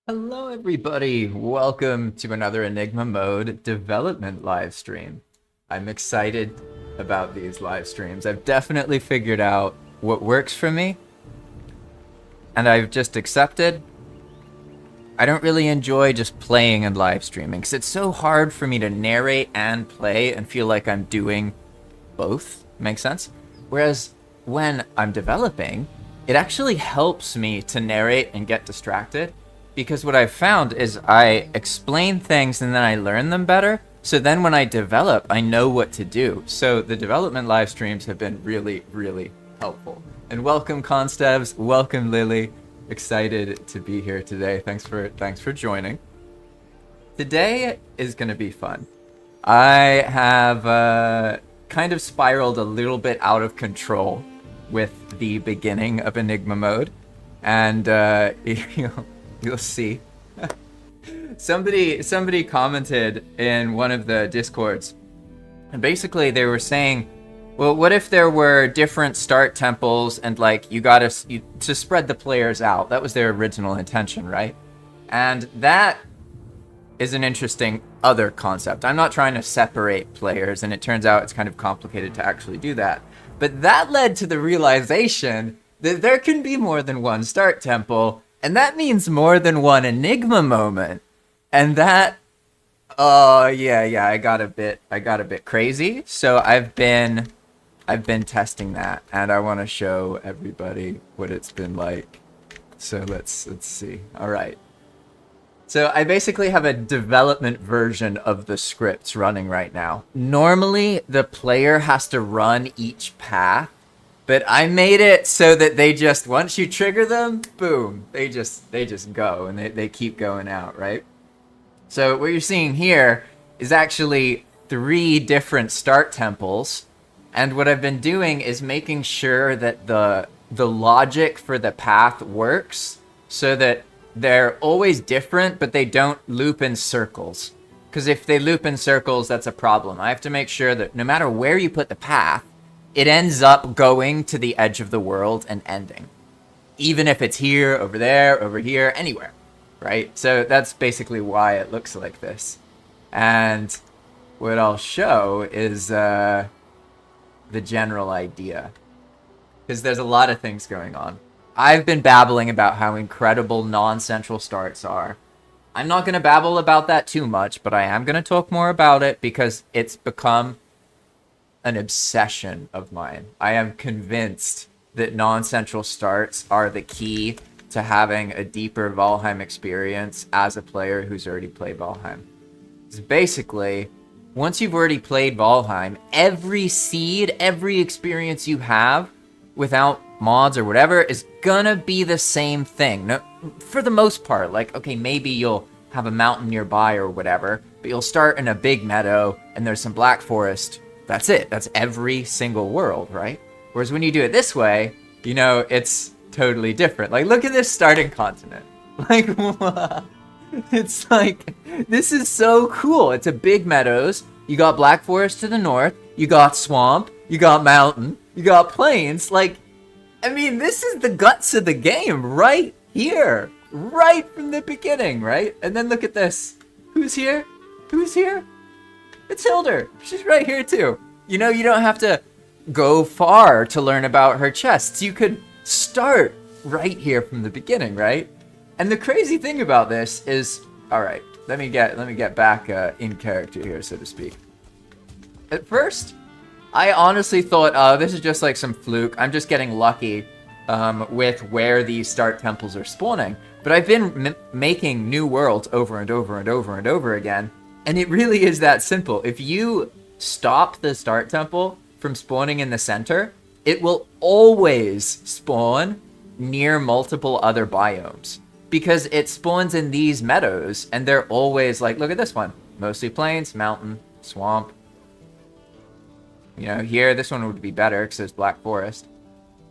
Hello everybody, welcome to another Enigma Mode development live stream. I'm excited about these live streams. I've definitely figured out what works for me, and I've just accepted. I don't really enjoy just playing and live streaming, because it's so hard for me to narrate and play and feel like I'm doing both. Makes sense? Whereas when I'm developing, it actually helps me to narrate and get distracted. Because what I've found is I explain things and then I learn them better. So then when I develop, I know what to do. So the development live streams have been really, really helpful. And welcome Constevs, welcome Lily. Excited to be here today. Thanks for joining. Today is gonna be fun. I have kind of spiraled a little bit out of control with the beginning of Enigma Mode. And you'll see. Somebody commented in one of the discords, and basically they were saying, well, what if there were different start temples and like you got to spread the players out? That was their original intention, right? And that is an interesting other concept. I'm not trying to separate players, and it turns out it's kind of complicated to actually do that. But that led to the realization that there can be more than one start temple. And that means more than one Enigma moment. And that, oh yeah, I got a bit crazy. So I've been testing that, and I want to show everybody what it's been like. So let's see. All right. So I basically have a development version of the scripts running right now. Normally the player has to run each path, but I made it so that they just, once you trigger them, boom, they just go, and they keep going out, right? So what you're seeing here is actually 3 different start temples. And what I've been doing is making sure that the logic for the path works so that they're always different, but they don't loop in circles. Because if they loop in circles, that's a problem. I have to make sure that no matter where you put the path, it ends up going to the edge of the world and ending. Even if it's here, over there, over here, anywhere, right? So that's basically why it looks like this. And what I'll show is the general idea. Because there's a lot of things going on. I've been babbling about how incredible non-central starts are. I'm not going to babble about that too much, but I am going to talk more about it because it's become an obsession of mine. I am convinced that non-central starts are the key to having a deeper Valheim experience as a player who's already played Valheim. It's basically, once you've already played Valheim, every seed, every experience you have without mods or whatever is gonna be the same thing. No, for the most part. Like, okay, maybe you'll have a mountain nearby or whatever, but you'll start in a big meadow and there's some black forest. That's it. That's every single world, right? Whereas when you do it this way, you know, it's totally different. Like, look at this starting continent. Like, it's like, this is so cool. It's a big meadows. You got black forest to the north. You got swamp. You got mountain. You got plains. Like, I mean, this is the guts of the game right here. Right from the beginning, right? And then look at this. Who's here? Who's here? It's Hilder. She's right here too. You know, you don't have to go far to learn about her chests. You could start right here from the beginning, right? And the crazy thing about this is, all right, let me get back in character here, so to speak. At first, I honestly thought, oh, this is just like some fluke. I'm just getting lucky with where these start temples are spawning. But I've been making new worlds over and over and over and over again, and it really is that simple. If you stop the start temple from spawning in the center, it will always spawn near multiple other biomes, because it spawns in these meadows, and they're always like, look at this one, mostly plains, mountain, swamp. You know, here, this one would be better because there's black forest.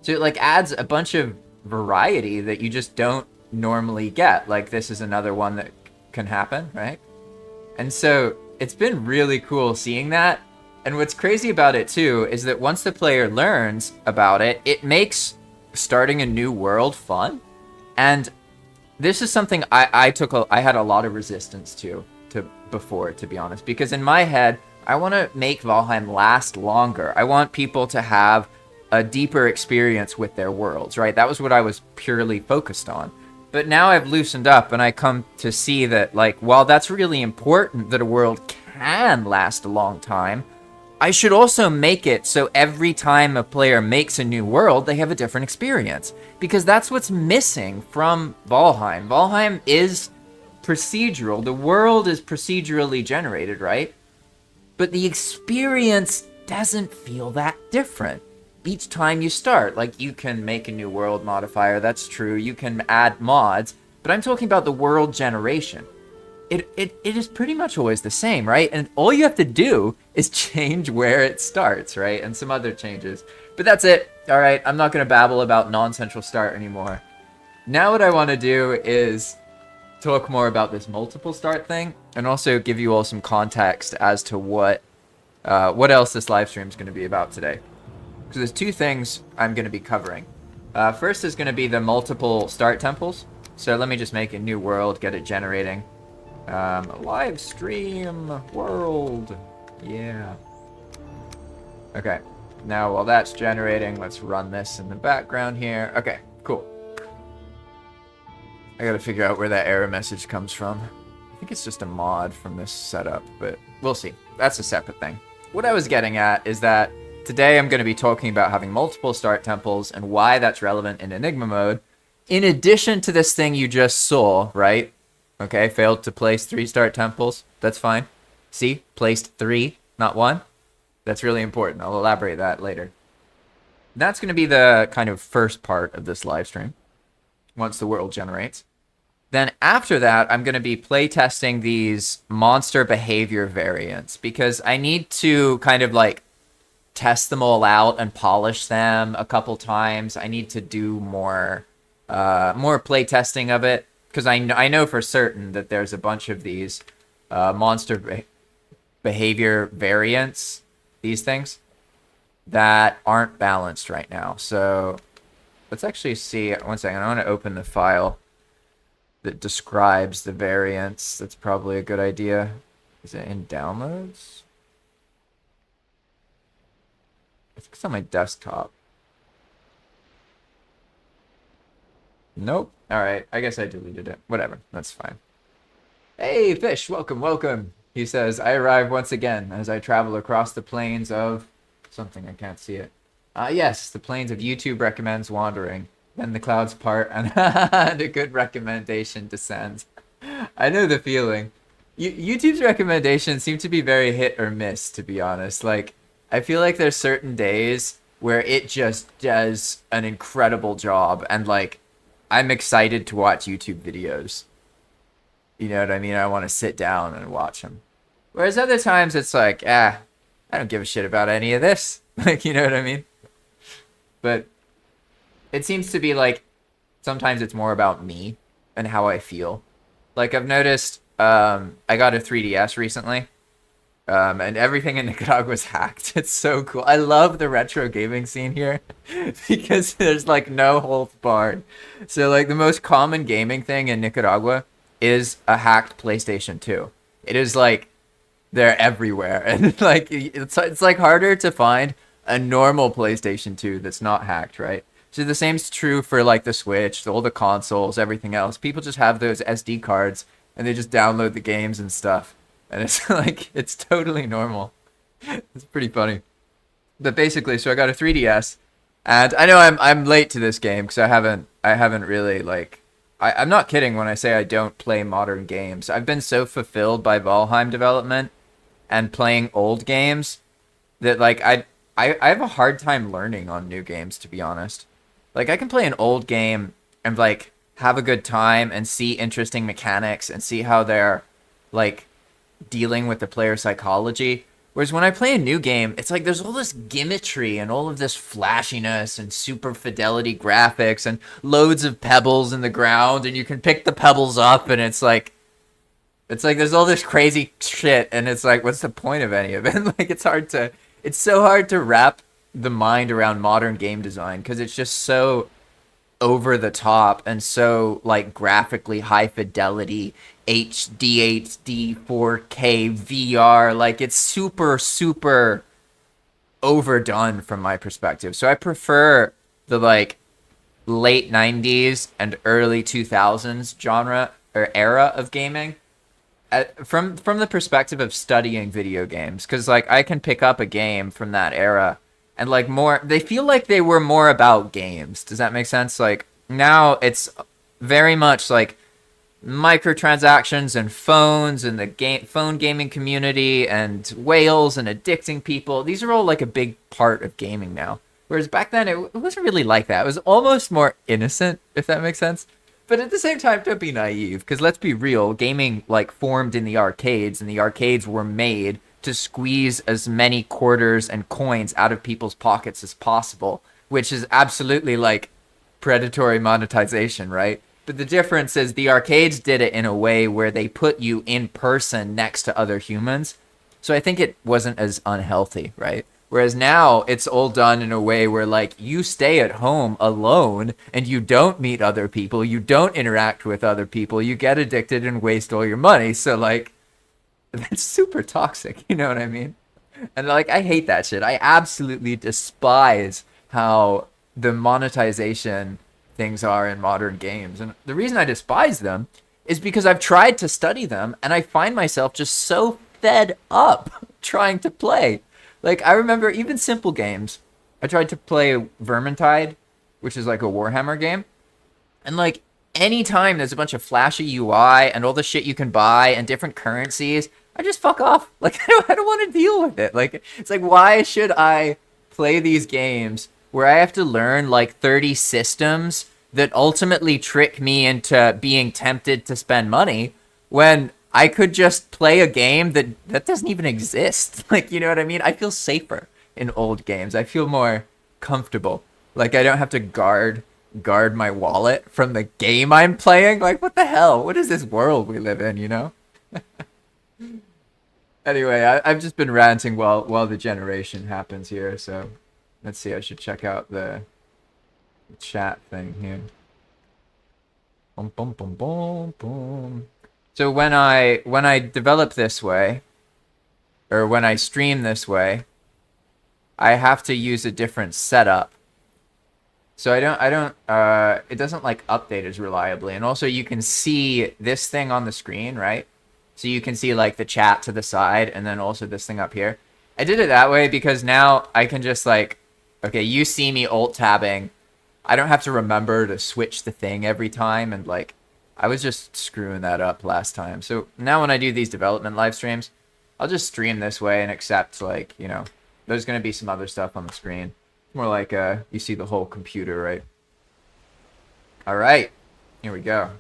So it like adds a bunch of variety that you just don't normally get. Like, this is another one that can happen, right? And so it's been really cool seeing that. And what's crazy about it too is that once the player learns about it, it makes starting a new world fun. And this is something I had a lot of resistance to before, to be honest, because in my head, I want to make Valheim last longer. I want people to have a deeper experience with their worlds, right? That was what I was purely focused on. But now I've loosened up and I come to see that, like, while that's really important that a world can last a long time, I should also make it so every time a player makes a new world, they have a different experience. Because that's what's missing from Valheim. Valheim is procedural. The world is procedurally generated, right? But the experience doesn't feel that different each time you start. Like, you can make a new world modifier, that's true. You can add mods, but I'm talking about the world generation. It is pretty much always the same, right? And all you have to do is change where it starts, right? And some other changes. But that's it. All right, I'm not going to babble about non-central start anymore. Now what I want to do is talk more about this multiple start thing, and also give you all some context as to what else this live stream is going to be about today. So there's two things I'm going to be covering. First is going to be the multiple start temples. So let me just make a new world, get it generating. Live stream world. Yeah. Okay. Now while that's generating, let's run this in the background here. Okay, cool. I gotta figure out where that error message comes from. I think it's just a mod from this setup, but we'll see. That's a separate thing. What I was getting at is that today I'm going to be talking about having multiple start temples and why that's relevant in Enigma mode, in addition to this thing you just saw, right? Okay, failed to place 3 start temples. That's fine. See, placed 3, not 1. That's really important. I'll elaborate that later. That's going to be the kind of first part of this live stream, once the world generates. Then after that, I'm going to be playtesting these monster behavior variants, because I need to kind of like test them all out and polish them a couple times. I need to do more playtesting of it, because I know for certain that there's a bunch of these monster behavior variants, these things, that aren't balanced right now. So let's actually see. One second. I want to open the file that describes the variants. That's probably a good idea. Is it in downloads? I think it's on my desktop. Nope. All right. I guess I deleted it. Whatever. That's fine. Hey, Fish. Welcome, welcome. He says, I arrive once again as I travel across the plains of something. I can't see it. Yes, the plains of YouTube recommends wandering. Then the clouds part and a good recommendation descends. I know the feeling. YouTube's recommendations seem to be very hit or miss, to be honest. Like, I feel like there's certain days where it just does an incredible job, and like I'm excited to watch YouTube videos. You know what I mean? I want to sit down and watch them. Whereas other times it's like, I don't give a shit about any of this. Like, you know what I mean? But it seems to be like sometimes it's more about me and how I feel. Like I've noticed, I got a 3DS recently, and everything in Nicaragua is hacked. It's so cool. I love the retro gaming scene here because there's like no holds barred. So like the most common gaming thing in Nicaragua is a hacked PlayStation 2. It is like they're everywhere, and like it's like harder to find a normal PlayStation 2 that's not hacked, right? So the same's true for like the Switch, all the consoles, everything else. People just have those SD cards and they just download the games and stuff. And it's like, it's totally normal. It's pretty funny. But basically, so I got a 3DS, and I know I'm late to this game because I haven't really like, I'm not kidding when I say I don't play modern games. I've been so fulfilled by Valheim development and playing old games that like I have a hard time learning on new games, to be honest. Like I can play an old game and like have a good time and see interesting mechanics and see how they're like dealing with the player psychology. Whereas when I play a new game, it's like there's all this gimmickry and all of this flashiness and super fidelity graphics and loads of pebbles in the ground, and you can pick the pebbles up, and it's like there's all this crazy shit, and it's like, what's the point of any of it? Like it's so hard to wrap the mind around modern game design because it's just so over the top and so like graphically high fidelity, HD, 4K, VR. Like it's super overdone from my perspective. So I prefer the like late 90s and early 2000s genre or era of gaming. From the perspective of studying video games, because like I can pick up a game from that era and like more, they feel like they were more about games. Does that make sense? Like now it's very much like microtransactions and phones and the phone gaming community and whales and addicting people. These are all like a big part of gaming now. Whereas back then it wasn't really like that. It was almost more innocent, if that makes sense. But at the same time, don't be naive, because let's be real, gaming like formed in the arcades, and the arcades were made to squeeze as many quarters and coins out of people's pockets as possible, which is absolutely like predatory monetization, right? But the difference is the arcades did it in a way where they put you in person next to other humans. So I think it wasn't as unhealthy, right? Whereas now it's all done in a way where like you stay at home alone and you don't meet other people, you don't interact with other people, you get addicted and waste all your money. So like that's super toxic, you know what I mean? And like I hate that shit. I absolutely despise how the monetization things are in modern games. And the reason I despise them is because I've tried to study them and I find myself just so fed up trying to play. Like, I remember even simple games. I tried to play Vermintide, which is like a Warhammer game. And like, anytime there's a bunch of flashy UI and all the shit you can buy and different currencies, I just fuck off. Like, I don't want to deal with it. Like, it's like, why should I play these games where I have to learn like 30 systems that ultimately trick me into being tempted to spend money when I could just play a game that doesn't even exist. Like, you know what I mean? I feel safer in old games. I feel more comfortable. Like, I don't have to guard my wallet from the game I'm playing. Like, what the hell? What is this world we live in, you know? Anyway, I've just been ranting while the generation happens here. So, let's see. I should check out the chat thing here. Boom, boom, boom, boom, boom. So when I develop this way, or when I stream this way, I have to use a different setup. So it doesn't like update as reliably. And also you can see this thing on the screen, right? So you can see like the chat to the side and then also this thing up here. I did it that way because now I can just like, okay, you see me alt tabbing. I don't have to remember to switch the thing every time, and like, I was just screwing that up last time. So now when I do these development live streams, I'll just stream this way and accept, like, you know, there's going to be some other stuff on the screen. More like you see the whole computer, right? All right, here we go.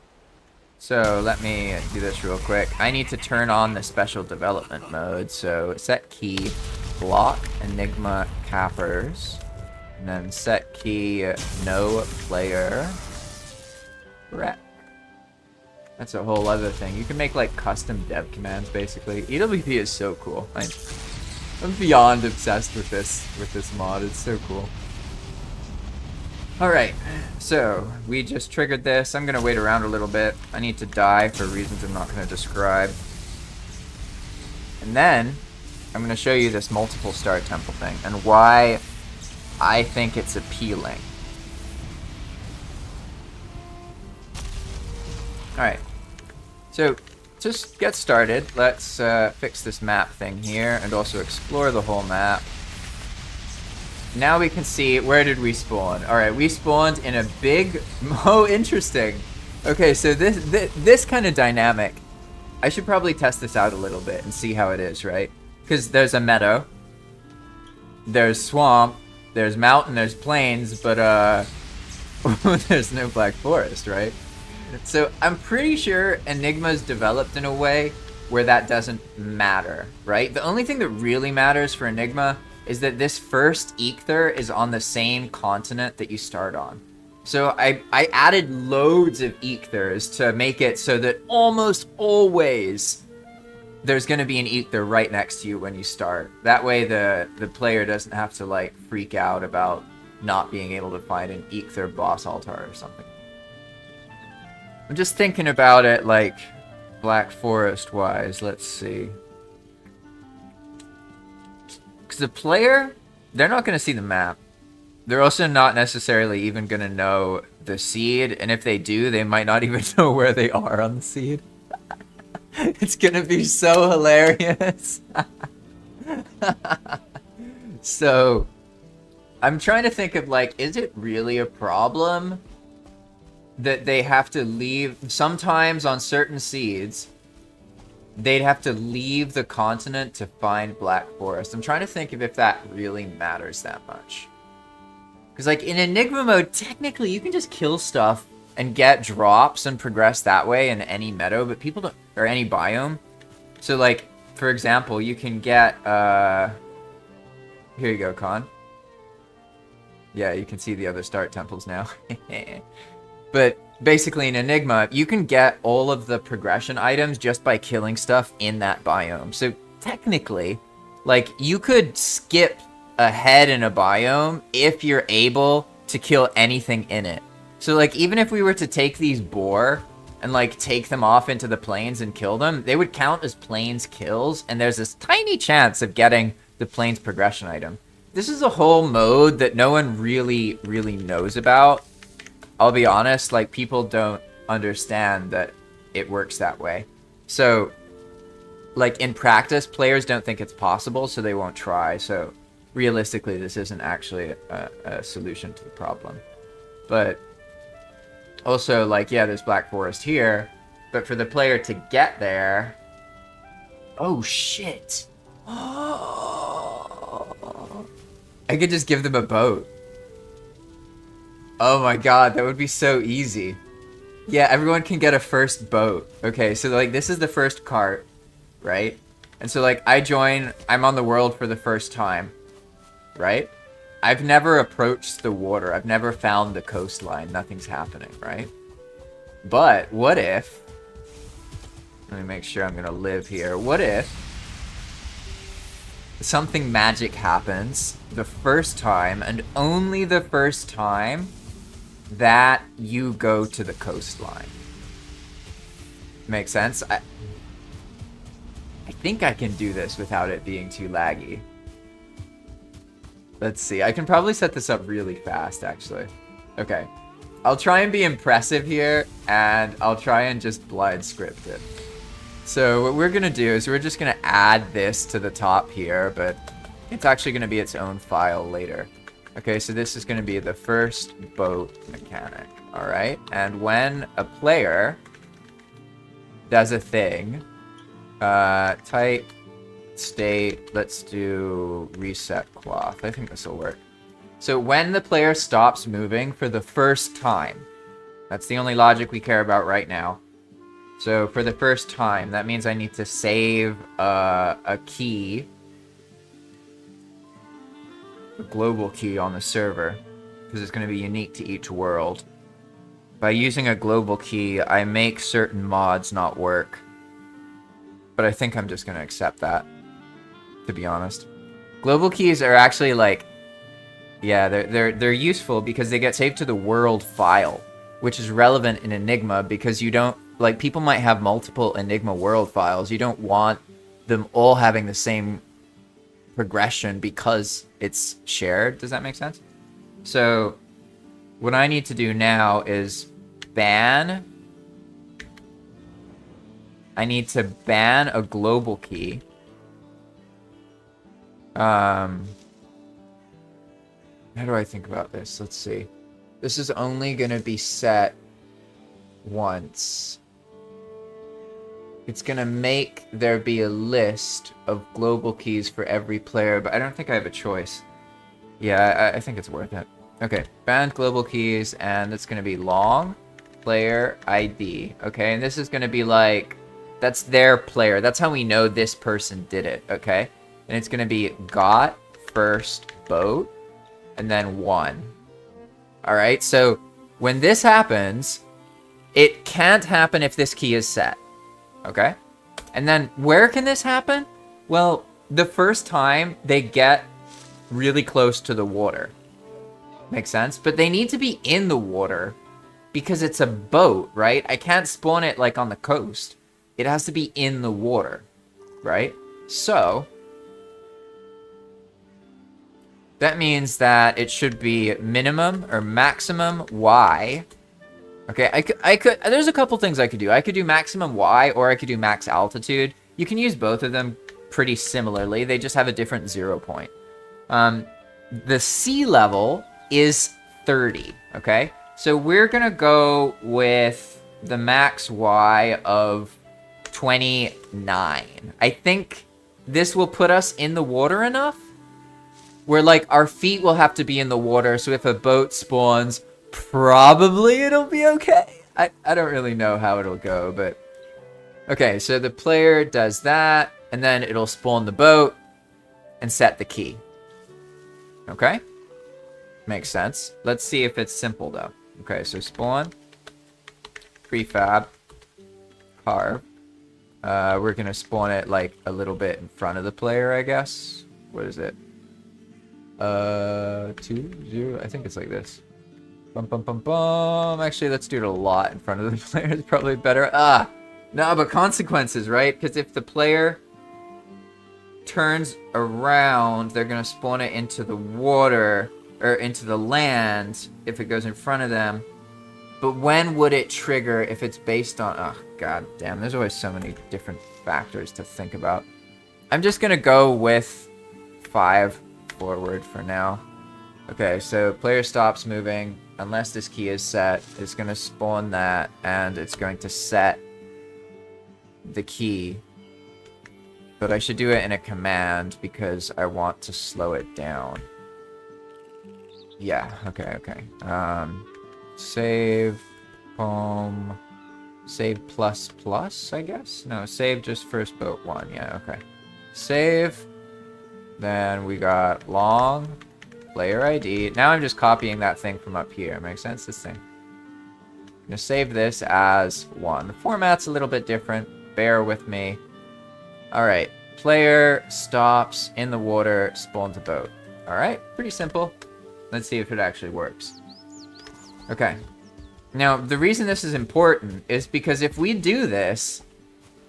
So let me do this real quick. I need to turn on the special development mode. So set key, block Enigma cappers, and then set key no player rec. That's a whole other thing. You can make like custom dev commands basically. EWP is so cool. I'm beyond obsessed with this mod. It's so cool. Alright, so we just triggered this. I'm gonna wait around a little bit. I need to die for reasons I'm not gonna describe. And then I'm gonna show you this multiple star temple thing and why I think it's appealing. Alright, so just get started. Let's fix this map thing here and also explore the whole map. Now we can see, where did we spawn? Alright, we spawned in a big... Oh, interesting. Okay, so this kind of dynamic, I should probably test this out a little bit and see how it is, right? Because there's a meadow, there's swamp, there's mountain, there's plains, but there's no black forest, right? So I'm pretty sure Enigma's developed in a way where that doesn't matter, right? The only thing that really matters for Enigma is that this first ether is on the same continent that you start on. So I added loads of ethers to make it so that almost always there's going to be an ether right next to you when you start. That way the player doesn't have to like freak out about not being able to find an ether boss altar or something. I'm just thinking about it like Black Forest wise. Let's see. Because the player, they're not going to see the map. They're also not necessarily even going to know the seed. And if they do, they might not even know where they are on the seed. It's going to be so hilarious. So, I'm trying to think of like, is it really a problem that they have to leave, sometimes on certain seeds, they'd have to leave the continent to find Black Forest. I'm trying to think of if that really matters that much. Because like in Enigma mode, technically you can just kill stuff and get drops and progress that way in any meadow, but people don't, or any biome. So like, for example, you can get, here you go, Con. Yeah, you can see the other start temples now. But basically in Enigma, you can get all of the progression items just by killing stuff in that biome. So technically, like, you could skip ahead in a biome if you're able to kill anything in it. So like, even if we were to take these boar and like take them off into the plains and kill them, they would count as plains kills, and there's this tiny chance of getting the plains progression item. This is a whole mode that no one really knows about. I'll be honest, like, people don't understand that it works that way. So, like, in practice, players don't think it's possible, so they won't try. So, realistically, this isn't actually a solution to the problem. But, also, like, yeah, there's Black Forest here, but for the player to get there... Oh, shit! I could just give them a boat. Oh my god, that would be so easy. Yeah, everyone can get a first boat. Okay, so like this is the first cart, right? And so like I'm on the world for the first time, right? I've never approached the water. I've never found the coastline. Nothing's happening, right? But what if, let me make sure I'm gonna live here. What if something magic happens the first time, and only the first time, that you go to the coastline? Make sense? I think I can do this without it being too laggy. Let's see. I can probably set this up really fast, actually. Okay. I'll try and be impressive here, and I'll try and just blind script it. So what we're going to do is we're just going to add this to the top here, but it's actually going to be its own file later. Okay, so this is going to be the first boat mechanic, all right? And when a player does a thing, type state, let's do reset cloth. I think this will work. So when the player stops moving for the first time, that's the only logic we care about right now. So for the first time, that means I need to save a key, a global key on the server, because it's going to be unique to each world. By using a global key, I make certain mods not work. But I think I'm just going to accept that, to be honest. Global keys are actually like, yeah, they're useful because they get saved to the world file, which is relevant in Enigma because you don't, like, people might have multiple Enigma world files. You don't want them all having the same progression because it's shared. Does that make sense? So what I need to do now is ban. I need to ban a global key. How do I think about this? Let's see. This is only going to be set once. It's going to make there be a list of global keys for every player, but I don't think I have a choice. Yeah, I think it's worth it. Okay, banned global keys, and it's going to be long player ID. Okay, and this is going to be like, that's their player. That's how we know this person did it, okay? And it's going to be got first boat, and then 1. Alright, so when this happens, it can't happen if this key is set. Okay? And then where can this happen? Well, the first time they get really close to the water. Makes sense? But they need to be in the water because it's a boat, right? I can't spawn it like on the coast. It has to be in the water, right? So that means that it should be minimum or maximum Y. Okay, I could, there's a couple things I could do. I could do maximum Y or I could do max altitude. You can use both of them pretty similarly. They just have a different 0 point. The sea level is 30, okay? So we're gonna go with the max Y of 29. I think this will put us in the water enough where, like, our feet will have to be in the water, so if a boat spawns, probably it'll be okay. I don't really know how it'll go, but... Okay, so the player does that, and then it'll spawn the boat and set the key. Okay? Makes sense. Let's see if it's simple, though. Okay, so spawn, prefab, carve. We're gonna spawn it, like, a little bit in front of the player, I guess. What is it? 2, 0, I think it's like this. Bum, bum, bum, bum. Actually, let's do it a lot in front of the player. It's probably better. No, but consequences, right? Because if the player turns around, they're going to spawn it into the water, or into the land, if it goes in front of them. But when would it trigger if it's based on... Oh, god damn. There's always so many different factors to think about. I'm just going to go with 5 forward for now. Okay, so player stops moving unless this key is set. It's going to spawn that, and it's going to set the key. But I should do it in a command because I want to slow it down. Yeah, okay. Save home, save plus, I guess? No, save just first boat 1. Yeah, okay. Save. Then we got long, player ID. Now I'm just copying that thing from up here. Makes sense, this thing. I'm gonna save this as 1. The format's a little bit different. Bear with me. Alright, player stops in the water, spawns a boat. Alright, pretty simple. Let's see if it actually works. Okay. Now, the reason this is important is because if we do this,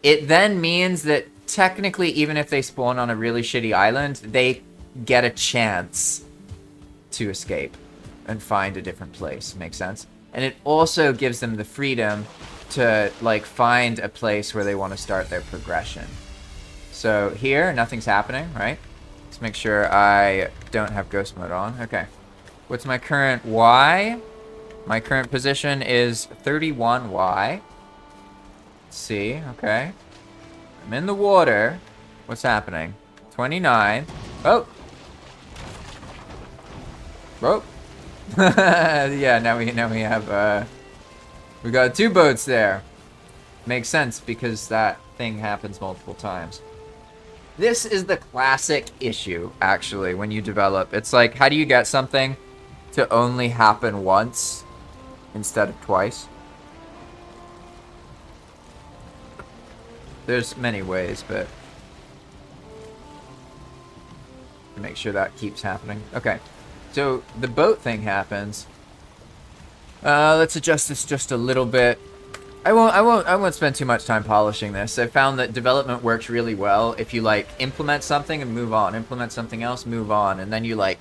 it then means that technically, even if they spawn on a really shitty island, they get a chance to escape and find a different place. Makes sense? And it also gives them the freedom to, like, find a place where they want to start their progression. So here, nothing's happening, right? Let's make sure I don't have ghost mode on. Okay. What's my current Y? My current position is 31Y. Let's see. Okay. I'm in the water. What's happening? 29. Oh! Oh. Yeah, now we have we got 2 boats there. Makes sense because that thing happens multiple times. This is the classic issue, actually, when you develop. It's like, how do you get something to only happen once instead of twice? There's many ways, but to make sure that keeps happening. Okay, so the boat thing happens. Let's adjust this just a little bit. I won't spend too much time polishing this. I found that development works really well if you like implement something and move on, implement something else, move on, and then you like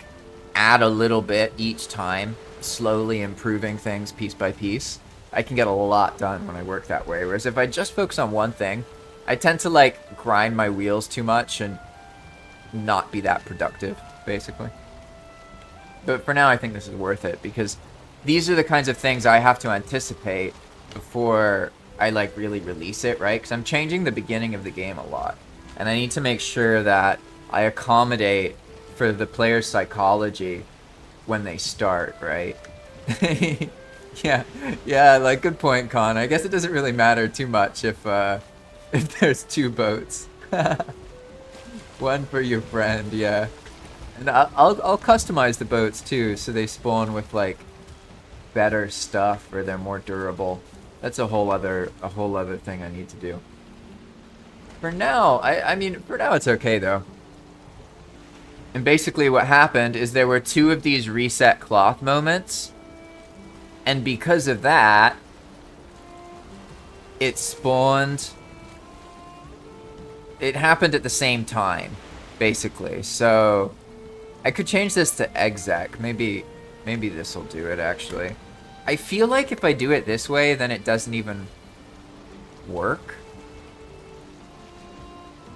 add a little bit each time, slowly improving things piece by piece. I can get a lot done when I work that way. Whereas if I just focus on one thing, I tend to like grind my wheels too much and not be that productive, basically. But for now, I think this is worth it because these are the kinds of things I have to anticipate before I like really release it, right? Because I'm changing the beginning of the game a lot, and I need to make sure that I accommodate for the player's psychology when they start, right? yeah, like good point, Con. I guess it doesn't really matter too much if there's 2 boats. One for your friend, yeah. And I'll customize the boats too, so they spawn with like better stuff or they're more durable. That's a whole other thing I need to do. For now, I mean, for now it's okay though. And basically what happened is there were 2 of these reset cloth moments. And because of that, it spawned... It happened at the same time, basically. So, I could change this to exec. Maybe this will do it, actually. I feel like if I do it this way, then it doesn't even work.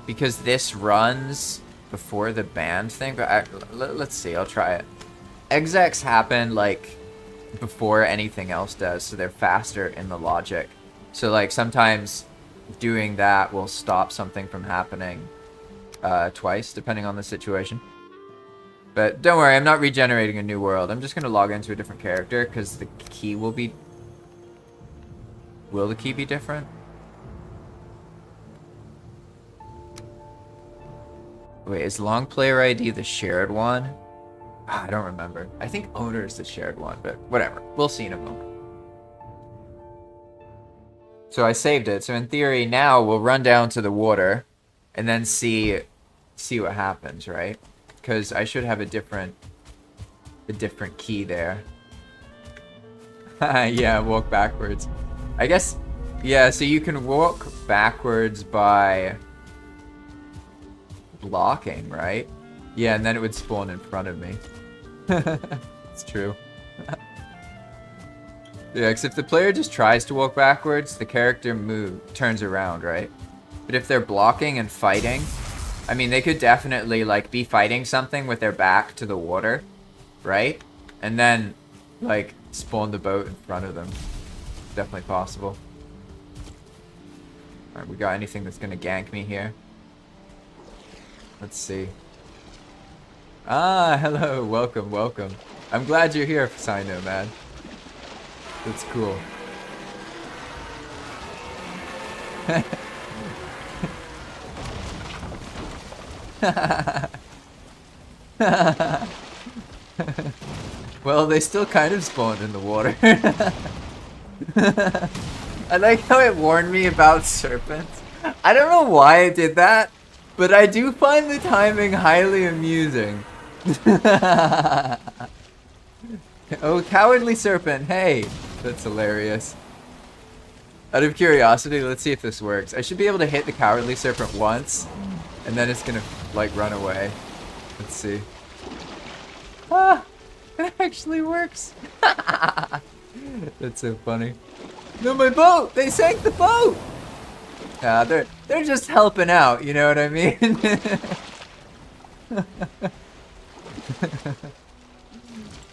Because this runs before the band thing. But let's see, I'll try it. Execs happen, like, before anything else does, so they're faster in the logic. So, like, sometimes doing that will stop something from happening twice, depending on the situation. But don't worry, I'm not regenerating a new world. I'm just going to log into a different character because the key will be... Will the key be different? Wait, is long player ID the shared one? I don't remember. I think owner is the shared one, but whatever. We'll see in a moment. So I saved it. So in theory, now we'll run down to the water and then see what happens, right? Because I should have a different key there. Yeah, walk backwards. I guess, yeah, so you can walk backwards by blocking, right? Yeah, and then it would spawn in front of me. It's true. Yeah, because if the player just tries to walk backwards, the character turns around, right? But if they're blocking and fighting, I mean, they could definitely, like, be fighting something with their back to the water, right? And then, like, spawn the boat in front of them. Definitely possible. Alright, we got anything that's gonna gank me here? Let's see. Ah, hello, welcome, welcome. I'm glad you're here, Sino, man. That's cool. Well, they still kind of spawned in the water. I like how it warned me about serpents. I don't know why it did that, but I do find the timing highly amusing. Oh, cowardly serpent, hey! That's hilarious. Out of curiosity, let's see if this works. I should be able to hit the cowardly serpent once, and then it's gonna, like, run away. Let's see. Ah! It actually works! That's so funny. No, my boat! They sank the boat! Yeah, they're just helping out, you know what I mean?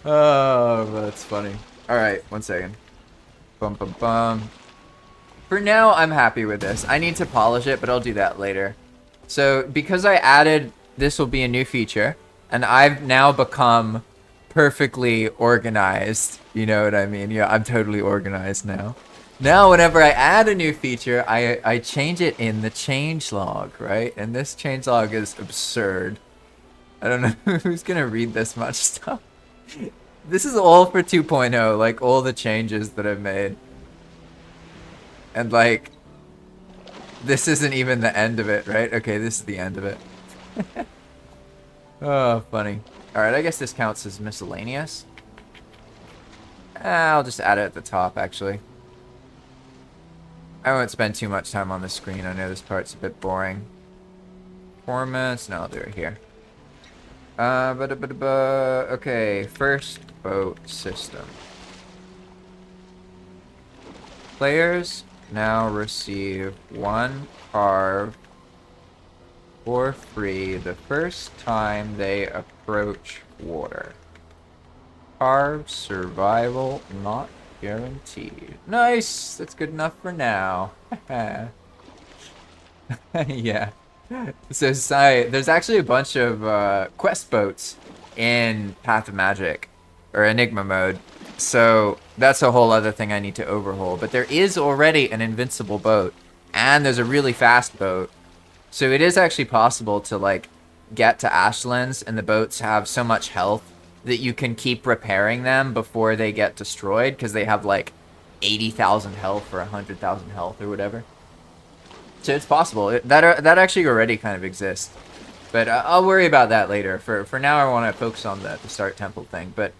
Oh, that's funny. Alright, 1 second. Bum bum bum. For now, I'm happy with this. I need to polish it, but I'll do that later. So, because I added, this will be a new feature, and I've now become perfectly organized. You know what I mean? Yeah, I'm totally organized now. Now, whenever I add a new feature, I change it in the changelog, right? And this changelog is absurd. I don't know who's gonna read this much stuff. This is all for 2.0, like all the changes that I've made. And like, this isn't even the end of it, right? Okay, this is the end of it. Oh, funny. Alright, I guess this counts as miscellaneous. I'll just add it at the top, actually. I won't spend too much time on the screen. I know this part's a bit boring. Performance, no, I'll do it here. Okay, first boat system. Players now receive 1 carve for free the first time they approach water. Carve survival not guaranteed. Nice! That's good enough for now. Yeah. So, there's actually a bunch of quest boats in Path of Magic, or Enigma Mode. So, that's a whole other thing I need to overhaul. But there is already an invincible boat, and there's a really fast boat. So, it is actually possible to, like, get to Ashlands, and the boats have so much health that you can keep repairing them before they get destroyed, because they have, like, 80,000 health or 100,000 health or whatever. So it's possible. That actually already kind of exists. But I'll worry about that later. For now, I want to focus on the start temple thing. But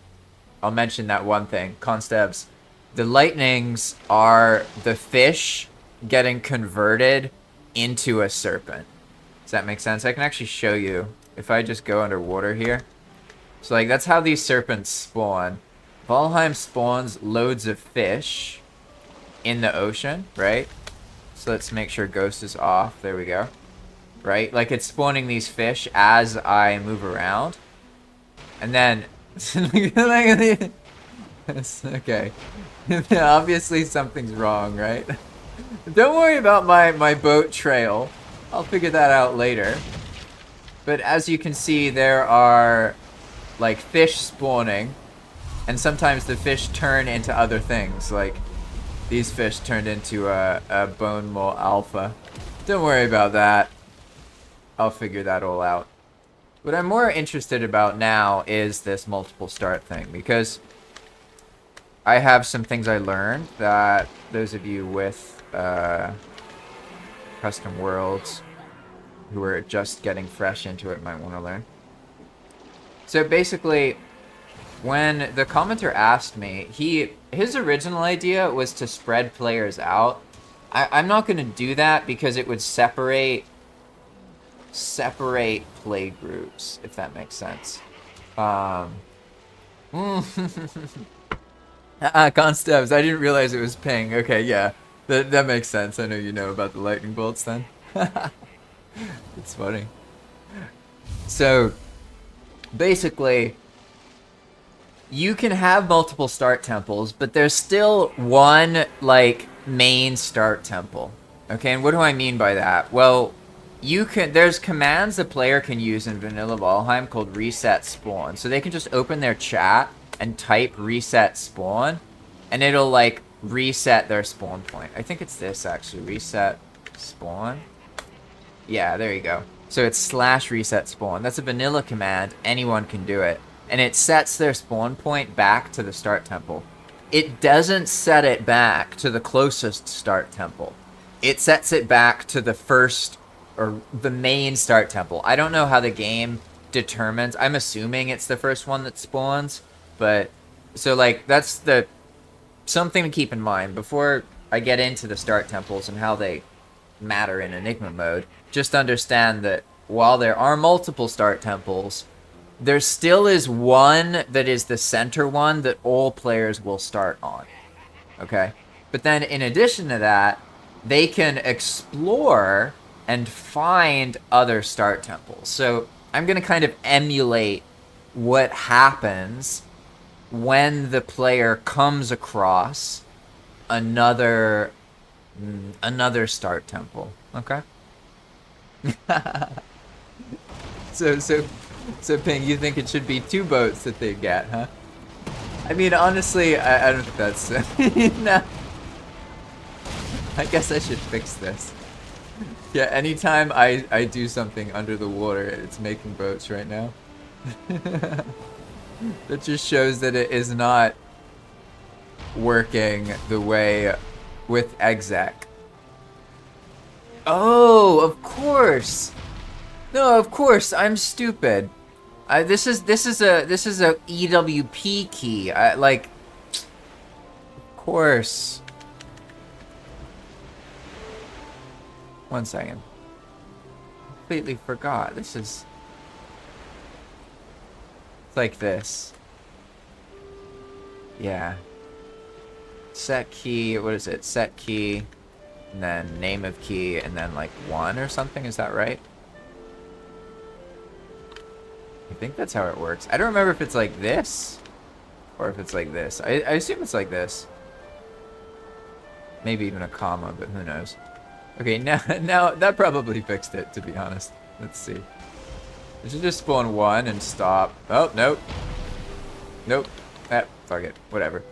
I'll mention that one thing. Constebs, the lightnings are the fish getting converted into a serpent. Does that make sense? I can actually show you if I just go underwater here. So like that's how these serpents spawn. Valheim spawns loads of fish in the ocean, right? So let's make sure ghost is off. There we go. Right? Like it's spawning these fish as I move around. And then okay. Obviously something's wrong, right? Don't worry about my boat trail. I'll figure that out later. But as you can see, there are like fish spawning, and sometimes the fish turn into other things. Like these fish turned into a bone mole alpha. Don't worry about that. I'll figure that all out. What I'm more interested about now is this multiple start thing, because I have some things I learned that those of you with custom worlds who are just getting fresh into it might want to learn. So basically, when the commenter asked me, his original idea was to spread players out. I'm not going to do that because it would separate play groups, if that makes sense. Constebs, I didn't realize it was ping. Okay, yeah, that makes sense. I know you know about the lightning bolts then. It's funny. So basically, you can have multiple start temples, but there's still one like main start temple. Okay, and what do I mean by that? Well, there's commands the player can use in vanilla Valheim called reset spawn. So they can just open their chat and type reset spawn, and it'll like reset their spawn point. I think it's this actually, reset spawn. Yeah, there you go. So it's /reset spawn. That's a vanilla command. Anyone can do it. And it sets their spawn point back to the start temple. It doesn't set it back to the closest start temple. It sets it back to the first, or the main start temple. I don't know how the game determines. I'm assuming it's the first one that spawns. But, so like, that's something to keep in mind. Before I get into the start temples and how they matter in Enigma Mode, just understand that while there are multiple start temples, there still is one that is the center one that all players will start on. Okay? But then in addition to that, they can explore and find other start temples. So I'm going to kind of emulate what happens when the player comes across another start temple. Okay? So So, Ping, you think it should be 2 boats that they get, huh? I mean, honestly, I don't think that's... No. I guess I should fix this. Yeah, anytime I do something under the water, it's making boats right now. That just shows that it is not working the way with exec. Oh, of course. No, of course, I'm stupid. This is a EWP key. Of course. 1 second. Completely forgot. This is... It's like this. Yeah. Set key, what is it? Set key, and then name of key, and then like 1 or something, is that right? I think that's how it works. I don't remember if it's like this, or if it's like this. I assume it's like this. Maybe even a comma, but who knows. Okay, now that probably fixed it, to be honest. Let's see. I should just spawn 1 and stop. Oh, nope. Nope. Fuck it. Whatever.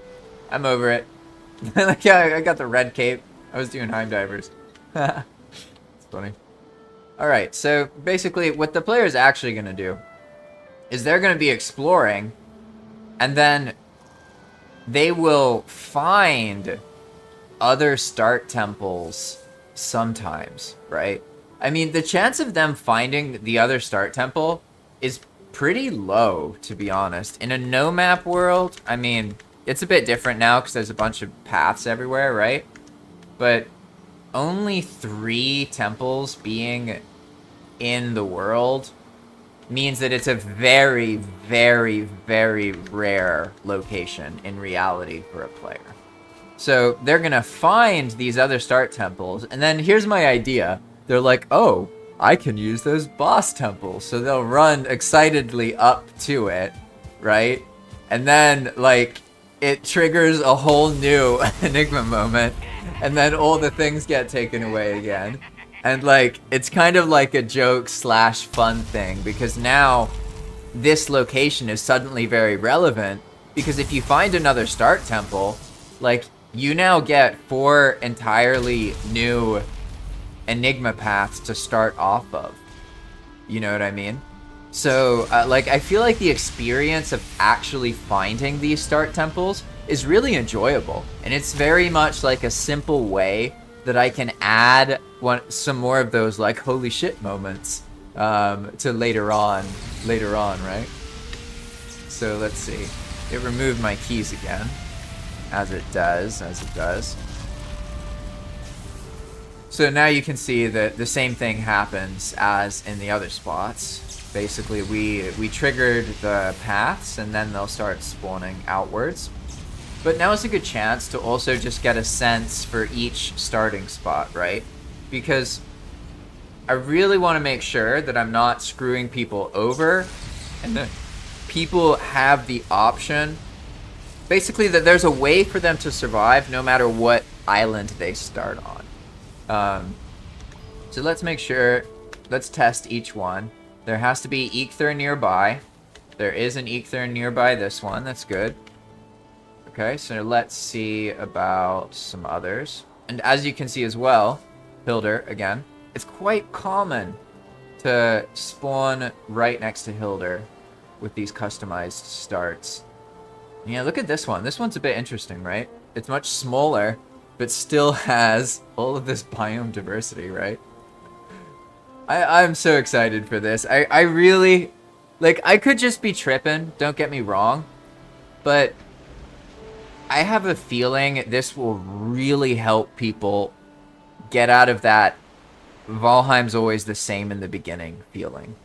I'm over it. Like, yeah, I got the red cape. I was doing Heim divers. It's funny. Alright, so basically what the player is actually going to do is they're going to be exploring, and then they will find other start temples sometimes, right? I mean, the chance of them finding the other start temple is pretty low, to be honest. In a no-map world, I mean, it's a bit different now because there's a bunch of paths everywhere, right? But only 3 temples being in the world means that it's a very, very, very rare location in reality for a player. So they're going to find these other start temples, and then here's my idea. They're like, oh, I can use those boss temples. So they'll run excitedly up to it, right? And then, like, it triggers a whole new Enigma moment, and then all the things get taken away again. And, like, it's kind of like a joke / fun thing, because now this location is suddenly very relevant, because if you find another start temple, like, you now get 4 entirely new Enigma paths to start off of. You know what I mean? So, like, I feel like the experience of actually finding these start temples is really enjoyable. And it's very much like a simple way that I can add some more of those, like, holy shit moments to later on, right? So, let's see. It removed my keys again. As it does. So now you can see that the same thing happens as in the other spots. Basically, we triggered the paths, and then they'll start spawning outwards. But now is a good chance to also just get a sense for each starting spot, right? Because I really want to make sure that I'm not screwing people over, and that people have the option, basically, that there's a way for them to survive no matter what island they start on. So let's make sure, let's test each one. There has to be Eikthyr nearby. There is an Eikthyr nearby this one, that's good. Okay, so let's see about some others. And as you can see as well, Hilder, again, it's quite common to spawn right next to Hilder with these customized starts. Yeah, look at this one. This one's a bit interesting, right? It's much smaller, but still has all of this biome diversity, right? I'm so excited for this. I really... Like, I could just be tripping, don't get me wrong, but I have a feeling this will really help people get out of that Valheim's always the same in the beginning feeling.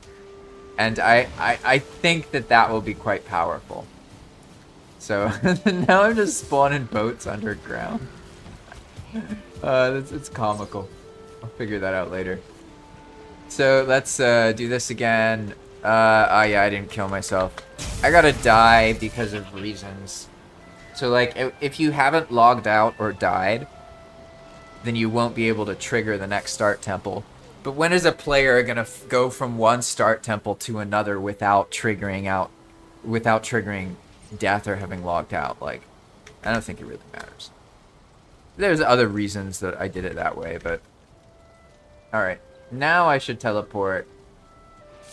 And I think that will be quite powerful. So now I'm just spawning boats underground. It's comical. I'll figure that out later. So let's do this again. Oh yeah, I didn't kill myself. I gotta die because of reasons. So like, if you haven't logged out or died, then you won't be able to trigger the next start temple. But when is a player gonna go from one start temple to another without triggering death or having logged out? Like, I don't think it really matters. There's other reasons that I did it that way, but all right. Now I should teleport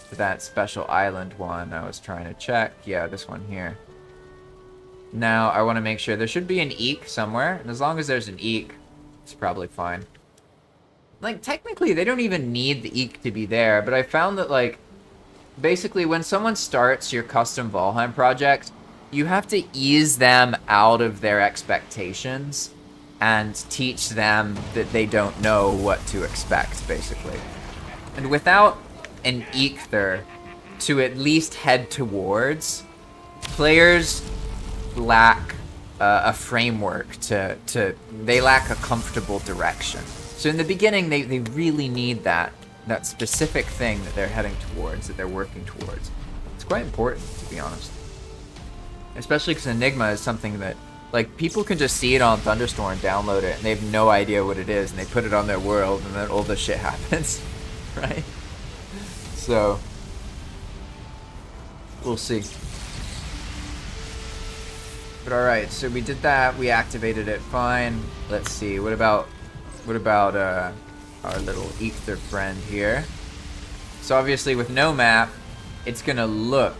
to that special island one I was trying to check. Yeah, this one here. Now I want to make sure there should be an eek somewhere, and as long as there's an eek, it's probably fine. Like, technically, they don't even need the eek to be there, but I found that, like, basically when someone starts your custom Valheim project, you have to ease them out of their expectations and teach them that they don't know what to expect, basically. And without an eek there to at least head towards, players lack a framework they lack a comfortable direction. So in the beginning, they really need that specific thing that they're heading towards, that they're working towards. It's quite important, to be honest. Especially because Enigma is something that, like, people can just see it on Thunderstorm, download it, and they have no idea what it is, and they put it on their world, and then all this shit happens, right? So, we'll see. But alright, so we did that, we activated it, fine. Let's see, what about our little ether friend here? So obviously with no map, it's gonna look,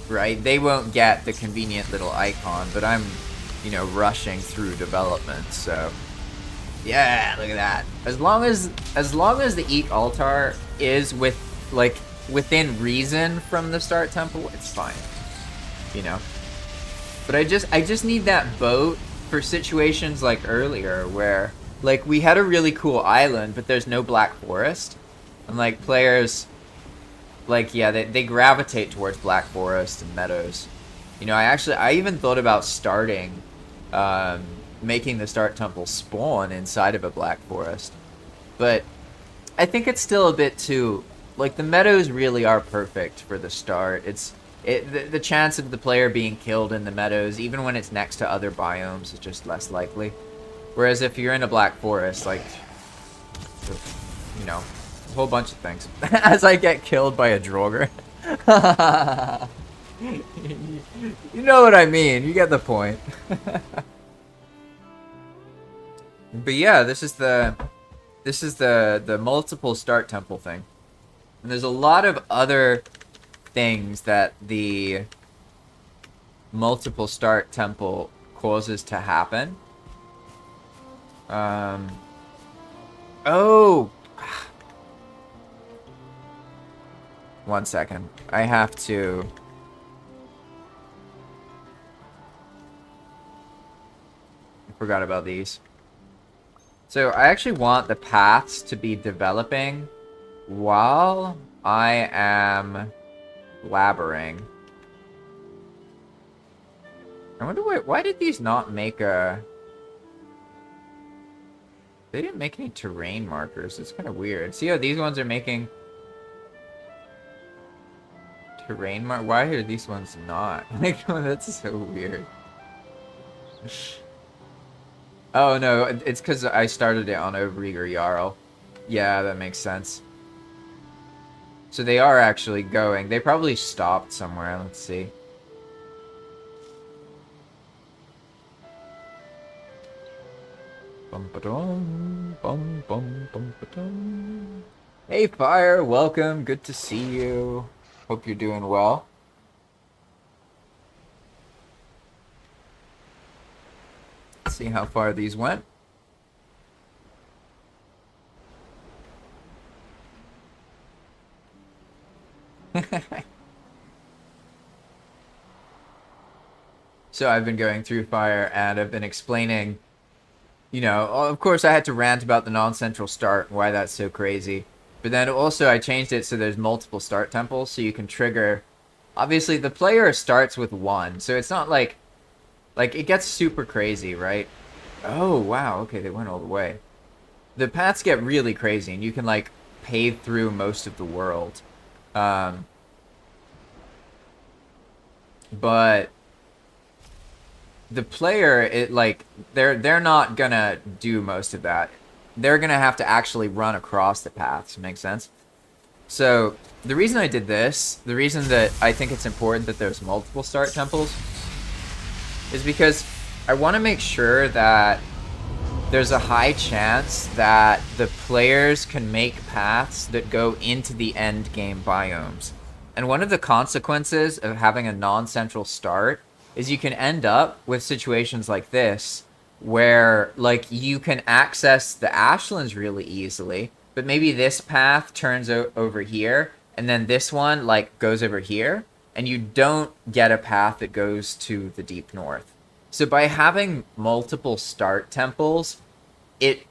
right? They won't get the convenient little icon, but I'm, you know, rushing through development, so yeah, look at that. As long as the Eek altar is within reason from the start temple, it's fine. You know? But I just need that boat for situations like earlier where, like, we had a really cool island, but there's no Black Forest. And, like, players, like, yeah, they gravitate towards Black Forest and meadows. You know, I even thought about starting, making the start temple spawn inside of a Black Forest. But I think it's still a bit too, like, the meadows really are perfect for the start. The chance of the player being killed in the meadows, even when it's next to other biomes, is just less likely. Whereas if you're in a Black Forest, like, you know, a whole bunch of things. As I get killed by a Draugr. You know what I mean. You get the point. But yeah, this is the multiple start temple thing. And there's a lot of other things that the multiple start temple causes to happen. Oh! One second. I have to... I forgot about these. So I actually want the paths to be developing while I am blabbering. I wonder why did these not make a... They didn't make any terrain markers. It's kind of weird. See how these ones are making terrain mark? Why are these ones not? Like, that's so weird. Oh no, it's because I started it on Overeager Jarl. Yeah, that makes sense. So they are actually going. They probably stopped somewhere. Let's see. Hey Fire, welcome. Good to see you. Hope you're doing well. Let's see how far these went. So I've been going through Fire and I've been explaining, you know, of course I had to rant about the non-central start and why that's so crazy. But then also I changed it so there's multiple start temples so you can trigger. Obviously the player starts with one, so it's not like it gets super crazy, right? Oh wow, okay, they went all the way. The paths get really crazy and you can like pave through most of the world. But the player, they're not gonna do most of that. they're going to have to actually run across the paths. Make sense? So the reason I did this, the reason that I think it's important that there's multiple start temples, is because I want to make sure that there's a high chance that the players can make paths that go into the end game biomes. And one of the consequences of having a non-central start is you can end up with situations like this where like you can access the ashlands really easily, but maybe this path turns over here and then this one like goes over here, and you don't get a path that goes to the deep north. So by having multiple start temples, it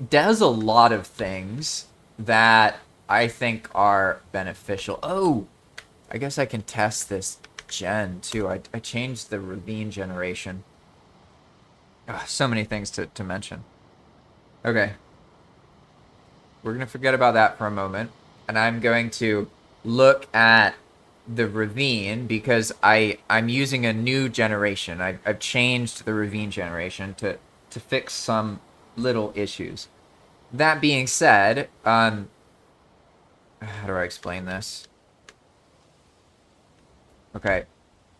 does a lot of things that I think are beneficial. Oh, I guess I can test this gen too. I changed the ravine generation. Ugh, so many things to mention. Okay. We're going to forget about that for a moment. And I'm going to look at the ravine because I'm using a new generation. I've changed the ravine generation to fix some little issues. That being said, how do I explain this? Okay.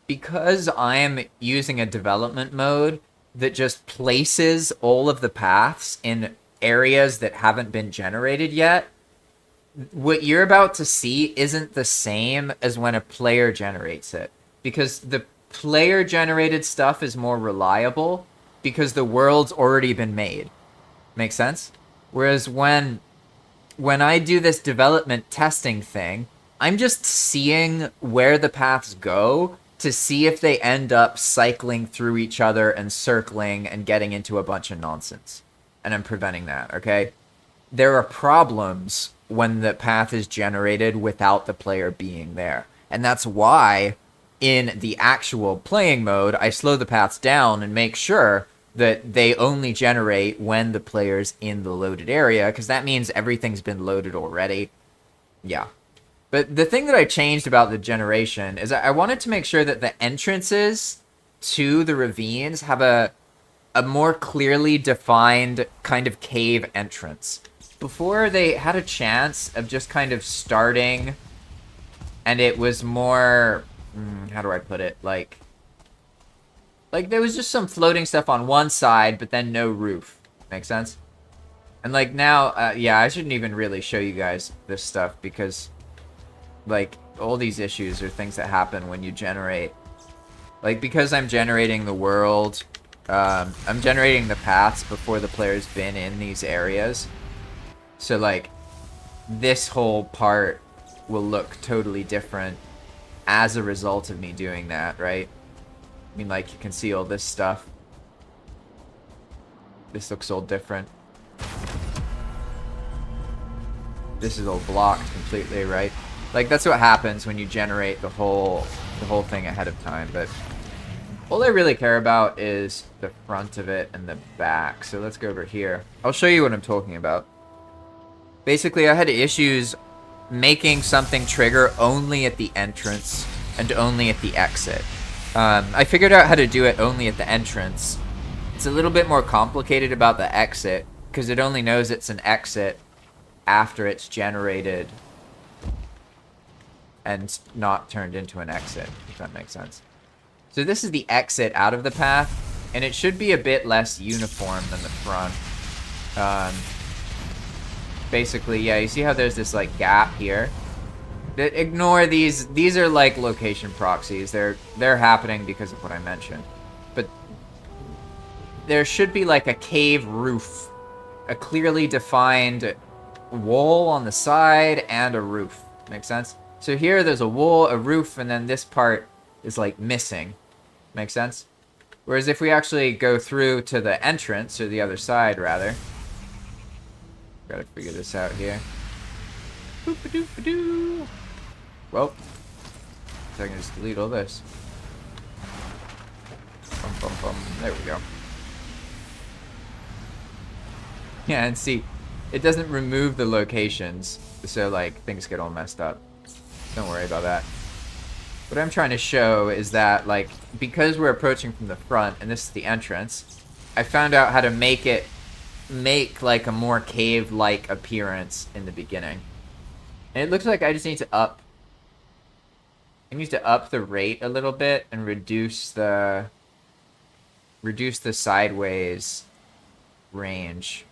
Because I'm using a development mode that just places all of the paths in areas that haven't been generated yet, what you're about to see isn't the same as when a player generates it. Because the player generated stuff is more reliable because the world's already been made. Make sense? Whereas when I do this development testing thing, I'm just seeing where the paths go to see if they end up cycling through each other and circling and getting into a bunch of nonsense. And I'm preventing that, okay? There are problems when the path is generated without the player being there. And that's why in the actual playing mode, I slow the paths down and make sure that they only generate when the player's in the loaded area, because that means everything's been loaded already. Yeah. But the thing that I changed about the generation is I wanted to make sure that the entrances to the ravines have a more clearly defined kind of cave entrance. Before, they had a chance of just kind of starting, and it was more, how do I put it, like there was just some floating stuff on one side, but then no roof. Make sense? And like now, yeah, I shouldn't even really show you guys this stuff because like all these issues are things that happen when you generate. Like because I'm generating the world, I'm generating the paths before the player's been in these areas. So like this whole part will look totally different as a result of me doing that, right? I mean, like, you can see all this stuff. This looks all different. This is all blocked completely, right? Like, that's what happens when you generate the whole thing ahead of time. But all I really care about is the front of it and the back. So let's go over here. I'll show you what I'm talking about. Basically, I had issues making something trigger only at the entrance and only at the exit. I figured out how to do it only at the entrance. It's a little bit more complicated about the exit, because it only knows it's an exit after it's generated and not turned into an exit, if that makes sense. So this is the exit out of the path, and it should be a bit less uniform than the front. Basically, yeah, you see how there's this, like, gap here? Ignore these. These are like location proxies. They're happening because of what I mentioned. But there should be like a cave roof, a clearly defined wall on the side and a roof. Make sense? So here there's a wall, a roof, and then this part is like missing. Make sense? Whereas if we actually go through to the entrance, or the other side rather. Gotta figure this out here. Boop-a-doop-a-doo. Well, so I can just delete all this. Bum, bum, bum. There we go. Yeah, and see, it doesn't remove the locations, so like things get all messed up. Don't worry about that. What I'm trying to show is that like because we're approaching from the front and this is the entrance, I found out how to make it make like a more cave-like appearance in the beginning. And it looks like I just need to up. I need to up the rate a little bit and reduce the sideways range.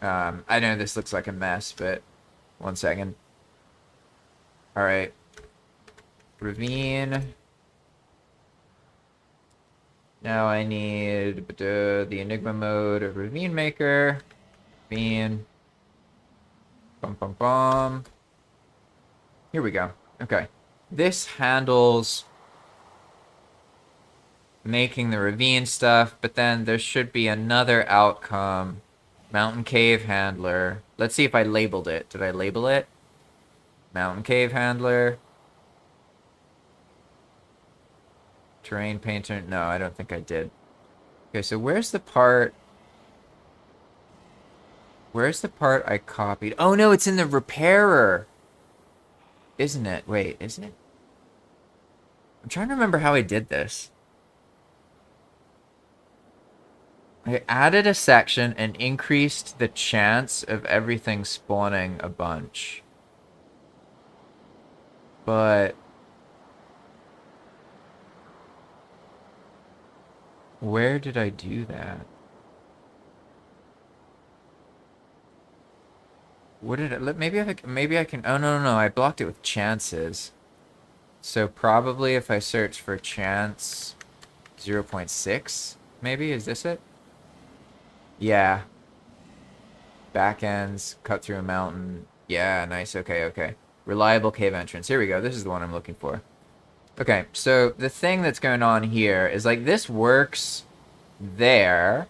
I know this looks like a mess, but 1 second. All right. Ravine. Now I need the Enigma Mode of Ravine Maker. Ravine. Bum, bum, bum. Here we go. Okay. This handles making the ravine stuff, but then there should be another outcome. Mountain Cave Handler. Let's see if I labeled it. Did I label it? Mountain Cave Handler. Terrain Painter. No, I don't think I did. Okay, so where's the part... Where's the part I copied? Oh, no, it's in the repairer. Isn't it? Wait, isn't it? I'm trying to remember how I did this. I added a section and increased the chance of everything spawning a bunch. But... where did I do that? What did it... maybe I can... oh, no. I blocked it with chances. So probably if I search for chance 0.6, maybe? Is this it? Yeah. Back ends, cut through a mountain. Yeah, nice. Okay. Reliable cave entrance. Here we go. This is the one I'm looking for. Okay, so the thing that's going on here is like this works there,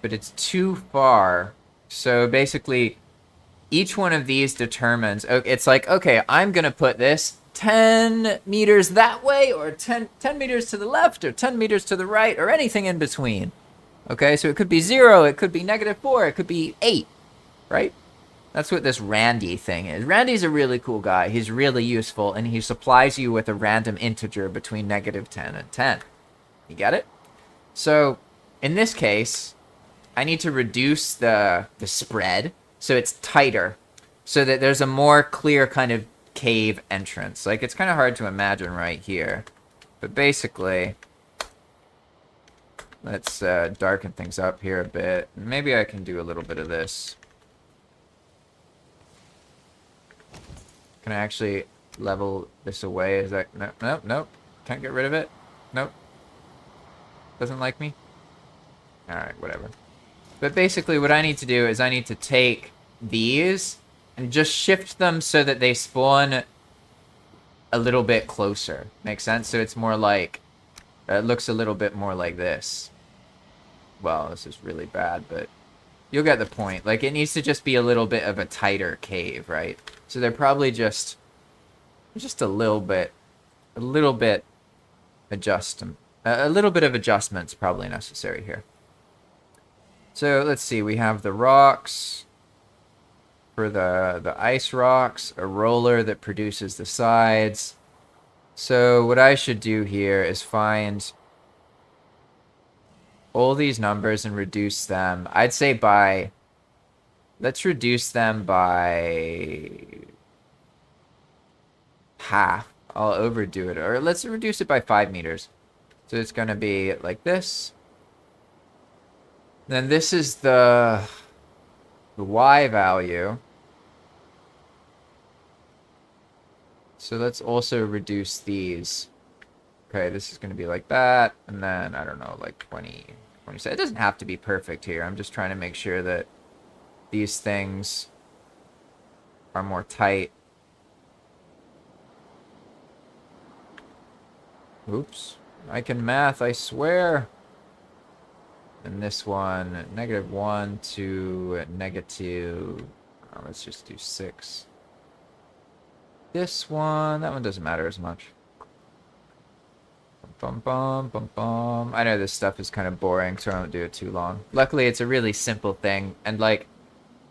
but it's too far. So basically, each one of these determines, it's like, okay, I'm going to put this 10 meters that way, or 10 meters to the left, or 10 meters to the right, or anything in between. Okay, so it could be 0, it could be -4, it could be 8, right? That's what this Randy thing is. Randy's a really cool guy. He's really useful, and he supplies you with a random integer between -10 and 10. You get it? So, in this case, I need to reduce the spread so it's tighter, so that there's a more clear kind of cave entrance. Like, it's kind of hard to imagine right here. But basically... let's darken things up here a bit. Maybe I can do a little bit of this. Can I actually level this away? Is that... Nope. Can't get rid of it. Nope. Doesn't like me? Alright, whatever. But basically what I need to do is I need to take these and just shift them so that they spawn a little bit closer. Makes sense? So it's more like... it looks a little bit more like this. Well, this is really bad, but you'll get the point. Like, it needs to just be a little bit of a tighter cave, right? So they're probably just a little bit adjustment. A little bit of adjustment's probably necessary here. So let's see. We have the rocks for the ice rocks, a roller that produces the sides. So what I should do here is find all these numbers and reduce them. I'd say by... let's reduce them by... half. I'll overdo it. Or let's reduce it by 5 meters. So it's going to be like this. Then this is the Y value. So let's also reduce these. Okay, this is going to be like that. And then, I don't know, like 20... it doesn't have to be perfect here. I'm just trying to make sure that these things are more tight. Oops. I can math, I swear. And this one, -1 to -... oh, let's just do 6. This one, that one doesn't matter as much. Bum, bum, bum, bum. I know this stuff is kind of boring, so I won't do it too long. Luckily, it's a really simple thing, and like,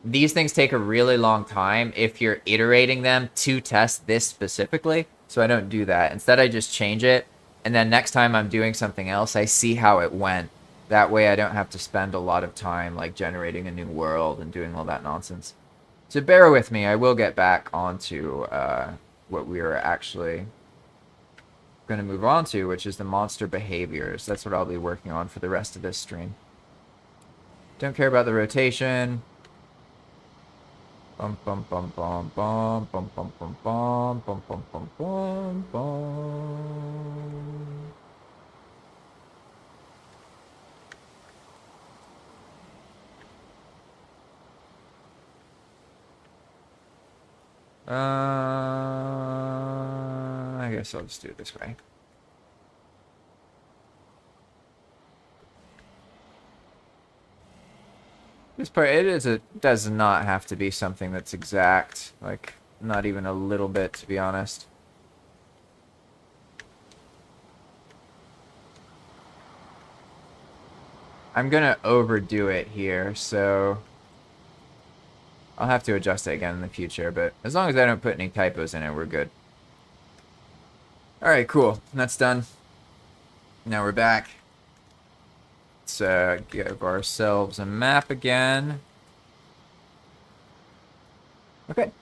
these things take a really long time if you're iterating them to test this specifically, so I don't do that. Instead, I just change it, and then next time I'm doing something else, I see how it went That way I don't have to spend a lot of time like generating a new world and doing all that nonsense. So bear with me, I will get back onto what we are actually going to move on to, which is the monster behaviors. That's what I'll be working on for the rest of this stream. Don't care about the rotation. Bum bum bum bum bum bum bum bum bum bum bum bum bum bum. I guess I'll just do it this way. This part, does not have to be something that's exact. Like, not even a little bit, to be honest. I'm gonna overdo it here, so I'll have to adjust it again in the future, but as long as I don't put any typos in it, we're good. Alright, cool. That's done. Now we're back. Let's give ourselves a map again. Okay.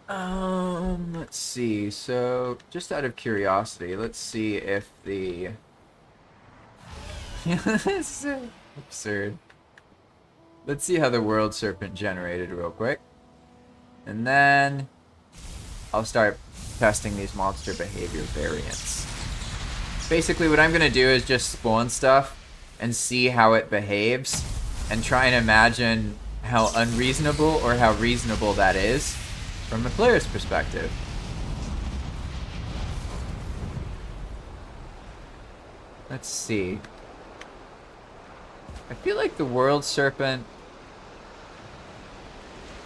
Let's see. So, just out of curiosity, let's see if the... This is absurd. Let's see how the World Serpent generated real quick. And then I'll start testing these monster behavior variants. Basically what I'm going to do is just spawn stuff and see how it behaves and try and imagine how unreasonable or how reasonable that is from the player's perspective. Let's see. I feel like the World Serpent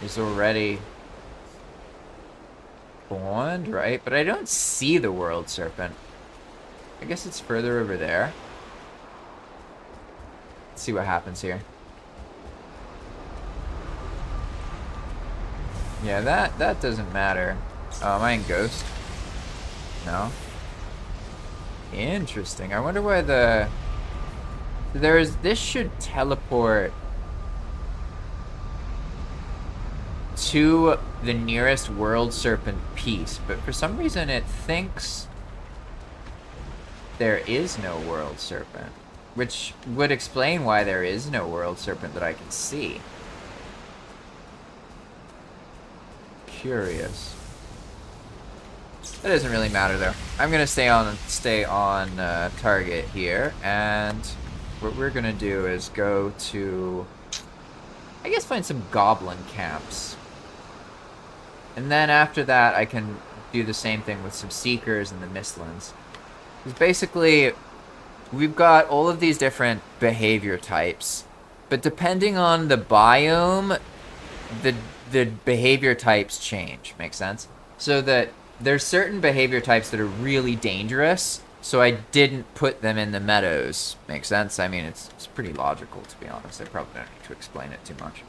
is already spawned, right? But I don't see the World Serpent. I guess it's further over there. Let's see what happens here. Yeah, that doesn't matter. Am I in Ghost? No. Interesting. I wonder why the... This should teleport to the nearest World Serpent piece, but for some reason it thinks there is no World Serpent, which would explain why there is no World Serpent that I can see. Curious. That doesn't really matter though. I'm gonna stay on target here, and what we're gonna do is go to, I guess, find some goblin camps. And then after that, I can do the same thing with some seekers and the mistlands. Because basically, we've got all of these different behavior types, but depending on the biome, the behavior types change. Makes sense? So that there's certain behavior types that are really dangerous, so I didn't put them in the meadows. Makes sense? I mean, it's pretty logical, to be honest. I probably don't need to explain it too much.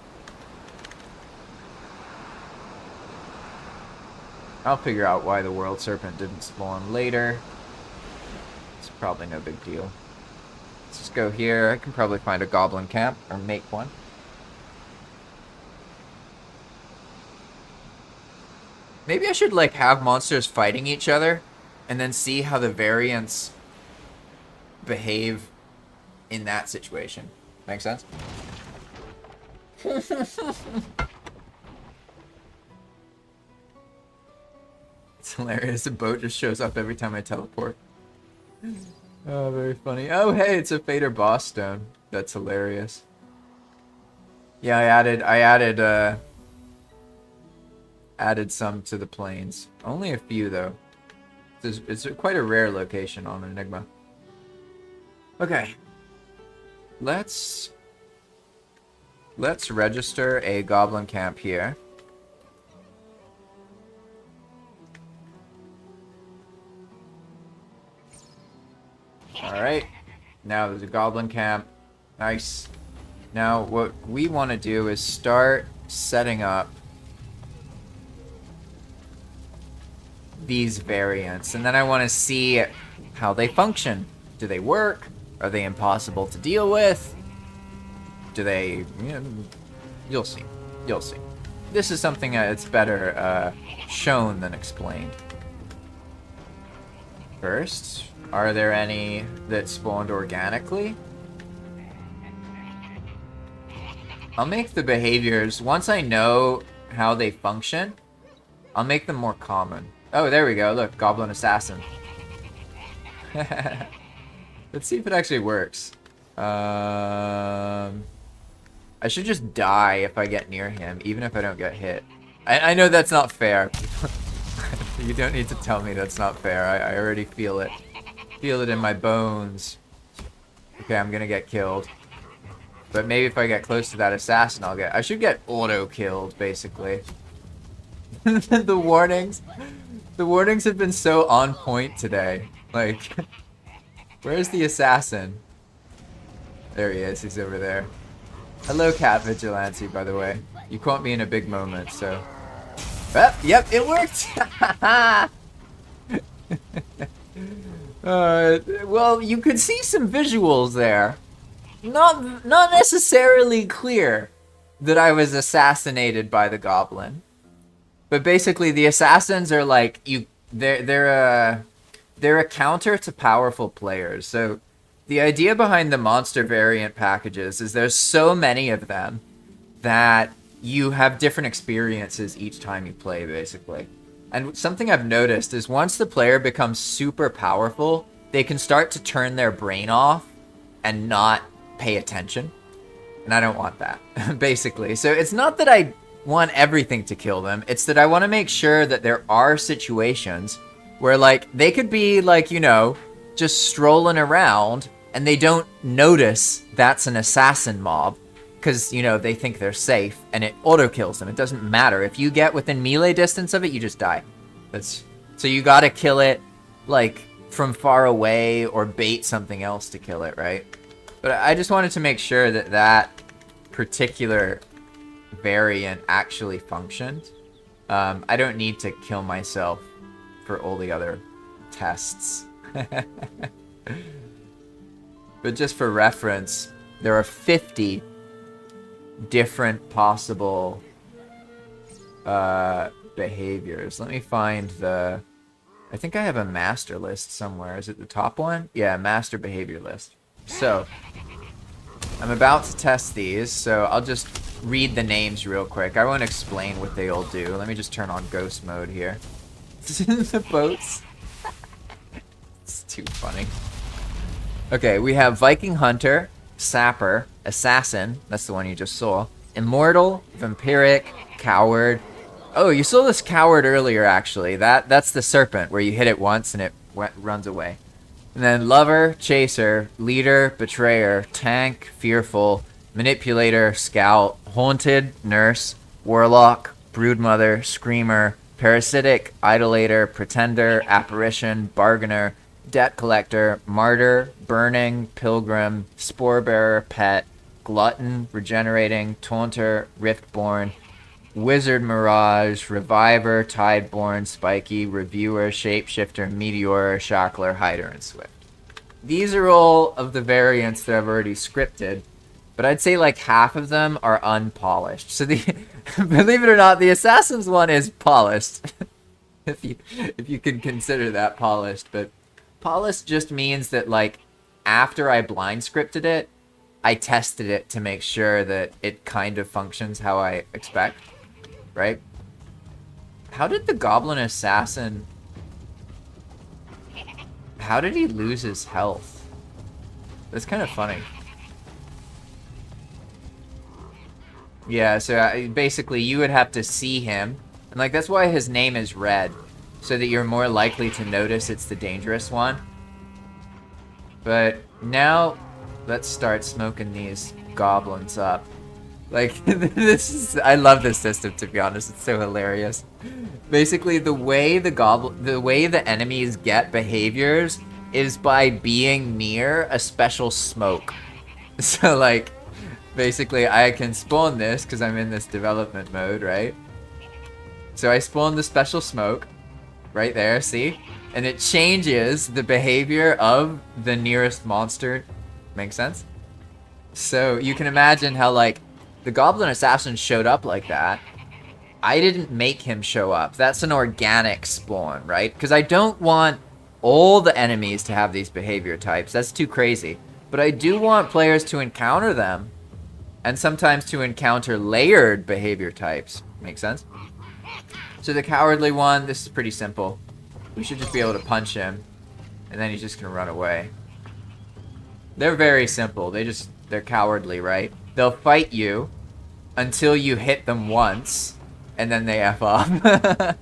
I'll figure out why the World Serpent didn't spawn later. It's probably no big deal. Let's just go here. I can probably find a goblin camp, or make one. Maybe I should, like, have monsters fighting each other, and then see how the variants behave in that situation. Make sense? It's hilarious. The boat just shows up every time I teleport. Oh, very funny. Oh, hey, it's a Fader boss stone. That's hilarious. Yeah, I added some to the planes. Only a few, though. It's quite a rare location on Enigma. Okay. Let's register a goblin camp here. Alright. Now there's a goblin camp. Nice. Now what we want to do is start setting up these variants, and then I want to see how they function. Do they work? Are they impossible to deal with? Do they... you'll see. You'll see. This is something that's better shown than explained. First, are there any that spawned organically? I'll make the behaviors, once I know how they function, I'll make them more common. Oh, there we go. Look, Goblin Assassin. Let's see if it actually works. I should just die if I get near him, even if I don't get hit. I know that's not fair. You don't need to tell me that's not fair. I already feel it. Feel it in my bones. Okay, I'm gonna get killed. But maybe if I get close to that assassin, I should get auto-killed, basically. The warnings. The warnings have been so on point today. Like, where's the assassin? There he is, he's over there. Hello, Cat Vigilante, by the way. You caught me in a big moment, so... yep, it worked! Well, you could see some visuals there. Not necessarily clear that I was assassinated by the goblin. But basically, the assassins are like... They're a counter to powerful players, so... The idea behind the monster variant packages is there's so many of them that you have different experiences each time you play, basically. And something I've noticed is once the player becomes super powerful, they can start to turn their brain off and not pay attention. And I don't want that, basically. So it's not that I want everything to kill them, it's that I want to make sure that there are situations where, like, they could be, like, you know, just strolling around and they don't notice that's an assassin mob because, you know, they think they're safe and it auto kills them. It doesn't matter. If you get within melee distance of it, you just die. So you gotta kill it, like, from far away or bait something else to kill it, right? But I just wanted to make sure that that particular variant actually functioned. I don't need to kill myself for all the other tests. But just for reference, there are 50 different possible behaviors. Let me find the... I think I have a master list somewhere. Is it the top one? Yeah, master behavior list. So, I'm about to test these, so I'll just read the names real quick. I won't explain what they all do. Let me just turn on ghost mode here. The boats. It's too funny. Okay, we have Viking Hunter, Sapper, Assassin, that's the one you just saw, Immortal, Vampiric, Coward. Oh, you saw this Coward earlier, actually. That's the serpent, where you hit it once and it runs away. And then Lover, Chaser, Leader, Betrayer, Tank, Fearful, Manipulator, Scout, Haunted, Nurse, Warlock, Broodmother, Screamer, Parasitic, Idolator, Pretender, Apparition, Bargainer, Debt Collector, Martyr, Burning, Pilgrim, Sporebearer, Pet, Glutton, Regenerating, Taunter, Riftborn, Wizard Mirage, Reviver, Tideborn, Spiky, Reviewer, Shapeshifter, Meteor, Shackler, Hider, and Swift. These are all of the variants that I've already scripted, but I'd say like half of them are unpolished. So the believe it or not, the Assassin's one is polished. if you can consider that polished, but polished just means that, like, after I blind scripted it, I tested it to make sure that it kind of functions how I expect, right? How did the Goblin Assassin... How did he lose his health? That's kind of funny. Yeah, so basically you would have to see him. And, like, that's why his name is red. So that you're more likely to notice it's the dangerous one. But now, let's start smoking these goblins up. Like, I love this system, to be honest. It's so hilarious. Basically, the way the enemies get behaviors is by being near a special smoke. So, like, basically, I can spawn this because I'm in this development mode, right? So I spawn the special smoke. Right there, see? and it changes the behavior of the nearest monster. Make sense? So you can imagine how, like, the Goblin Assassin showed up like that. I didn't make him show up. That's an organic spawn, right? Because I don't want all the enemies to have these behavior types. That's too crazy. But I do want players to encounter them, and sometimes to encounter layered behavior types. Make sense? So the cowardly one, this is pretty simple. We should just be able to punch him, and then he's just gonna run away. They're very simple. They're cowardly, right? They'll fight you until you hit them once, and then they F off.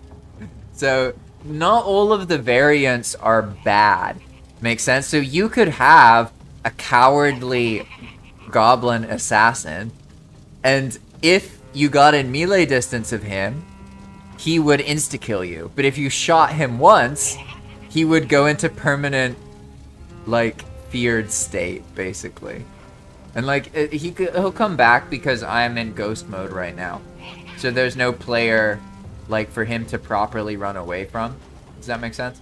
So not all of the variants are bad. Makes sense? So you could have a cowardly goblin assassin, and if you got in melee distance of him, he would insta-kill you. But if you shot him once, he would go into permanent, like, feared state, basically. And, like, he'll come back because I'm in ghost mode right now. So there's no player, like, for him to properly run away from. Does that make sense?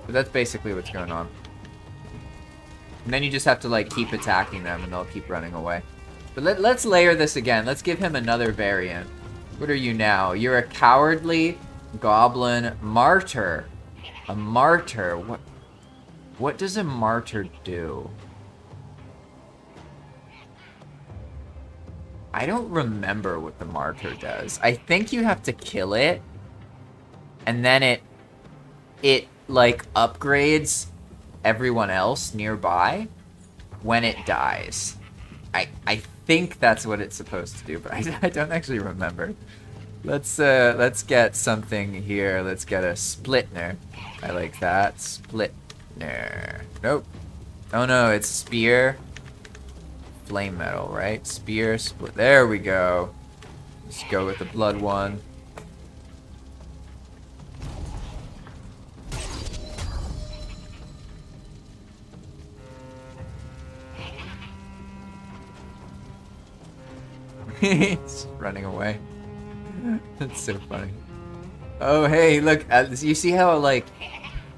But that's basically what's going on. And then you just have to, like, keep attacking them and they'll keep running away. But let's layer this again. Let's give him another variant. What are you now? You're a cowardly goblin martyr. A martyr. What does a martyr do? I don't remember what the martyr does. I think you have to kill it, and then it like upgrades everyone else nearby when it dies. I think that's what it's supposed to do, but I don't actually remember. Let's get something here. Let's get a splitner. I like that. Splitner. Nope. Oh no, it's spear. Flame metal, right? Spear, split. There we go. Let's go with the blood one. It's running away. That's so funny. Oh, hey, look. You see how, like,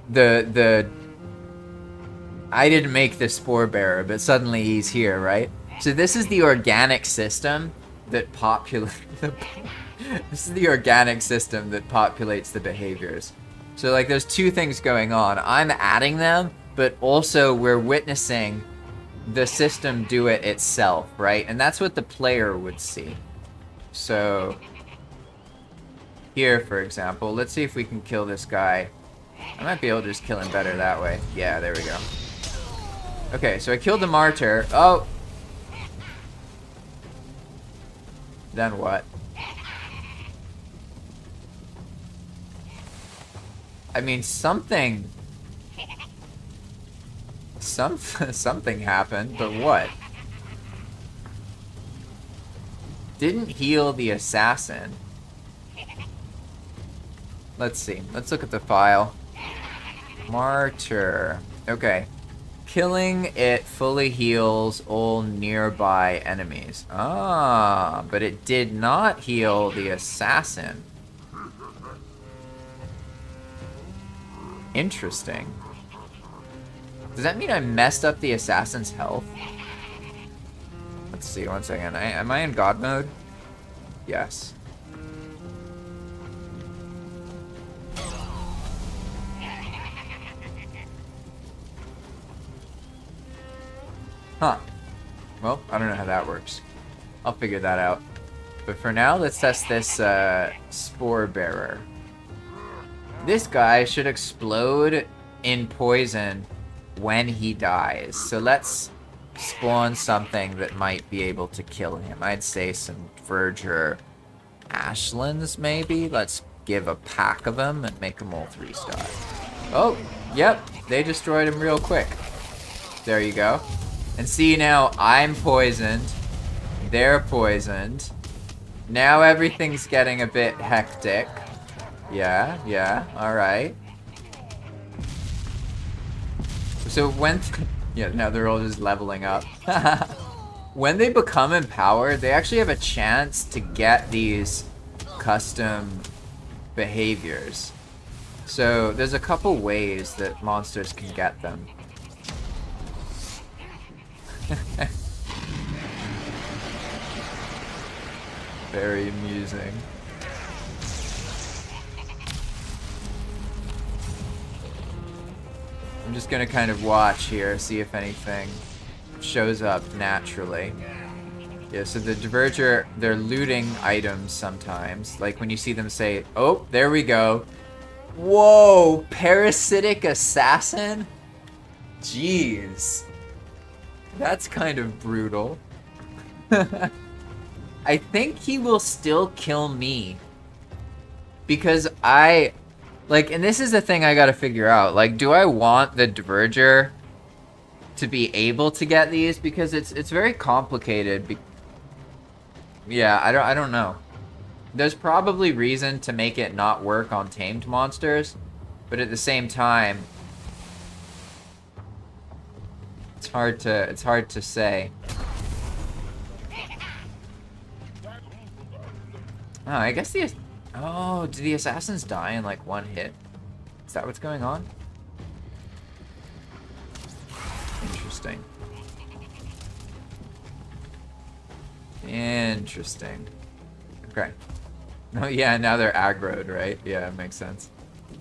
the I didn't make the spore bearer, but suddenly he's here, right? So this is the organic system that this is the organic system that populates the behaviors. So, like, there's two things going on. I'm adding them, but also we're witnessing the system do it itself, right? And that's what the player would see. So here, for example, let's see if we can kill this guy. I might be able to just kill him better that way. Yeah, there we go. Okay, so I killed the martyr. Oh! Then what? I mean, something happened, but what? Didn't heal the assassin. Let's see. Let's look at the file. Martyr. Okay. Killing it fully heals all nearby enemies. Ah, but it did not heal the assassin. Interesting. Does that mean I messed up the assassin's health? Let's see, one second. Am I in God mode? Yes. Huh. Well, I don't know how that works. I'll figure that out. But for now, let's test this spore bearer. This guy should explode in poison when he dies. So let's spawn something that might be able to kill him. I'd say some Verger Ashlands, maybe? Let's give a pack of them and make them all 3-star. Oh, yep. They destroyed him real quick. There you go. And see, now I'm poisoned. They're poisoned. Now everything's getting a bit hectic. Yeah, alright. So when... yeah, now they're all just leveling up. When they become empowered, they actually have a chance to get these custom behaviors. So there's a couple ways that monsters can get them. Very amusing. I'm just gonna kind of watch here, see if anything shows up naturally. Yeah, so the Diverger, they're looting items sometimes. Like when you see them say, oh, there we go. Whoa, parasitic assassin? Jeez. That's kind of brutal. I think he will still kill me. Because like, and this is the thing I gotta figure out. Like, do I want the Diverger to be able to get these? Because it's very complicated. Yeah, I don't know. There's probably reason to make it not work on tamed monsters, but at the same time, it's hard to say. Oh, I guess oh, do the assassins die in like one hit? Is that what's going on? Interesting. Interesting. Okay. Oh yeah, now they're aggroed, right? Yeah, it makes sense.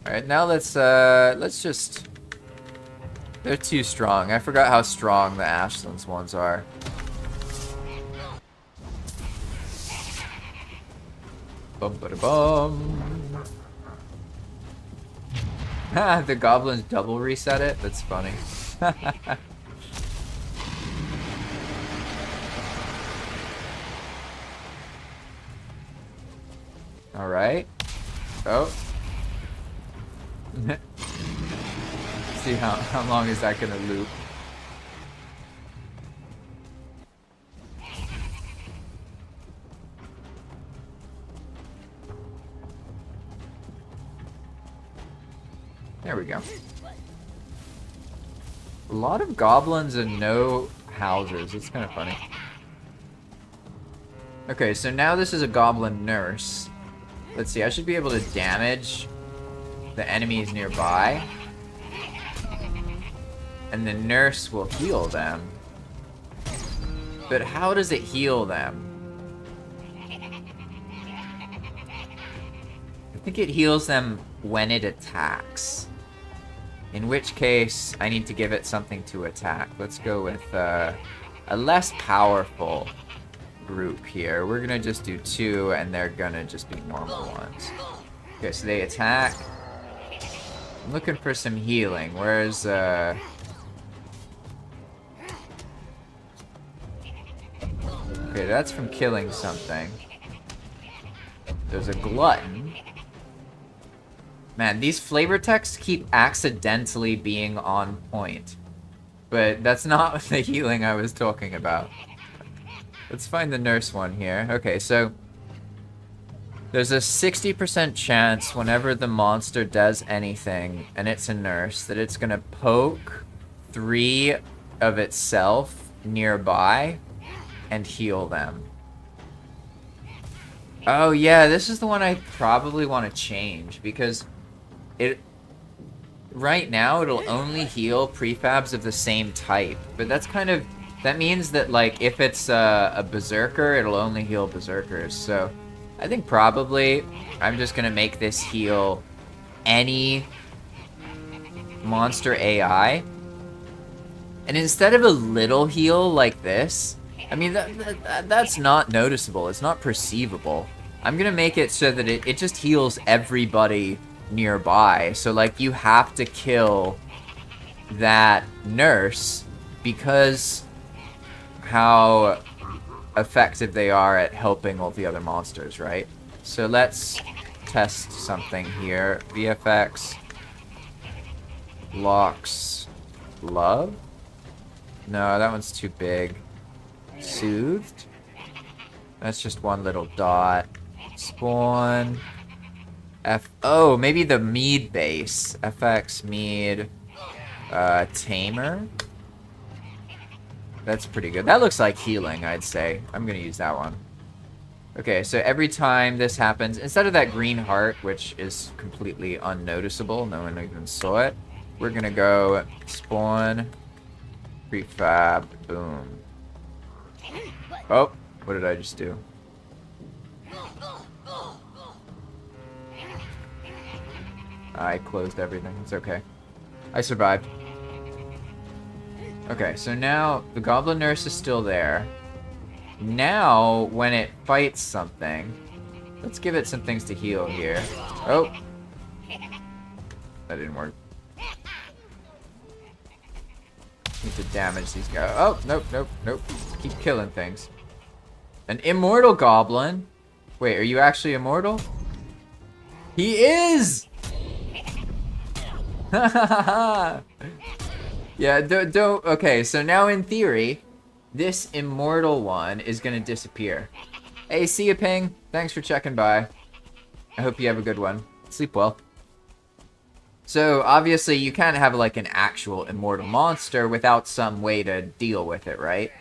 Alright, now let's just... They're too strong. I forgot how strong the Ashlands ones are. Bum ba da bum. Ha, the goblins double reset it? That's funny. Alright. Oh. See how long is that gonna loop. There we go. A lot of goblins and no houses. It's kind of funny. Okay, so now this is a goblin nurse. Let's see, I should be able to damage the enemies nearby. And the nurse will heal them. But how does it heal them? I think it heals them when it attacks. In which case, I need to give it something to attack. Let's go with a less powerful group here. We're gonna just do 2, and they're gonna just be normal ones. Okay, so they attack. I'm looking for some healing. Where's okay, that's from killing something. There's a glutton. Man, these flavor texts keep accidentally being on point. But that's not the healing I was talking about. Let's find the nurse one here. Okay, so there's a 60% chance whenever the monster does anything, and it's a nurse, that it's gonna poke 3 of itself nearby and heal them. Oh yeah, this is the one I probably want to change, because right now it'll only heal prefabs of the same type, but that's kind of, that means that like if it's a berserker, it'll only heal berserkers. So I think probably I'm just gonna make this heal any monster AI, and instead of a little heal like this, I mean that's not noticeable, it's not perceivable. I'm gonna make it so that it just heals everybody nearby. So like you have to kill that nurse because how effective they are at helping all the other monsters, right? So let's test something here. VFX locks love. No, that one's too big. Soothed. That's just one little dot. Spawn. Oh, maybe the mead base. FX mead. Tamer. That's pretty good. That looks like healing, I'd say. I'm gonna use that one. Okay, so every time this happens, instead of that green heart, which is completely unnoticeable, no one even saw it, we're gonna go spawn, prefab, boom. Oh, what did I just do? I closed everything, it's okay. I survived. Okay, so now the goblin nurse is still there. Now, when it fights something, let's give it some things to heal here. Oh! That didn't work. Need to damage these guys. Oh, nope, nope, nope. Keep killing things. An immortal goblin? Wait, are you actually immortal? He is! Yeah, don't... Okay, so now in theory, this immortal one is gonna disappear. Hey, see ya, Ping. Thanks for checking by. I hope you have a good one. Sleep well. So, obviously, you can't have, like, an actual immortal monster without some way to deal with it, right?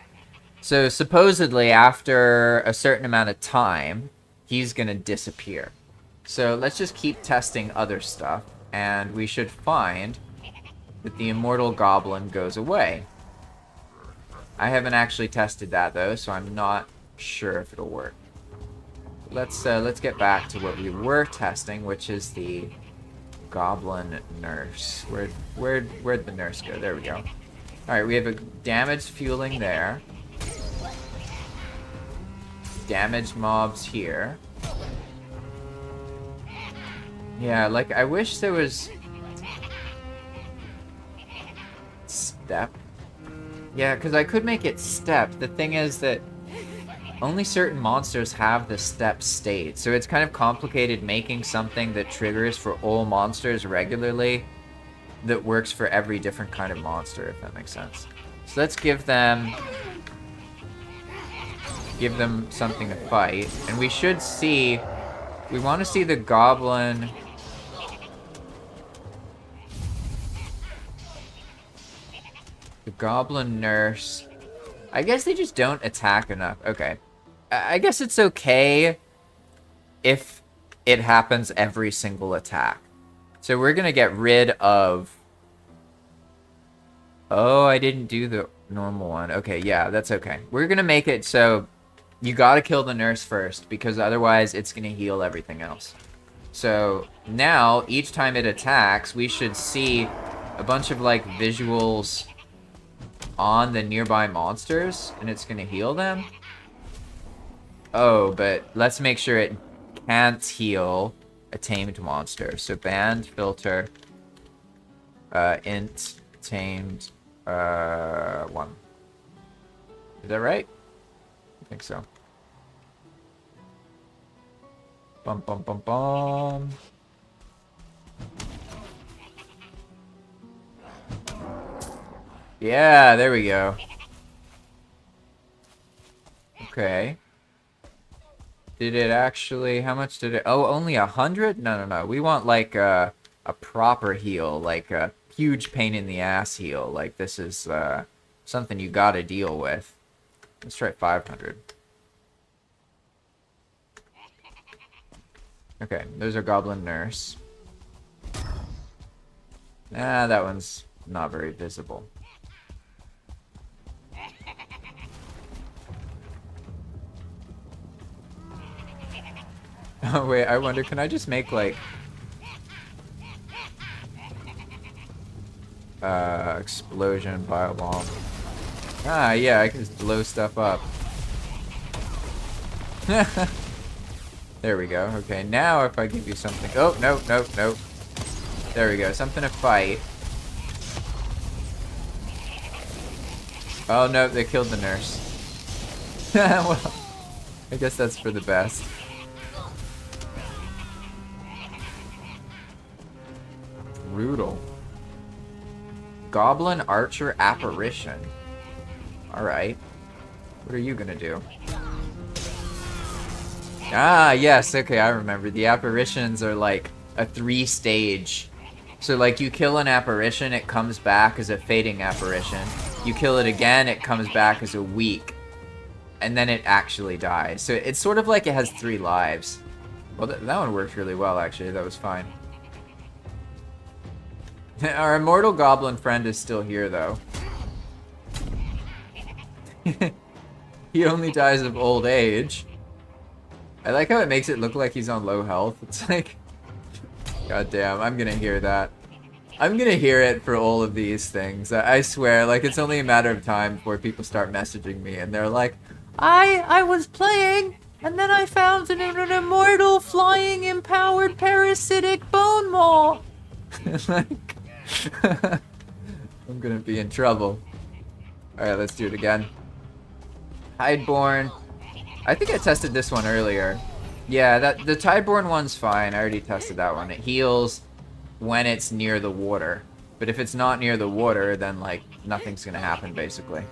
So, supposedly, after a certain amount of time, he's gonna disappear. So, let's just keep testing other stuff, and we should find that the immortal goblin goes away. I haven't actually tested that, though, so I'm not sure if it'll work. Let's get back to what we were testing, which is the goblin nurse. Where'd the nurse go? There we go. Alright, we have a damaged fueling there. Damaged mobs here. Yeah, like, I wish there was... Step? Yeah, because I could make it step. The thing is that only certain monsters have the step state, so it's kind of complicated making something that triggers for all monsters regularly that works for every different kind of monster, if that makes sense. So let's give them something to fight, and we should see... We want to see the goblin... The goblin nurse. I guess they just don't attack enough. Okay. I guess it's okay if it happens every single attack. So we're going to get rid of... Oh, I didn't do the normal one. Okay, yeah, that's okay. We're going to make it so you got to kill the nurse first, because otherwise it's going to heal everything else. So now, each time it attacks, we should see a bunch of, like, visuals on the nearby monsters, and it's gonna heal them. Oh, but let's make sure it can't heal a tamed monster. So banned filter, int tamed 1. Is that right? I think so. Bum bum bum bum. Yeah, there we go. Okay. Did it actually... How much did it... Oh, only 100? No. We want, like, a proper heal. Like, a huge pain in the ass heal. Like, this is, something you gotta deal with. Let's try 500. Okay, there's our goblin nurse. Ah, that one's not very visible. Oh, wait, I wonder, can I just make, like... explosion firebomb. Ah, yeah, I can just blow stuff up. There we go. Okay, now if I give you something... Oh, no. There we go. Something to fight. Oh, no, they killed the nurse. Well, I guess that's for the best. Brutal. Goblin Archer Apparition. Alright. What are you gonna do? Ah, yes, okay, I remember. The apparitions are like a 3-stage. So like you kill an apparition, it comes back as a fading apparition. You kill it again, it comes back as a weak. and then it actually dies. So it's sort of like it has 3 lives. Well, that one worked really well, actually. That was fine. Our immortal goblin friend is still here, though. He only dies of old age. I like how it makes it look like he's on low health. It's like... God damn, I'm gonna hear that. I'm gonna hear it for all of these things. I swear, like, it's only a matter of time before people start messaging me and they're like, I was playing, and then I found an immortal flying empowered parasitic bone maw. Like, I'm gonna be in trouble. Alright, let's do it again. Tideborn. I think I tested this one earlier. Yeah, the Tideborn one's fine. I already tested that one. It heals when it's near the water. But if it's not near the water, then, like, nothing's gonna happen, basically.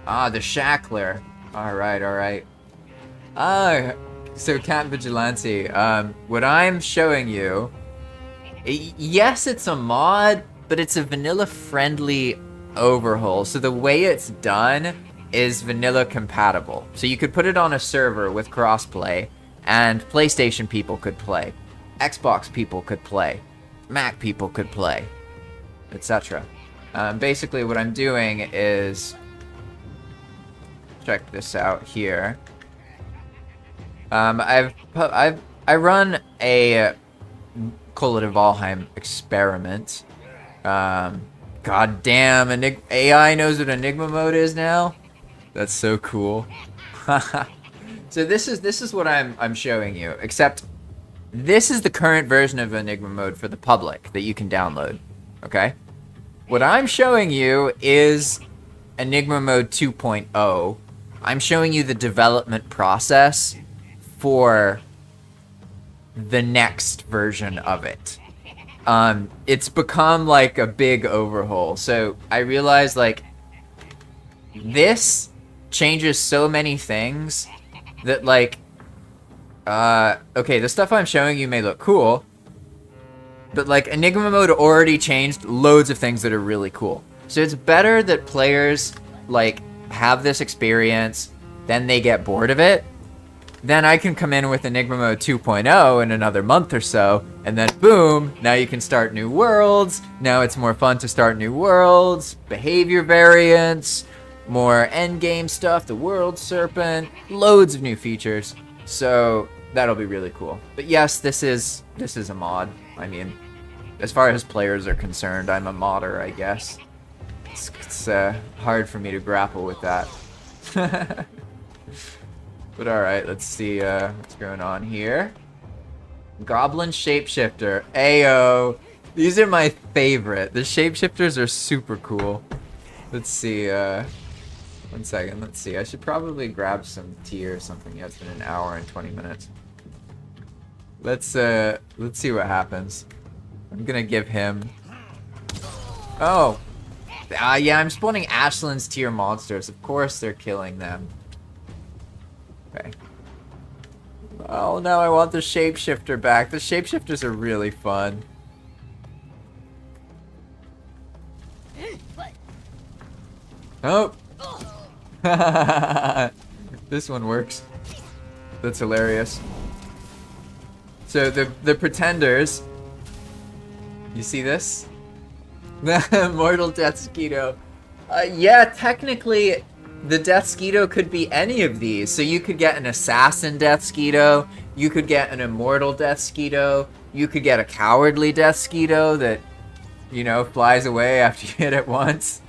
Ah, the Shackler. Alright, alright. So Cat Vigilante, what I'm showing you... Yes, it's a mod, but it's a vanilla-friendly overhaul. So the way it's done is vanilla compatible. So you could put it on a server with crossplay, and PlayStation people could play, Xbox people could play, Mac people could play, etc. Basically what I'm doing is, check this out here. I run a, call it a Valheim experiment. God damn, AI knows what Enigma Mode is now? That's so cool. So this is what I'm showing you, except this is the current version of Enigma Mode for the public that you can download, okay? What I'm showing you is Enigma Mode 2.0. I'm showing you the development process for the next version of it. It's become like a big overhaul. So I realized, like, this changes so many things that, like, okay, the stuff I'm showing you may look cool, but, like, Enigma Mode already changed loads of things that are really cool. So it's better that players, like, have this experience, then they get bored of it. Then I can come in with Enigma Mode 2.0 in another month or so, and then boom, now you can start new worlds. Now it's more fun to start new worlds, behavior variants, more endgame stuff, the World Serpent, loads of new features. So that'll be really cool. But yes, this is a mod. I mean, as far as players are concerned, I'm a modder, I guess. It's hard for me to grapple with that. But alright, let's see what's going on here. Goblin Shapeshifter. Ayo! These are my favorite. The Shapeshifters are super cool. Let's see, 1 second, let's see. I should probably grab some tea or something. Yeah, it's been an hour and 20 minutes. Let's see what happens. I'm gonna give him... Oh! Yeah, I'm spawning Ashland's tier monsters. Of course they're killing them. Okay. Oh, now I want the Shapeshifter back. The Shapeshifters are really fun. Oh! This one works. That's hilarious. So the Pretenders... You see this? Mortal Deathsquito. Yeah, technically... The Deathsquito could be any of these. So you could get an Assassin Deathsquito, you could get an Immortal Deathsquito, you could get a Cowardly Deathsquito that, you know, flies away after you hit it once.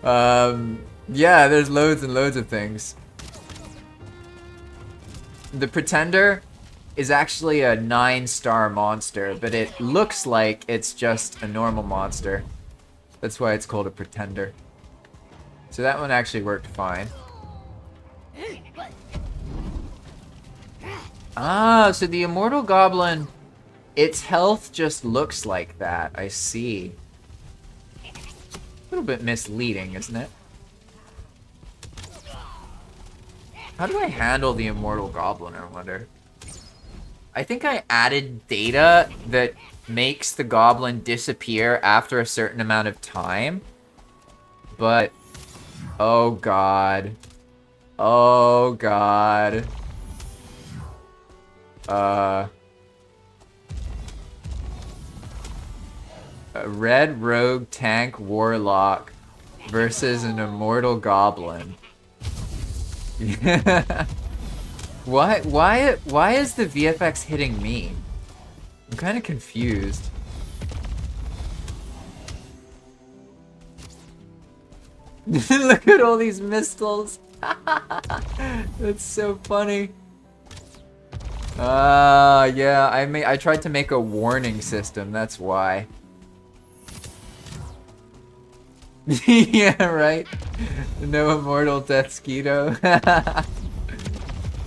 Yeah, there's loads and loads of things. The Pretender is actually a 9-star monster, but it looks like it's just a normal monster. That's why it's called a Pretender. So that one actually worked fine. Ah, so the Immortal Goblin, its health just looks like that. I see. A little bit misleading, isn't it? How do I handle the Immortal Goblin, I wonder? I think I added data that makes the Goblin disappear after a certain amount of time. But... oh god. Oh god. A red rogue tank warlock versus an immortal goblin. Yeah. Why is the VFX hitting me? I'm kind of confused. Look at all these missiles. That's so funny. Yeah, I tried to make a warning system, that's why. Yeah, right? No immortal Deathsquito.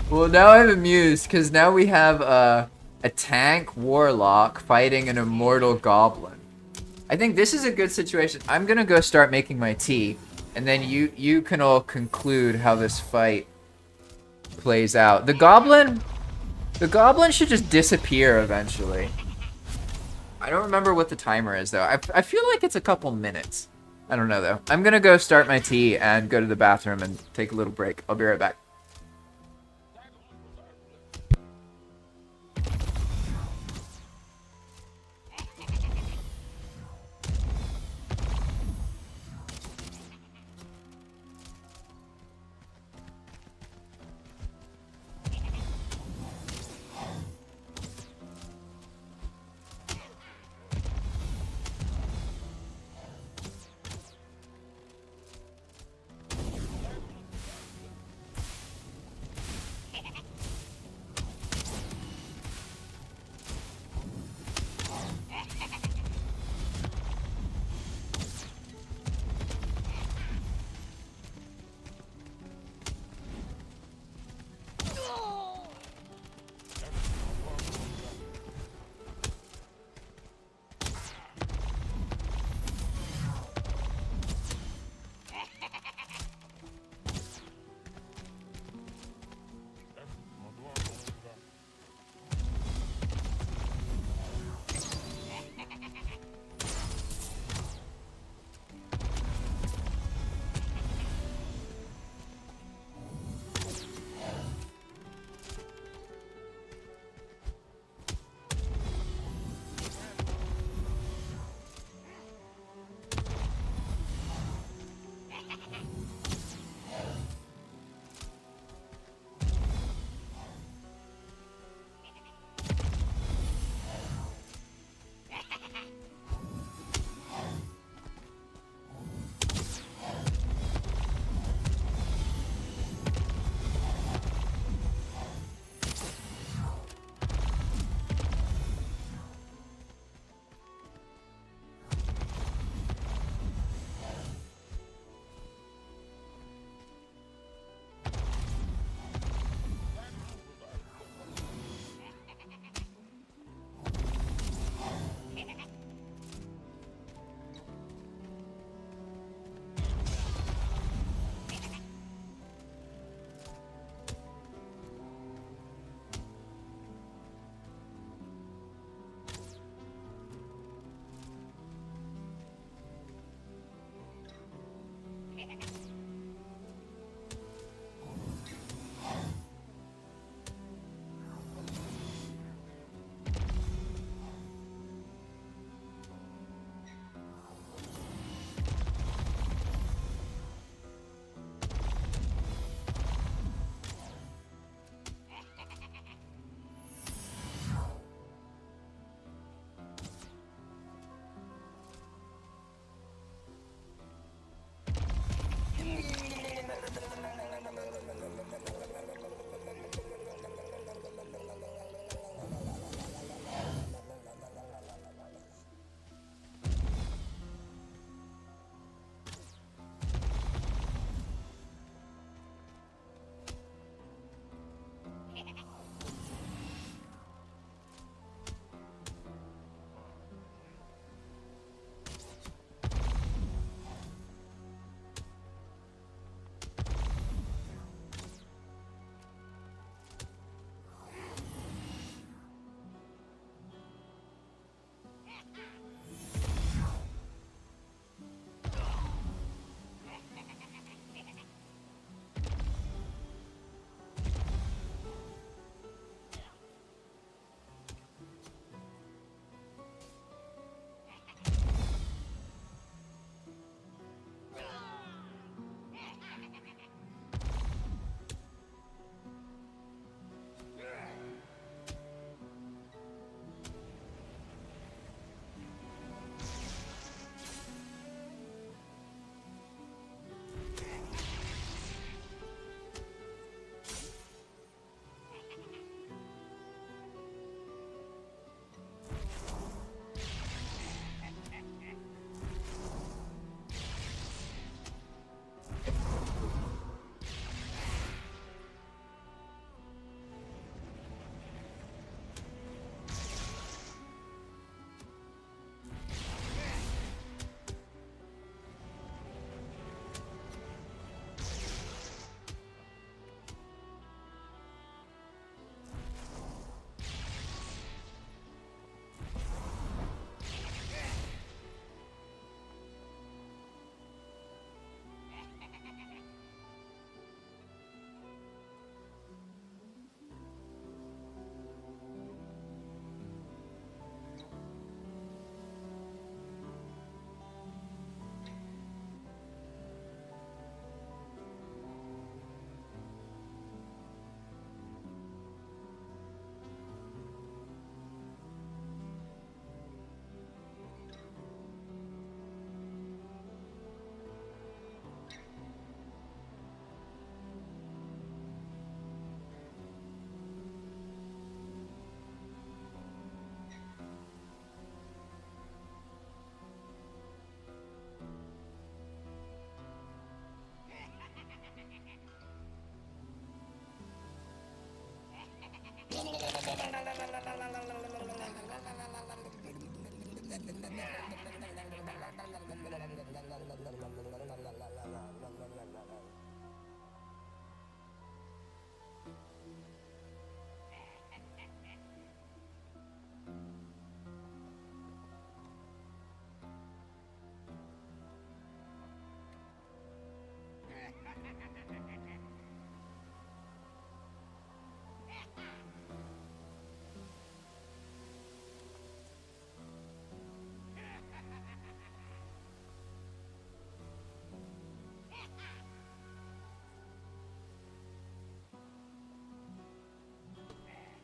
Well, now I'm amused, because now we have a tank warlock fighting an immortal goblin. I think this is a good situation. I'm gonna go start making my tea, and then you can all conclude how this fight plays out. The goblin should just disappear eventually. I don't remember what the timer is, though. I feel like it's a couple minutes. I don't know, though. I'm gonna go start my tea and go to the bathroom and take a little break. I'll be right back.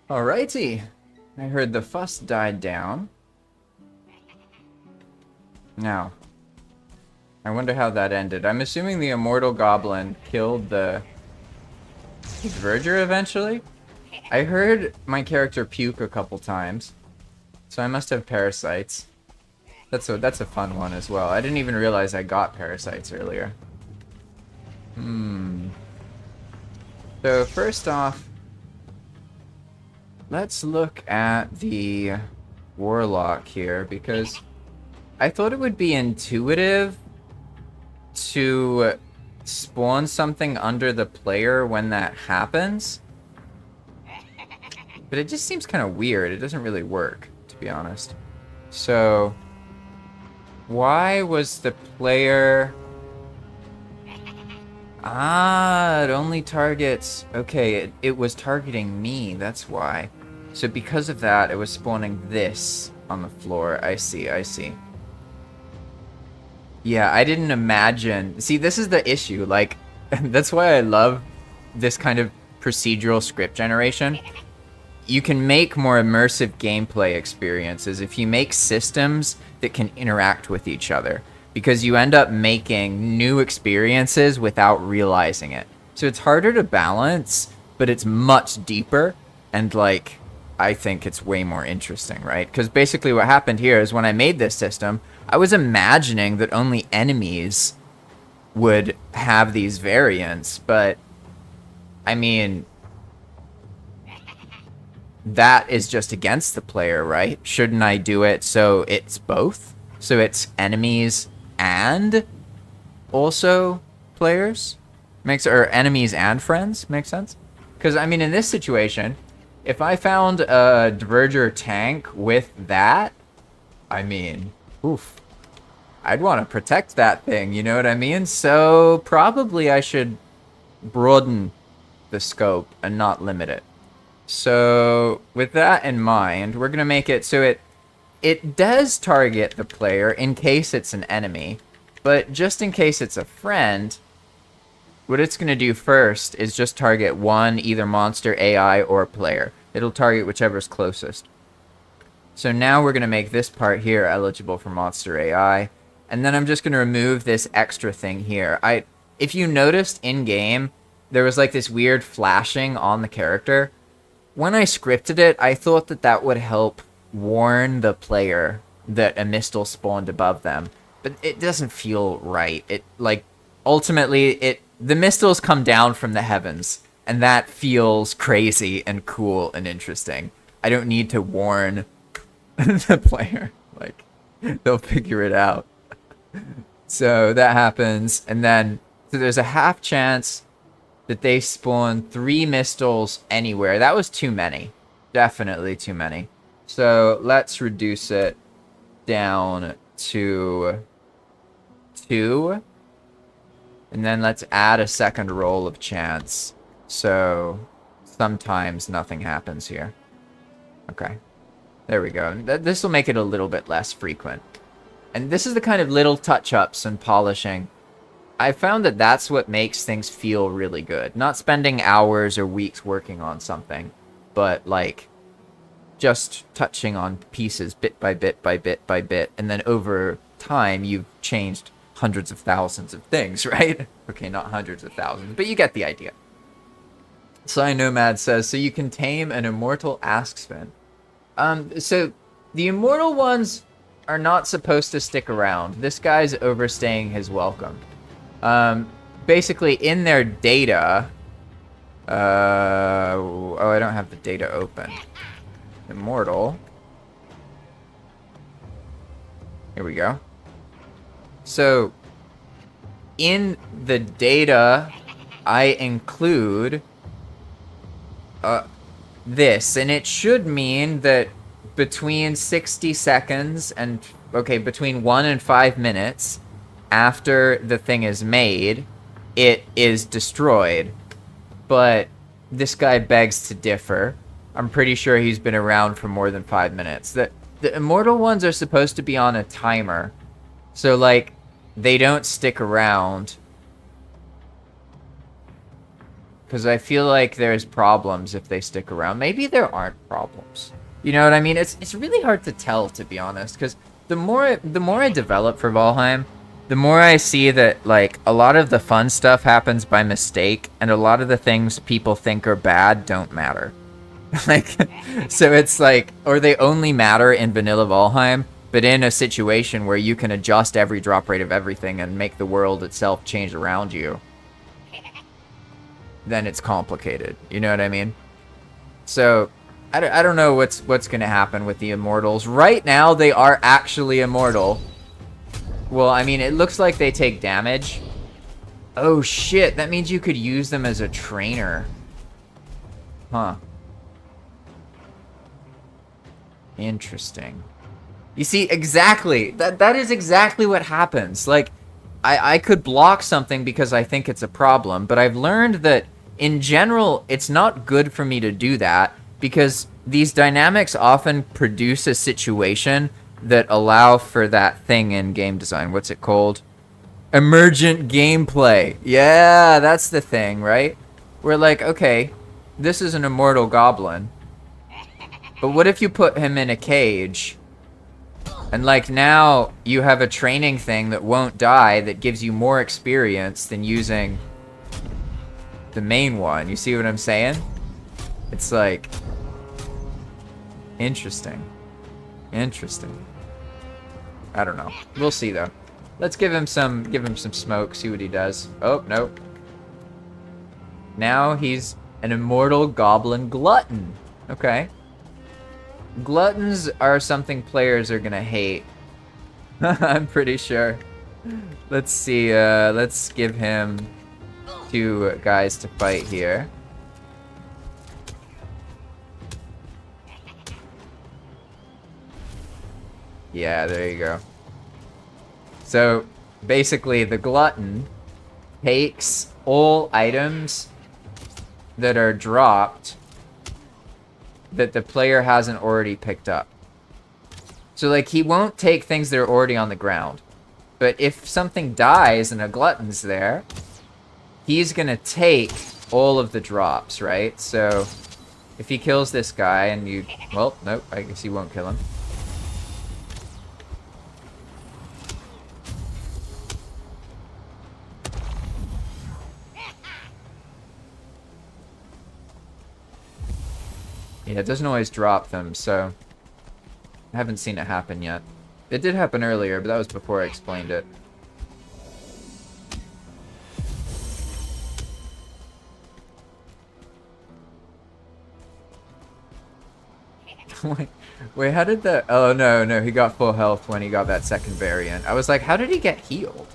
Alrighty. I heard the fuss died down. Now, I wonder how that ended. I'm assuming the immortal goblin killed the verger eventually. I heard my character puke a couple times, so I must have parasites. That's a fun one as well. I didn't even realize I got parasites earlier. So first off, let's look at the warlock here, because I thought it would be intuitive to spawn something under the player when that happens. But it just seems kind of weird. It doesn't really work, to be honest. So, why was the player... Ah, it only targets... Okay, it was targeting me, that's why. So because of that, it was spawning this on the floor. I see, I see. Yeah, I didn't imagine... See, this is the issue. Like, that's why I love this kind of procedural script generation. You can make more immersive gameplay experiences if you make systems that can interact with each other, because you end up making new experiences without realizing it. So it's harder to balance, but it's much deeper, and like, I think it's way more interesting, right? Because basically what happened here is when I made this system, I was imagining that only enemies would have these variants, but I mean, that is just against the player, right? Shouldn't I do it so it's both? So it's enemies and also players? Or enemies and friends? Makes sense? Because, I mean, in this situation, if I found a Verger tank with that, I mean, oof. I'd want to protect that thing, you know what I mean? So probably I should broaden the scope and not limit it. So with that in mind, we're going to make it so it does target the player in case it's an enemy, but just in case it's a friend, what it's going to do first is just target one, either monster, AI, or player. It'll target whichever's closest. So now we're going to make this part here eligible for monster AI, and then I'm just going to remove this extra thing here. If you noticed in-game, there was like this weird flashing on the character. When I scripted it, I thought that that would help warn the player that a mistle spawned above them, but it doesn't feel right. It, like, ultimately, the mistles come down from the heavens, and that feels crazy and cool and interesting. I don't need to warn the player. Like, they'll figure it out. So that happens, and then so there's a half chance that they spawn 3 mistles anywhere. That was too many. Definitely too many. So let's reduce it down to 2. And then let's add a second roll of chance. So sometimes nothing happens here. Okay. There we go. This will make it a little bit less frequent. And this is the kind of little touch-ups and polishing. I found that that's what makes things feel really good. Not spending hours or weeks working on something, but like just touching on pieces bit by bit by bit by bit, and then over time you've changed hundreds of thousands of things, right? Okay, not hundreds of thousands, but you get the idea. Sly Nomad says, so you can tame an immortal Askspin. So the immortal ones are not supposed to stick around. This guy's overstaying his welcome. Basically, in their data... oh, I don't have the data open. Immortal. Here we go. So, in the data, I include this, and it should mean that between 60 seconds and, okay, between 1 and 5 minutes after the thing is made, it is destroyed. But this guy begs to differ. I'm pretty sure he's been around for more than 5 minutes. The immortal ones are supposed to be on a timer. So, like, they don't stick around Because I feel like there's problems if they stick around. Maybe there aren't problems. You know what I mean? It's really hard to tell, to be honest. Because the more I develop for Valheim, the more I see that, like, a lot of the fun stuff happens by mistake, and a lot of the things people think are bad don't matter. Like, so it's like, or they only matter in vanilla Valheim, but in a situation where you can adjust every drop rate of everything and make the world itself change around you, then it's complicated. You know what I mean? So, I don't know what's going to happen with the Immortals. Right now, they are actually immortal. Well, I mean, it looks like they take damage. Oh, shit. That means you could use them as a trainer. Huh. Interesting. You see, exactly. That is exactly what happens. Like, I could block something because I think it's a problem, but I've learned that, in general, it's not good for me to do that, because these dynamics often produce a situation that allow for that thing in game design. What's it called? Emergent gameplay. Yeah, that's the thing, right? We're like, okay, this is an immortal goblin, but what if you put him in a cage, and like now you have a training thing that won't die that gives you more experience than using the main one? You see what I'm saying? It's like, interesting. Interesting. I don't know. We'll see though. Let's give him some smoke, see what he does. Oh, nope. Now he's an immortal goblin glutton. Okay. Gluttons are something players are gonna hate. I'm pretty sure. Let's see, let's give him 2 guys to fight here. Yeah, there you go. So, basically, the glutton takes all items that are dropped that the player hasn't already picked up. So, like, he won't take things that are already on the ground. But if something dies and a glutton's there, he's gonna take all of the drops, right? So, if he kills this guy and you... Well, nope, I guess he won't kill him. Yeah, it doesn't always drop them, so I haven't seen it happen yet. It did happen earlier, but that was before I explained it. Wait, how did that... Oh, no, he got full health when he got that second variant. I was like, how did he get healed?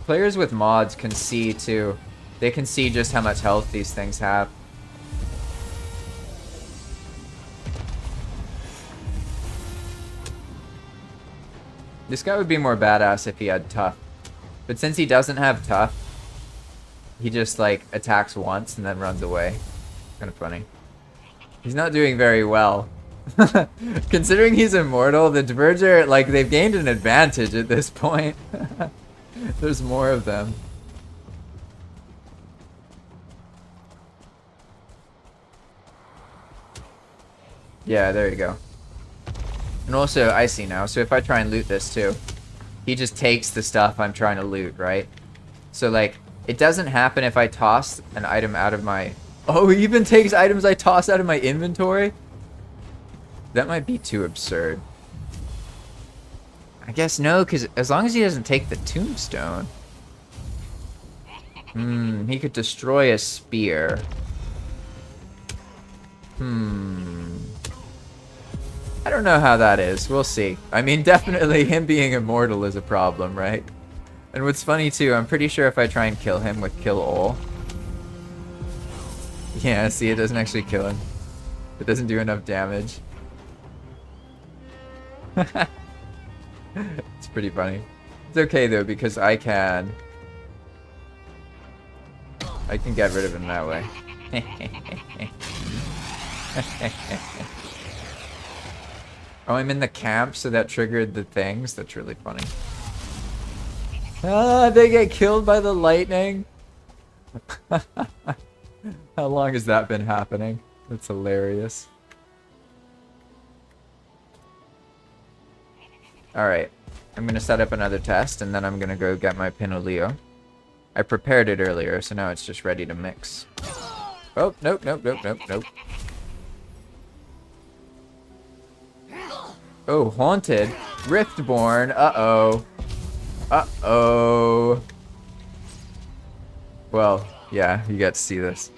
Players with mods can see, too. They can see just how much health these things have. This guy would be more badass if he had tough. But since he doesn't have tough, he just, like, attacks once and then runs away. Kind of funny. He's not doing very well. Considering he's immortal, the Diverger, like, they've gained an advantage at this point. There's more of them. Yeah, there you go. And also, I see now, so if I try and loot this too, he just takes the stuff I'm trying to loot, right? So, like, it doesn't happen if I toss an item out of my... Oh, he even takes items I toss out of my inventory? That might be too absurd. I guess no, because as long as he doesn't take the tombstone... he could destroy a spear. I don't know how that is. We'll see. I mean, definitely him being immortal is a problem, right? And what's funny, too, I'm pretty sure if I try and kill him with kill all... Yeah, see, it doesn't actually kill him. It doesn't do enough damage. It's pretty funny. It's okay, though, because I can get rid of him that way. Oh, I'm in the camp, so that triggered the things. That's really funny. Ah, they get killed by the lightning. How long has that been happening? That's hilarious. Alright. I'm gonna set up another test, and then I'm gonna go get my Pinolio. I prepared it earlier, so now it's just ready to mix. Oh, nope, nope, nope, nope, nope. Oh, Haunted. Riftborn. Uh-oh. Uh-oh. Well, yeah, you got to see this.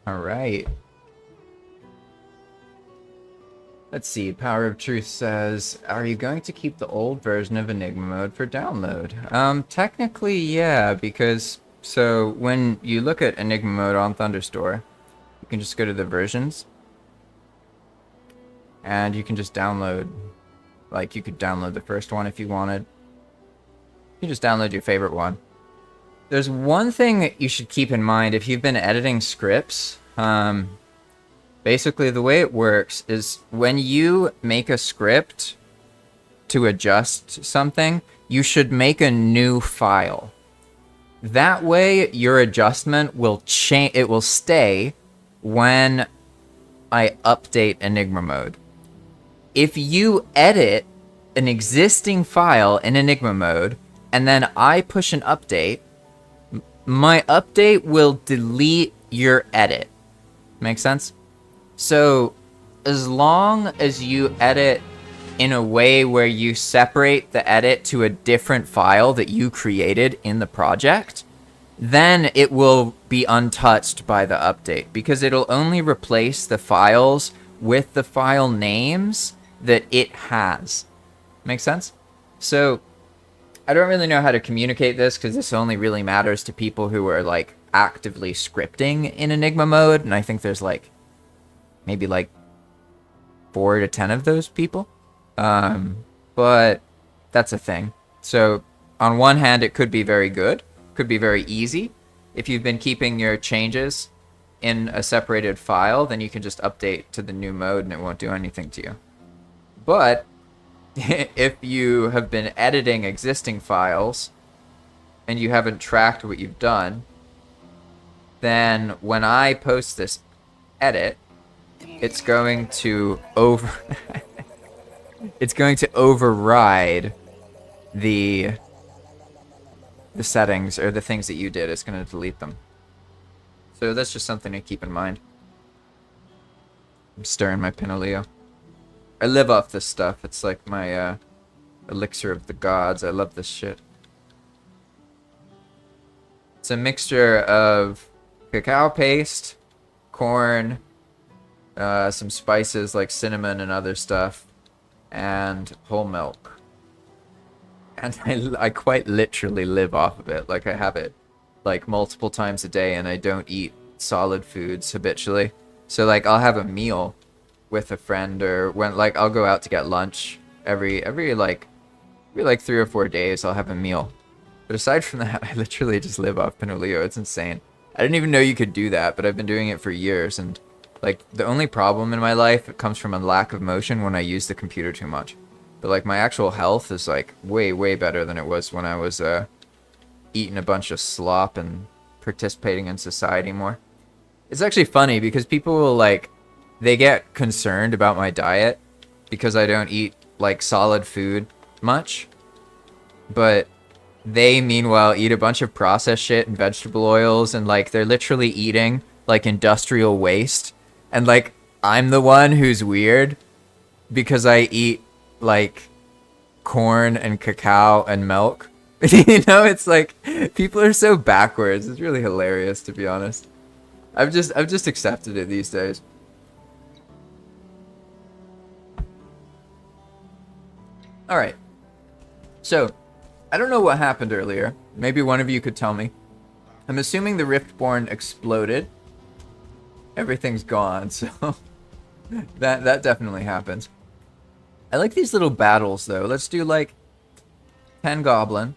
Alright. Let's see. Power of Truth says, are you going to keep the old version of Enigma Mode for download? Technically, yeah, because... So, when you look at Enigma Mode on Thunderstore, you can just go to the versions, and you can just download... Like, you could download the first one if you wanted. You just download your favorite one. There's one thing that you should keep in mind if you've been editing scripts. Basically, the way it works is when you make a script to adjust something, you should make a new file. That way, your adjustment will change. It will stay when I update Enigma Mode. If you edit an existing file in Enigma Mode and then I push an update, my update will delete your edit. Make sense? So, as long as you edit in a way where you separate the edit to a different file that you created in the project, then it will be untouched by the update, because it'll only replace the files with the file names that it has. Make sense? So, I don't really know how to communicate this, because this only really matters to people who are, like, actively scripting in Enigma Mode, and I think there's, like, maybe, like, 4 to 10 of those people. But that's a thing. So, on one hand, it could be very good, could be very easy. If you've been keeping your changes in a separated file, then you can just update to the new mode and it won't do anything to you. But if you have been editing existing files and you haven't tracked what you've done, then when I post this edit, it's going to it's going to override the settings or the things that you did. It's going to delete them. So that's just something to keep in mind. I'm stirring my Pinolio. I live off this stuff. It's like my elixir of the gods. I love this shit. It's a mixture of cacao paste, corn, some spices like cinnamon and other stuff, and whole milk. And I quite literally live off of it. Like, I have it like multiple times a day, and I don't eat solid foods habitually. So like, I'll have a meal with a friend, or when like I'll go out to get lunch every like 3 or 4 days. I'll have a meal. But aside from that, I literally just live off Pinolillo. It's insane. I didn't even know you could do that, but I've been doing it for years. And like, the only problem in my life comes from a lack of motion when I use the computer too much. But like, my actual health is like way better than it was when I was eating a bunch of slop and participating in society more. It's actually funny because people will like, they get concerned about my diet because I don't eat like solid food much, but they meanwhile eat a bunch of processed shit and vegetable oils, and like, they're literally eating like industrial waste. And like, I'm the one who's weird because I eat like corn and cacao and milk. You know, it's like, people are so backwards. It's really hilarious, to be honest. I've just accepted it these days. All right. So, I don't know what happened earlier. Maybe one of you could tell me. I'm assuming the Riftborn exploded. Everything's gone, so that definitely happened. I like these little battles, though. Let's do like 10 goblin.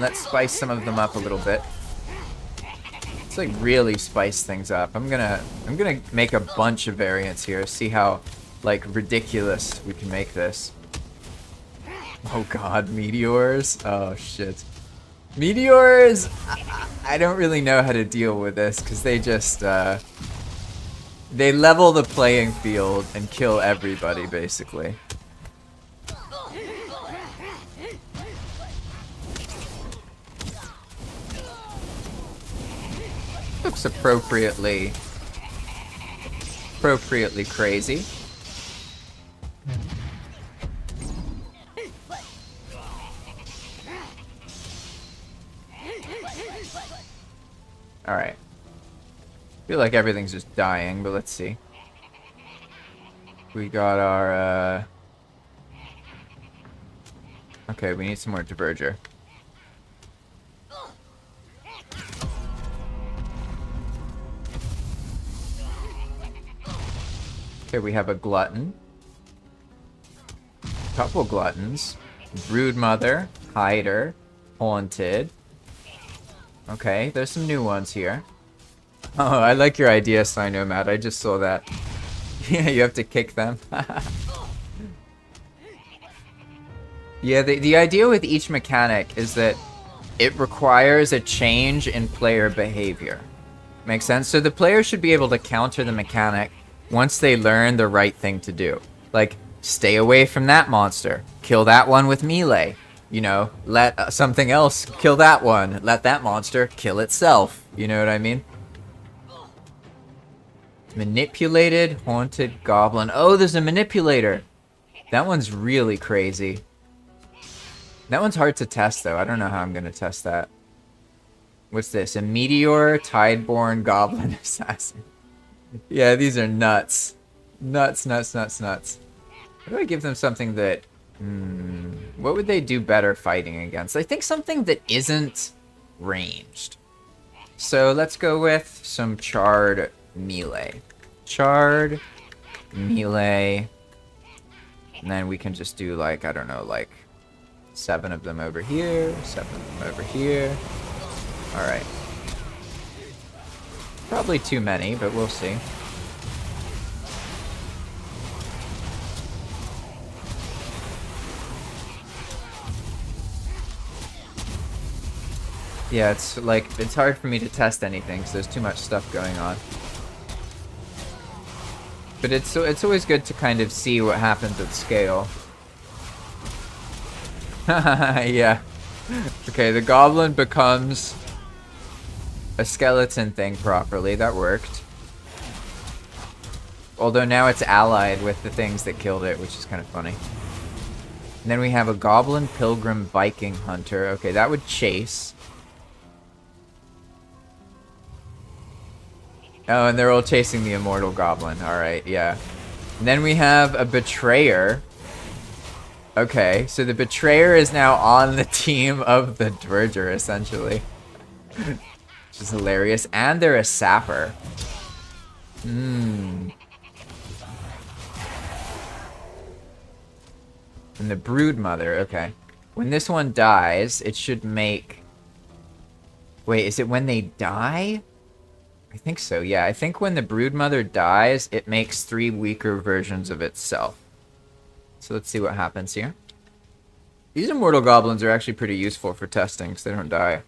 Let's spice some of them up a little bit. Let's like really spice things up. I'm gonna make a bunch of variants here. See how like ridiculous we can make this. Oh god, meteors. Oh shit. Meteors, I don't really know how to deal with this because they just they level the playing field and kill everybody basically. Looks appropriately crazy. Alright. I feel like everything's just dying, but let's see. We got our, okay, we need some more Diverger. Okay, we have a Glutton. Couple Gluttons. Broodmother. Hider. Haunted. Okay, there's some new ones here. Oh, I like your idea, Cynomad. I just saw that. Yeah, you have to kick them. Yeah, the idea with each mechanic is that it requires a change in player behavior. Makes sense? So the player should be able to counter the mechanic once they learn the right thing to do. Like, stay away from that monster. Kill that one with melee. You know, let something else kill that one. Let that monster kill itself. You know what I mean? Manipulated, haunted, goblin. Oh, there's a manipulator. That one's really crazy. That one's hard to test, though. I don't know how I'm going to test that. What's this? A meteor, tideborn, goblin, assassin. Yeah, these are nuts. Nuts. How do I give them something that... what would they do better fighting against? I think something that isn't ranged. So let's go with some charred melee. Charred melee. And then we can just do like, I don't know, like 7 of them over here, 7 of them over here. Alright. Probably too many, but we'll see. Yeah, it's like, it's hard for me to test anything because there's too much stuff going on. But it's always good to kind of see what happens at scale. Yeah. Okay, the goblin becomes a skeleton thing properly. That worked. Although now it's allied with the things that killed it, which is kind of funny. And then we have a goblin pilgrim Viking hunter. Okay, that would chase. Oh, and they're all chasing the immortal goblin. Alright, yeah. And then we have a betrayer. Okay, so the betrayer is now on the team of the Dverger, essentially. Which is hilarious. And they're a sapper. And the broodmother, okay. When this one dies, it should make... Wait, is it when they die? I think so, yeah. I think when the broodmother dies, it makes 3 weaker versions of itself. So let's see what happens here. These immortal goblins are actually pretty useful for testing because they don't die.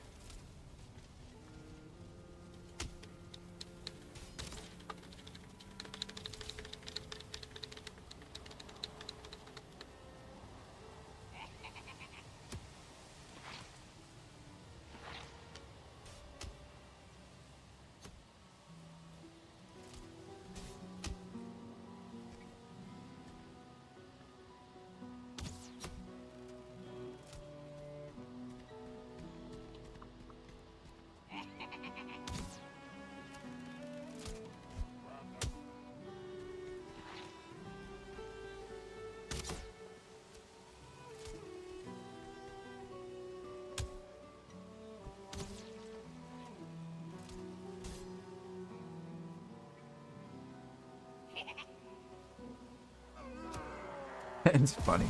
It's funny.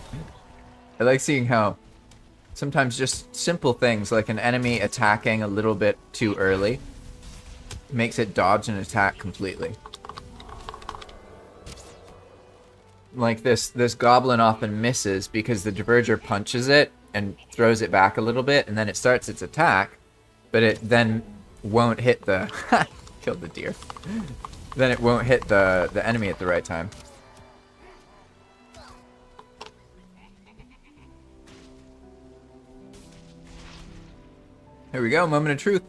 I like seeing how sometimes just simple things like an enemy attacking a little bit too early makes it dodge an attack completely. Like this goblin often misses because the Dverger punches it and throws it back a little bit, and then it starts its attack, but it then won't hit the... Killed the deer. Then it won't hit the enemy at the right time. Here we go, moment of truth.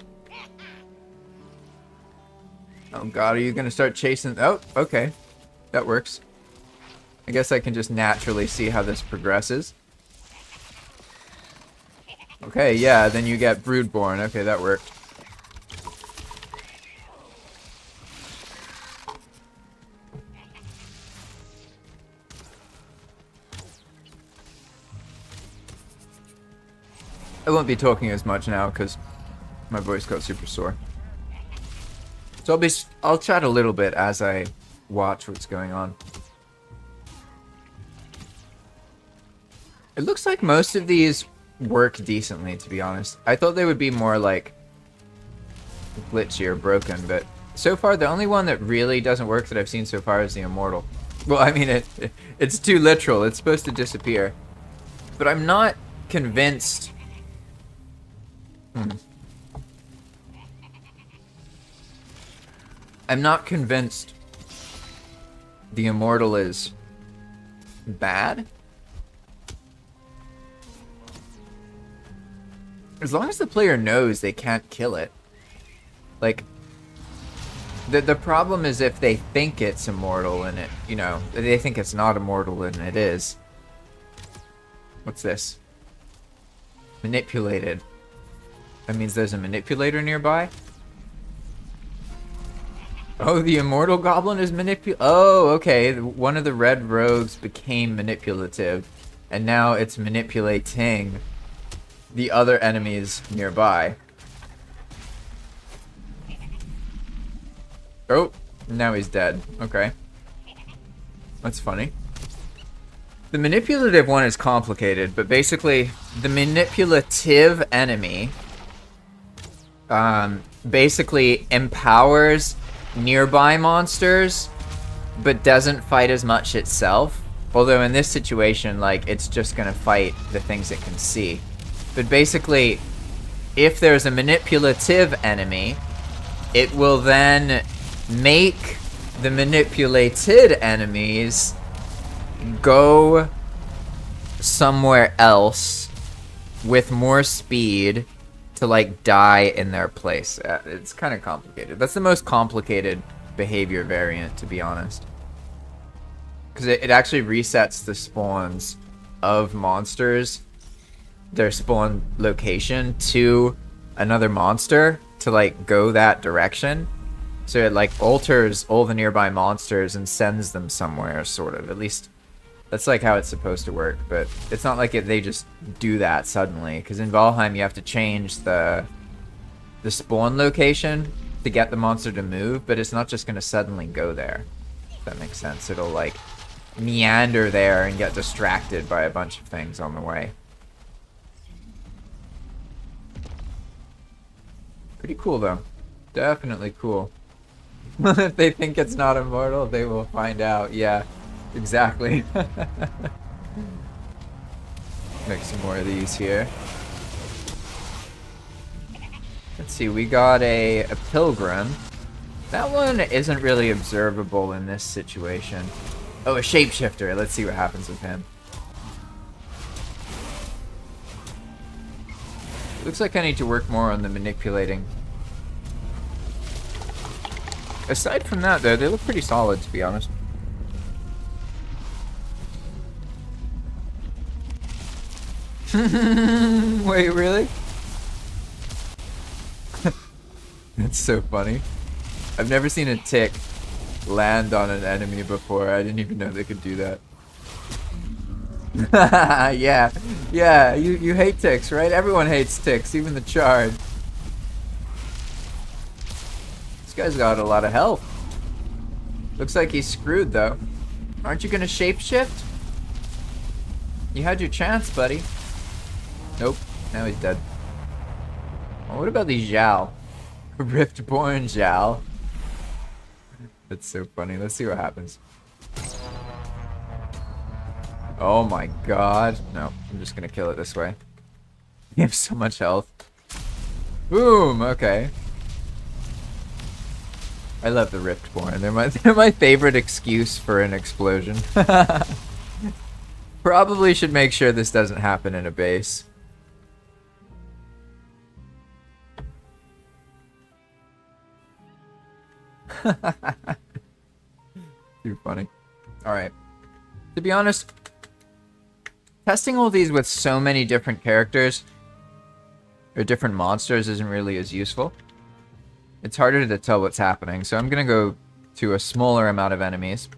Oh god, are you gonna start chasing? Oh, okay. That works. I guess I can just naturally see how this progresses. Okay, yeah, then you get Broodborn. Okay, that worked. I won't be talking as much now because my voice got super sore. So I'll chat a little bit as I watch what's going on. It looks like most of these work decently, to be honest. I thought they would be more like glitchy or broken, but so far the only one that really doesn't work that I've seen so far is the Immortal. Well, I mean, it's too literal. It's supposed to disappear. But I'm not convinced... I'm not convinced the Immortal is bad. As long as the player knows they can't kill it. Like, the problem is if they think it's immortal and it, you know, they think it's not immortal and it is. What's this? Manipulated. That means there's a manipulator nearby? Oh, the immortal goblin is Oh, okay. One of the red rogues became manipulative, and now it's manipulating the other enemies nearby. Oh, now he's dead. Okay. That's funny. The manipulative one is complicated, but basically, the manipulative enemy basically empowers nearby monsters, but doesn't fight as much itself. Although in this situation, like, it's just gonna fight the things it can see. But basically, if there's a manipulative enemy, it will then make the manipulated enemies go somewhere else with more speed to, like, die in their place. It's kind of complicated. That's the most complicated behavior variant, to be honest. Because it actually resets the spawns of monsters, their spawn location, to another monster to, like, go that direction. So it like alters all the nearby monsters and sends them somewhere, sort of. At least that's like how it's supposed to work, but it's not like they just do that suddenly. Because in Valheim you have to change the spawn location to get the monster to move, but it's not just going to suddenly go there. If that makes sense. It'll like meander there and get distracted by a bunch of things on the way. Pretty cool though. Definitely cool. If they think it's not immortal, they will find out. Yeah, exactly. Make some more of these here. Let's see, we got a pilgrim. That one isn't really observable in this situation. Oh, a shapeshifter. Let's see what happens with him. Looks like I need to work more on the manipulating. Aside from that, though, they look pretty solid, to be honest. Wait, really? That's so funny. I've never seen a tick land on an enemy before. I didn't even know they could do that. Yeah, you hate ticks, right? Everyone hates ticks, even the charred. This guy's got a lot of health. Looks like he's screwed, though. Aren't you gonna shapeshift? You had your chance, buddy. Nope, now he's dead. Well, what about these Zhao? Riftborn Zhao. That's so funny. Let's see what happens. Oh my god. No, I'm just gonna kill it this way. You have so much health. Boom! Okay. I love the Riftborn. They're my favorite excuse for an explosion. Probably should make sure this doesn't happen in a base. Too funny. Alright. To be honest, testing all these with so many different characters or different monsters isn't really as useful. It's harder to tell what's happening, so I'm gonna go to a smaller amount of enemies.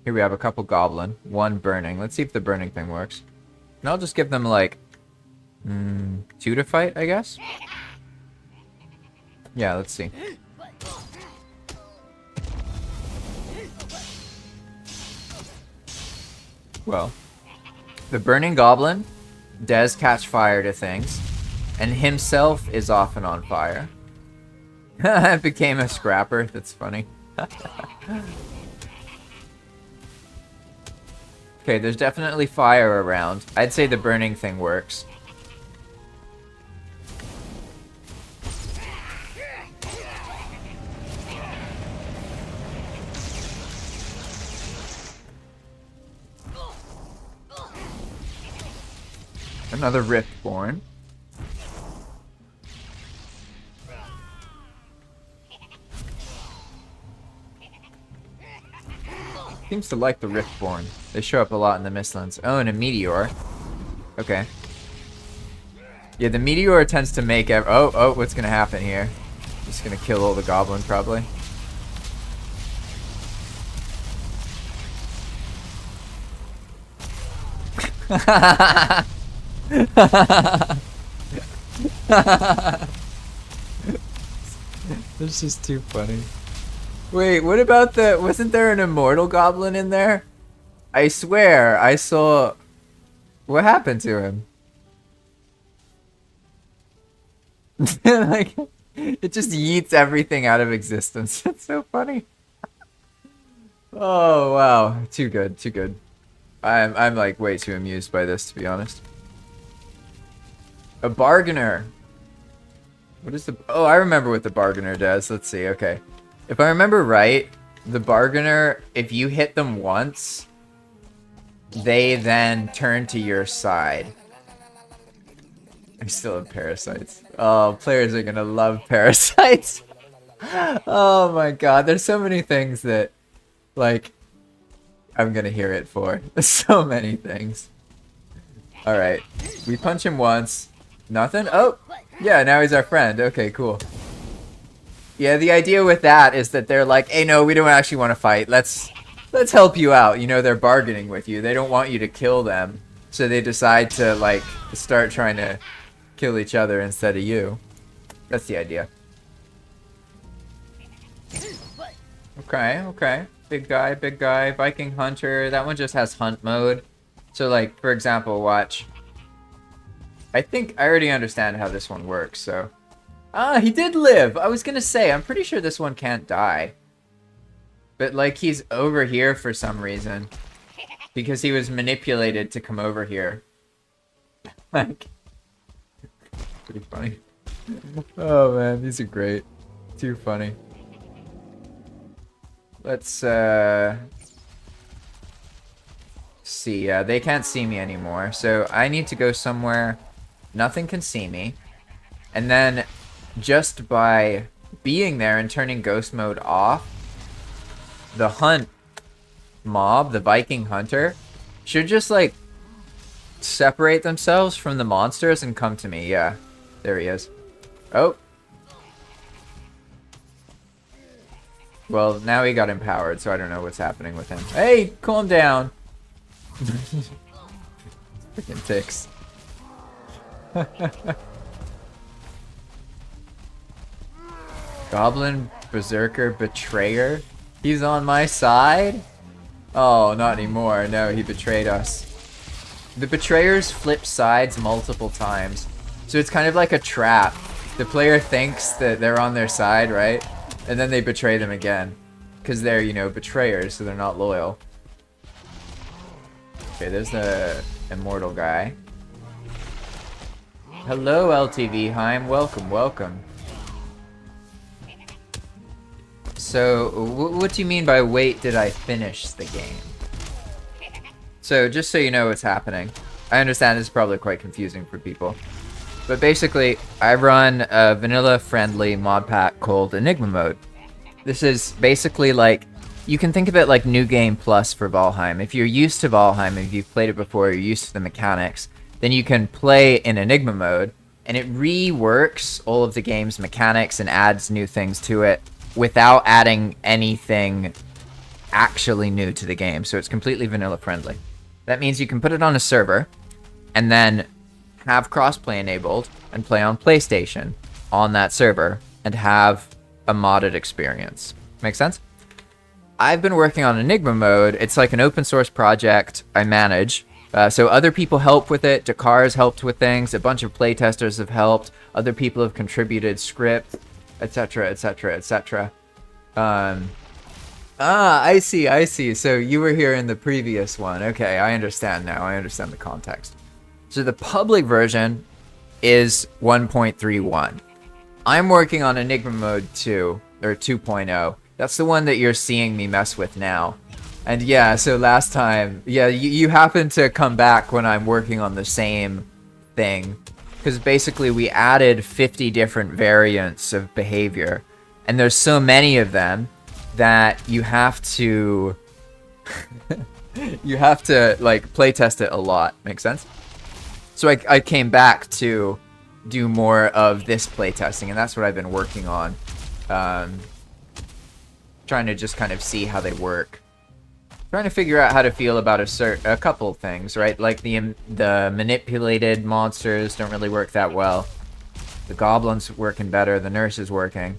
Here we have a couple goblin, one burning. Let's see if the burning thing works. And I'll just give them like 2 to fight, I guess. Yeah, let's see. Well, the burning goblin does catch fire to things, and himself is often on fire. It became a scrapper. That's funny. Okay, there's definitely fire around. I'd say the burning thing works. Another Riftborn. Seems to like the Riftborn. They show up a lot in the Mistlands. Oh, and a Meteor. Okay. Yeah, the Meteor tends to make oh, what's gonna happen here? Just gonna kill all the goblins, probably. This is too funny. Wait, what about wasn't there an immortal goblin in there? I swear, I saw... What happened to him? Like, it just yeets everything out of existence. It's so funny. Oh, wow. Too good, too good. I'm like way too amused by this, to be honest. A bargainer. What is the... Oh, I remember what the bargainer does. Let's see, okay. If I remember right, the bargainer, if you hit them once, they then turn to your side. I still have parasites. Oh, players are gonna love parasites. Oh my god, there's so many things that, like, I'm gonna hear it for. So many things. Alright, we punch him once. Nothing? Oh, yeah, now he's our friend. Okay, cool. Yeah, the idea with that is that they're like, hey, no, we don't actually want to fight. Let's help you out. You know, they're bargaining with you. They don't want you to kill them. So they decide to, like, start trying to kill each other instead of you. That's the idea. Okay, okay. Big guy, big guy. Viking Hunter. That one just has hunt mode. So, like, for example, watch. I think I already understand how this one works, so... Ah, he did live! I was gonna say, I'm pretty sure this one can't die. But, like, he's over here for some reason. Because he was manipulated to come over here. Like... Pretty funny. Oh, man, these are great. Too funny. Let's, see. They can't see me anymore, so I need to go somewhere nothing can see me. And then, just by being there and turning ghost mode off, the hunt mob, the Viking Hunter, should just, like, separate themselves from the monsters and come to me. Yeah, there he is. Oh. Well, now he got empowered, so I don't know what's happening with him. Hey, calm down. Freaking ticks. Goblin Berserker Betrayer? He's on my side? Oh, not anymore. No, he betrayed us. The betrayers flip sides multiple times. So it's kind of like a trap. The player thinks that they're on their side, right? And then they betray them again. Because they're, you know, betrayers, so they're not loyal. Okay, there's the immortal guy. Hello, LTV Heim. Welcome, welcome. So, what do you mean by wait, did I finish the game? So, just so you know what's happening. I understand this is probably quite confusing for people. But basically, I run a vanilla-friendly mod pack called Enigma Mode. This is basically like, you can think of it like New Game Plus for Valheim. If you're used to Valheim, if you've played it before, you're used to the mechanics, then you can play in Enigma Mode, and it reworks all of the game's mechanics and adds new things to it without adding anything actually new to the game. So it's completely vanilla friendly. That means you can put it on a server, and then have crossplay enabled, and play on PlayStation on that server, and have a modded experience. Make sense? I've been working on Enigma Mode. It's like an open source project I manage. So other people help with it. Dakar's helped with things. A bunch of playtesters have helped. Other people have contributed script, etc., etc., etc. I see, I see. So you were here in the previous one. Okay, I understand now. I understand the context. So the public version is 1.31. I'm working on Enigma Mode 2, or 2.0. That's the one that you're seeing me mess with now. And yeah, so last time, yeah, you happen to come back when I'm working on the same thing. Because basically we added 50 different variants of behavior. And there's so many of them that you have to... you have to, like, playtest it a lot. Make sense? So I came back to do more of this playtesting, and that's what I've been working on. Trying to just kind of see how they work. Trying to figure out how to feel about a couple things, right? Like the manipulated monsters don't really work that well. The goblins working better, the nurse is working.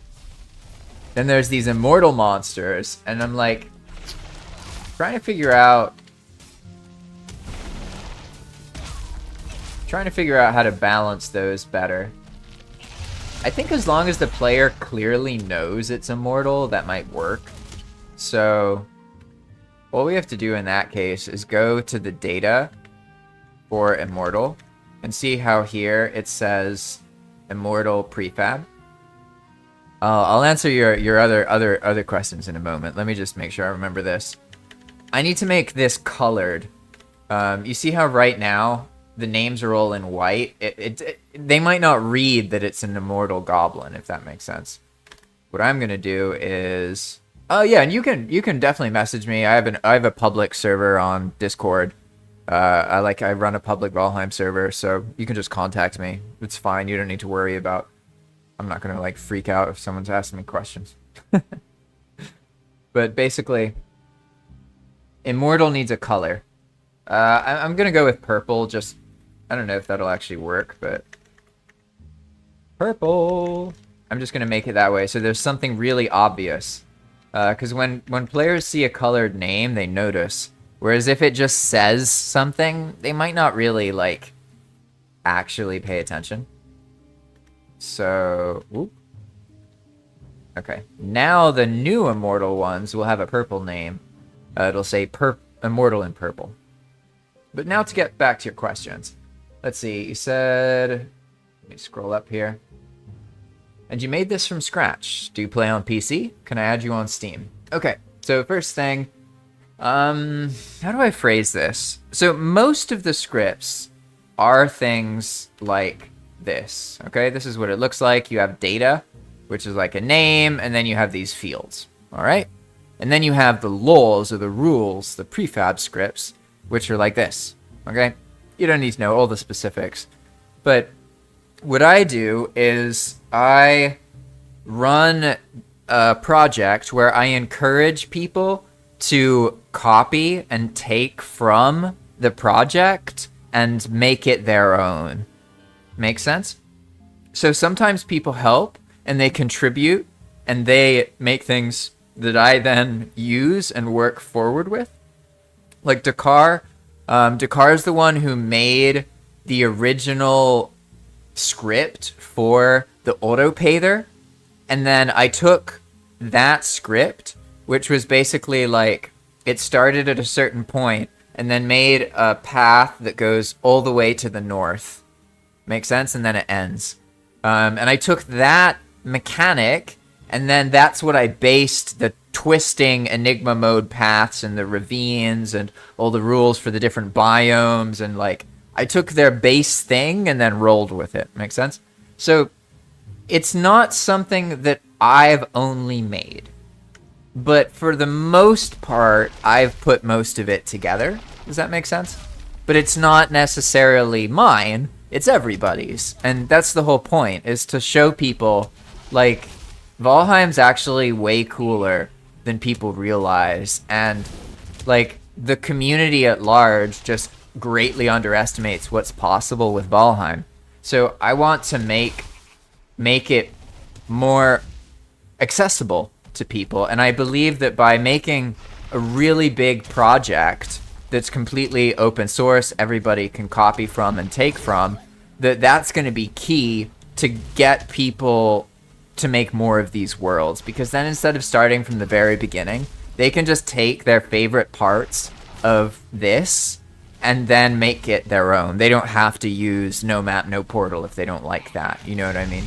Then there's these immortal monsters, and I'm like, trying to figure out how to balance those better. I think as long as the player clearly knows it's immortal, that might work. So what we have to do in that case is go to the data for immortal and see how here it says immortal prefab. I'll answer your other questions in a moment. Let me just make sure I remember this. I need to make this colored. You see how right now the names are all in white? They might not read that it's an immortal goblin, if that makes sense. What I'm gonna do is... Oh yeah, and you can definitely message me. I have a public server on Discord. I run a public Valheim server, so you can just contact me. It's fine. You don't need to worry about I'm not gonna like freak out if someone's asking me questions. But basically, Immortal needs a color. I'm gonna go with purple. Just, I don't know if that'll actually work, but purple. I'm just gonna make it that way so there's something really obvious. Because when players see a colored name, they notice. Whereas if it just says something, they might not really like actually pay attention. So, whoop. Okay. Now the new Immortal ones will have a purple name. It'll say Immortal in purple. But now to get back to your questions. Let's see. You said... Let me scroll up here. And you made this from scratch. Do you play on PC? Can I add you on Steam? Okay. So first thing... how do I phrase this? So most of the scripts are things like this. Okay? This is what it looks like. You have data, which is like a name, and then you have these fields. Alright? And then you have the laws or the rules, the prefab scripts, which are like this, okay? You don't need to know all the specifics. But what I do is I run a project where I encourage people to copy and take from the project and make it their own. Make sense? So sometimes people help and they contribute and they make things that I then use and work forward with. Like Dakar. Dakar is the one who made the original script for the autopather. And then I took that script, which was basically like, it started at a certain point and then made a path that goes all the way to the north. Makes sense? And then it ends. And I took that mechanic, and then that's what I based the twisting Enigma Mode paths and the ravines and all the rules for the different biomes, and like I took their base thing and then rolled with it. Make sense? So it's not something that I've only made, but for the most part I've put most of it together. Does that make sense? But it's not necessarily mine, it's everybody's, and that's the whole point, is to show people like Valheim's actually way cooler than people realize, and like the community at large just greatly underestimates what's possible with Valheim. So I want to make it more accessible to people, and I believe that by making a really big project that's completely open source, everybody can copy from and take from, that's going to be key to get people to make more of these worlds, because then instead of starting from the very beginning, they can just take their favorite parts of this and then make it their own. They don't have to use no map, no portal if they don't like that. You know what I mean?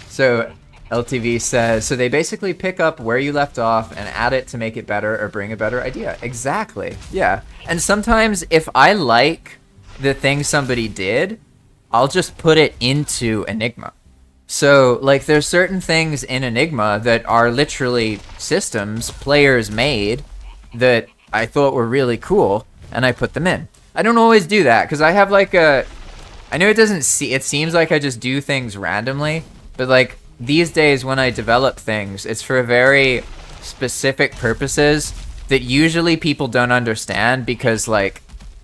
So LTV says, so they basically pick up where you left off and add it to make it better or bring a better idea. Exactly. Yeah. And sometimes if I like the thing somebody did, I'll just put it into Enigma. So, like, there's certain things in Enigma that are literally systems players made that I thought were really cool, and I put them in. I don't always do that, because I have, like, I know it seems like I just do things randomly, but, like, these days when I develop things, it's for very specific purposes that usually people don't understand, because, like,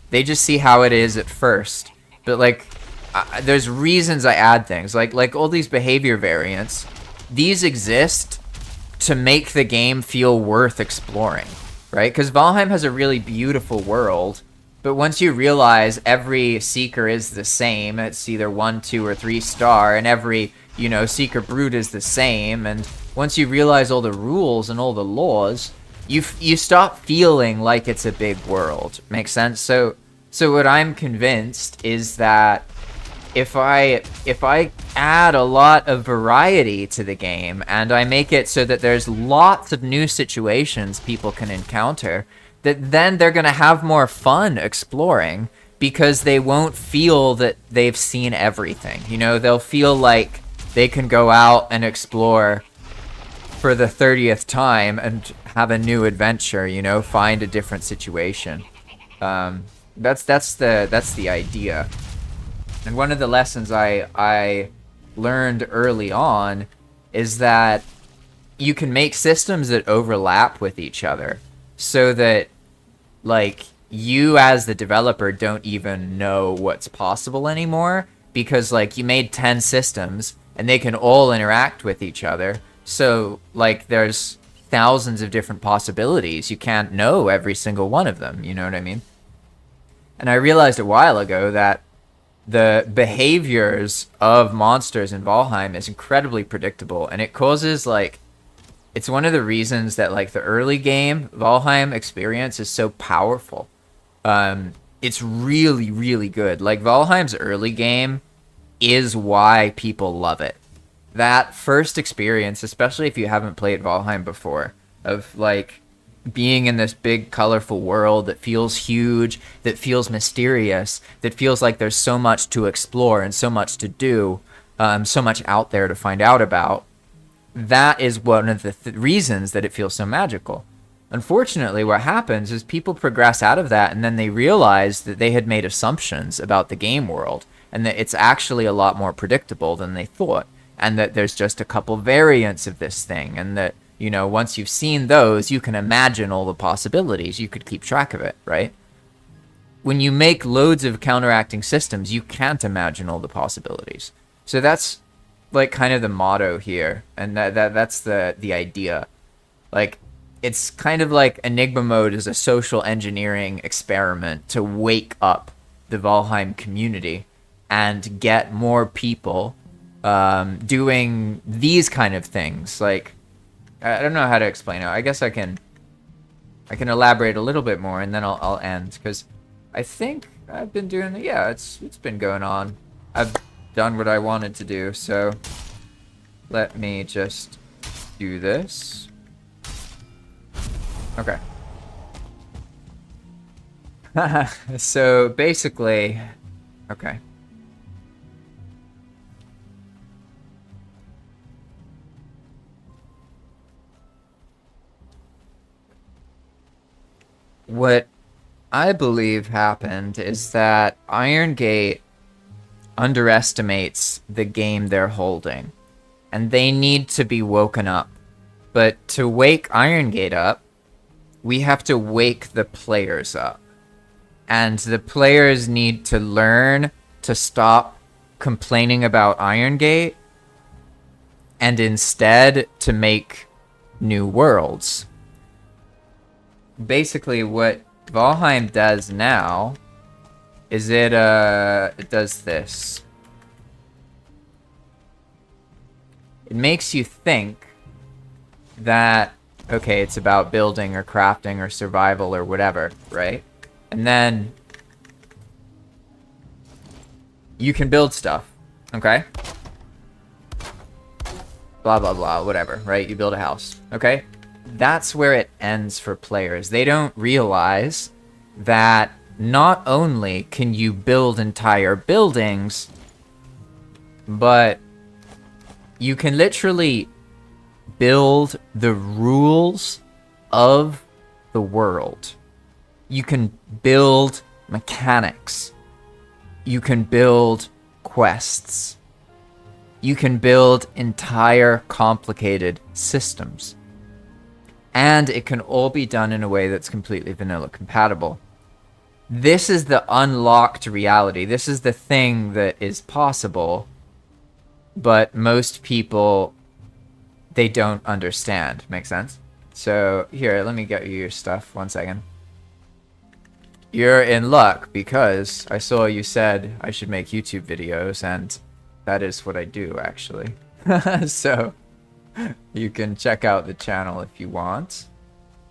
they just see how it is at first. But, like, there's reasons I add things like all these behavior variants. These exist to make the game feel worth exploring, right? Because Valheim has a really beautiful world, but once you realize every seeker is the same, it's either 1, 2, or 3 star, and every, you know, seeker brute is the same, and once you realize all the rules and all the laws, you stop feeling like it's a big world. Makes sense? So what I'm convinced is that if I add a lot of variety to the game and I make it so that there's lots of new situations people can encounter, that then they're going to have more fun exploring, because they won't feel that they've seen everything. You know, they'll feel like they can go out and explore for the 30th time and have a new adventure, you know, find a different situation. That's the idea. And one of the lessons I learned early on is that you can make systems that overlap with each other so that, like, you as the developer don't even know what's possible anymore because, like, you made 10 systems and they can all interact with each other. So, like, there's thousands of different possibilities. You can't know every single one of them. You know what I mean? And I realized a while ago that the behaviors of monsters in Valheim is incredibly predictable, and it causes, like, it's one of the reasons that, like, the early game Valheim experience is so powerful. It's really, really good. Like, Valheim's early game is why people love it. That first experience, especially if you haven't played Valheim before, of, like, being in this big, colorful world that feels huge, that feels mysterious, that feels like there's so much to explore and so much to do, so much out there to find out about. That is one of the reasons that it feels so magical. Unfortunately, what happens is people progress out of that and then they realize that they had made assumptions about the game world and that it's actually a lot more predictable than they thought, and that there's just a couple variants of this thing, and that, you know, once you've seen those, you can imagine all the possibilities. You could keep track of it, right? When you make loads of counteracting systems, you can't imagine all the possibilities. So that's, like, kind of the motto here, and that's the idea. Like, it's kind of like Enigma Mode is a social engineering experiment to wake up the Valheim community and get more people doing these kind of things. Like, I don't know how to explain it. I guess I can elaborate a little bit more, and then I'll end, because I think I've been doing it. Yeah, it's been going on. I've done what I wanted to do, so let me just do this. Okay. So basically, okay. What I believe happened is that Iron Gate underestimates the game they're holding, and they need to be woken up. But to wake Iron Gate up, we have to wake the players up. And the players need to learn to stop complaining about Iron Gate and instead to make new worlds. Basically, what Valheim does now is it does this. It makes you think that, okay, it's about building or crafting or survival or whatever, right? And then you can build stuff, okay? Blah, blah, blah, whatever, right? You build a house, okay? That's where it ends for players. They don't realize that not only can you build entire buildings, but you can literally build the rules of the world. You can build mechanics. You can build quests. You can build entire complicated systems. And it can all be done in a way that's completely vanilla compatible. This is the unlocked reality. This is the thing that is possible, but most people, they don't understand. Make sense? So here, let me get you your stuff. 1 second. You're in luck because I saw you said I should make YouTube videos, and that is what I do, actually. So you can check out the channel if you want.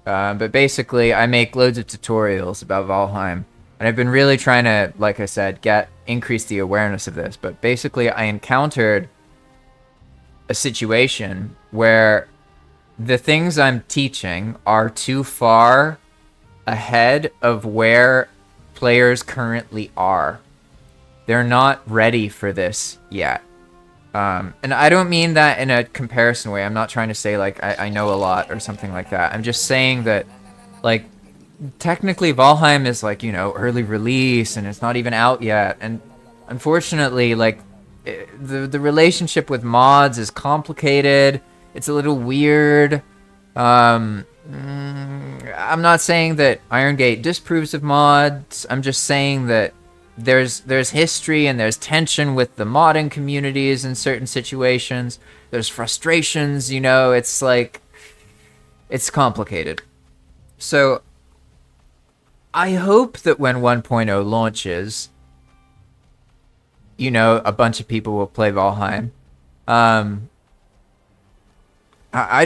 But basically, I make loads of tutorials about Valheim, and I've been really trying to, like I said, increase the awareness of this. But basically, I encountered a situation where the things I'm teaching are too far ahead of where players currently are. They're not ready for this yet. And I don't mean that in a comparison way. I'm not trying to say, like, I know a lot or something like that. I'm just saying that, like, technically Valheim is, like, you know, early release and it's not even out yet. And unfortunately, like, the relationship with mods is complicated. It's a little weird. I'm not saying that Iron Gate disapproves of mods. I'm just saying that there's history and there's tension with the modding communities in certain situations. There's frustrations, you know, it's like, it's complicated. So I hope that when 1.0 launches, you know, a bunch of people will play Valheim. I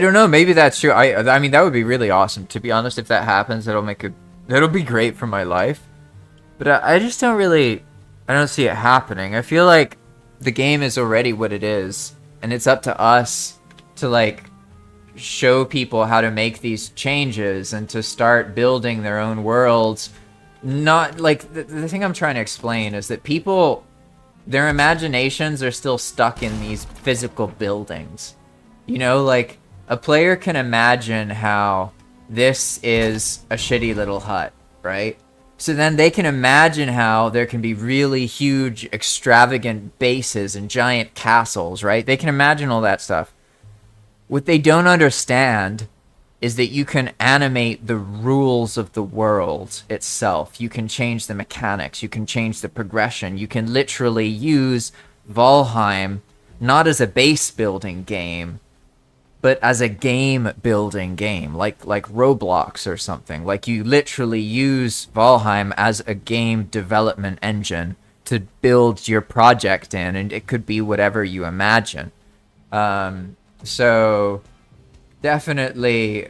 don't know, maybe that's true. I mean, that would be really awesome. To be honest, if that happens, that'll be great for my life. But I just don't see it happening. I feel like the game is already what it is, and it's up to us to, like, show people how to make these changes and to start building their own worlds. Not, like, the thing I'm trying to explain is that people, their imaginations are still stuck in these physical buildings. You know, like, a player can imagine how this is a shitty little hut, right? So then they can imagine how there can be really huge, extravagant bases and giant castles, right? They can imagine all that stuff. What they don't understand is that you can animate the rules of the world itself. You can change the mechanics. You can change the progression. You can literally use Valheim not as a base building game, but as a game building game, like Roblox or something. Like, you literally use Valheim as a game development engine to build your project in, and it could be whatever you imagine. So definitely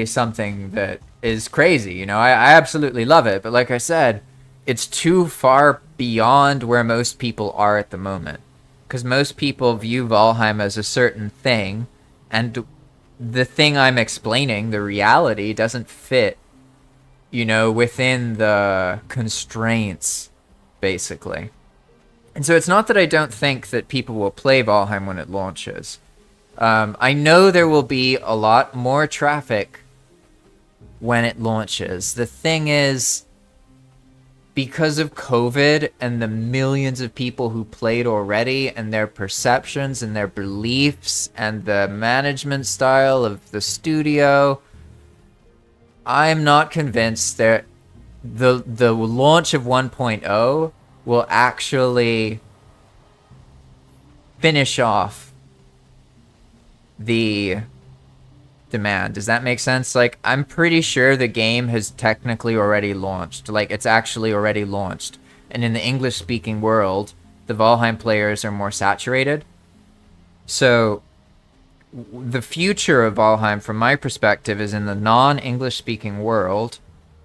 something that is crazy, you know. I absolutely love it, but like I said, it's too far beyond where most people are at the moment, because most people view Valheim as a certain thing, and the thing I'm explaining, the reality, doesn't fit, you know, within the constraints, basically. And so it's not that I don't think that people will play Valheim when it launches. I know there will be a lot more traffic when it launches. The thing is, because of COVID and the millions of people who played already, and their perceptions and their beliefs and the management style of the studio, I'm not convinced that the launch of 1.0 will actually finish off the demand. Does that make sense? Like, I'm pretty sure the game has technically already launched. Like, it's actually already launched. And in the English-speaking world, the Valheim players are more saturated. So the future of Valheim, from my perspective, is in the non-English-speaking world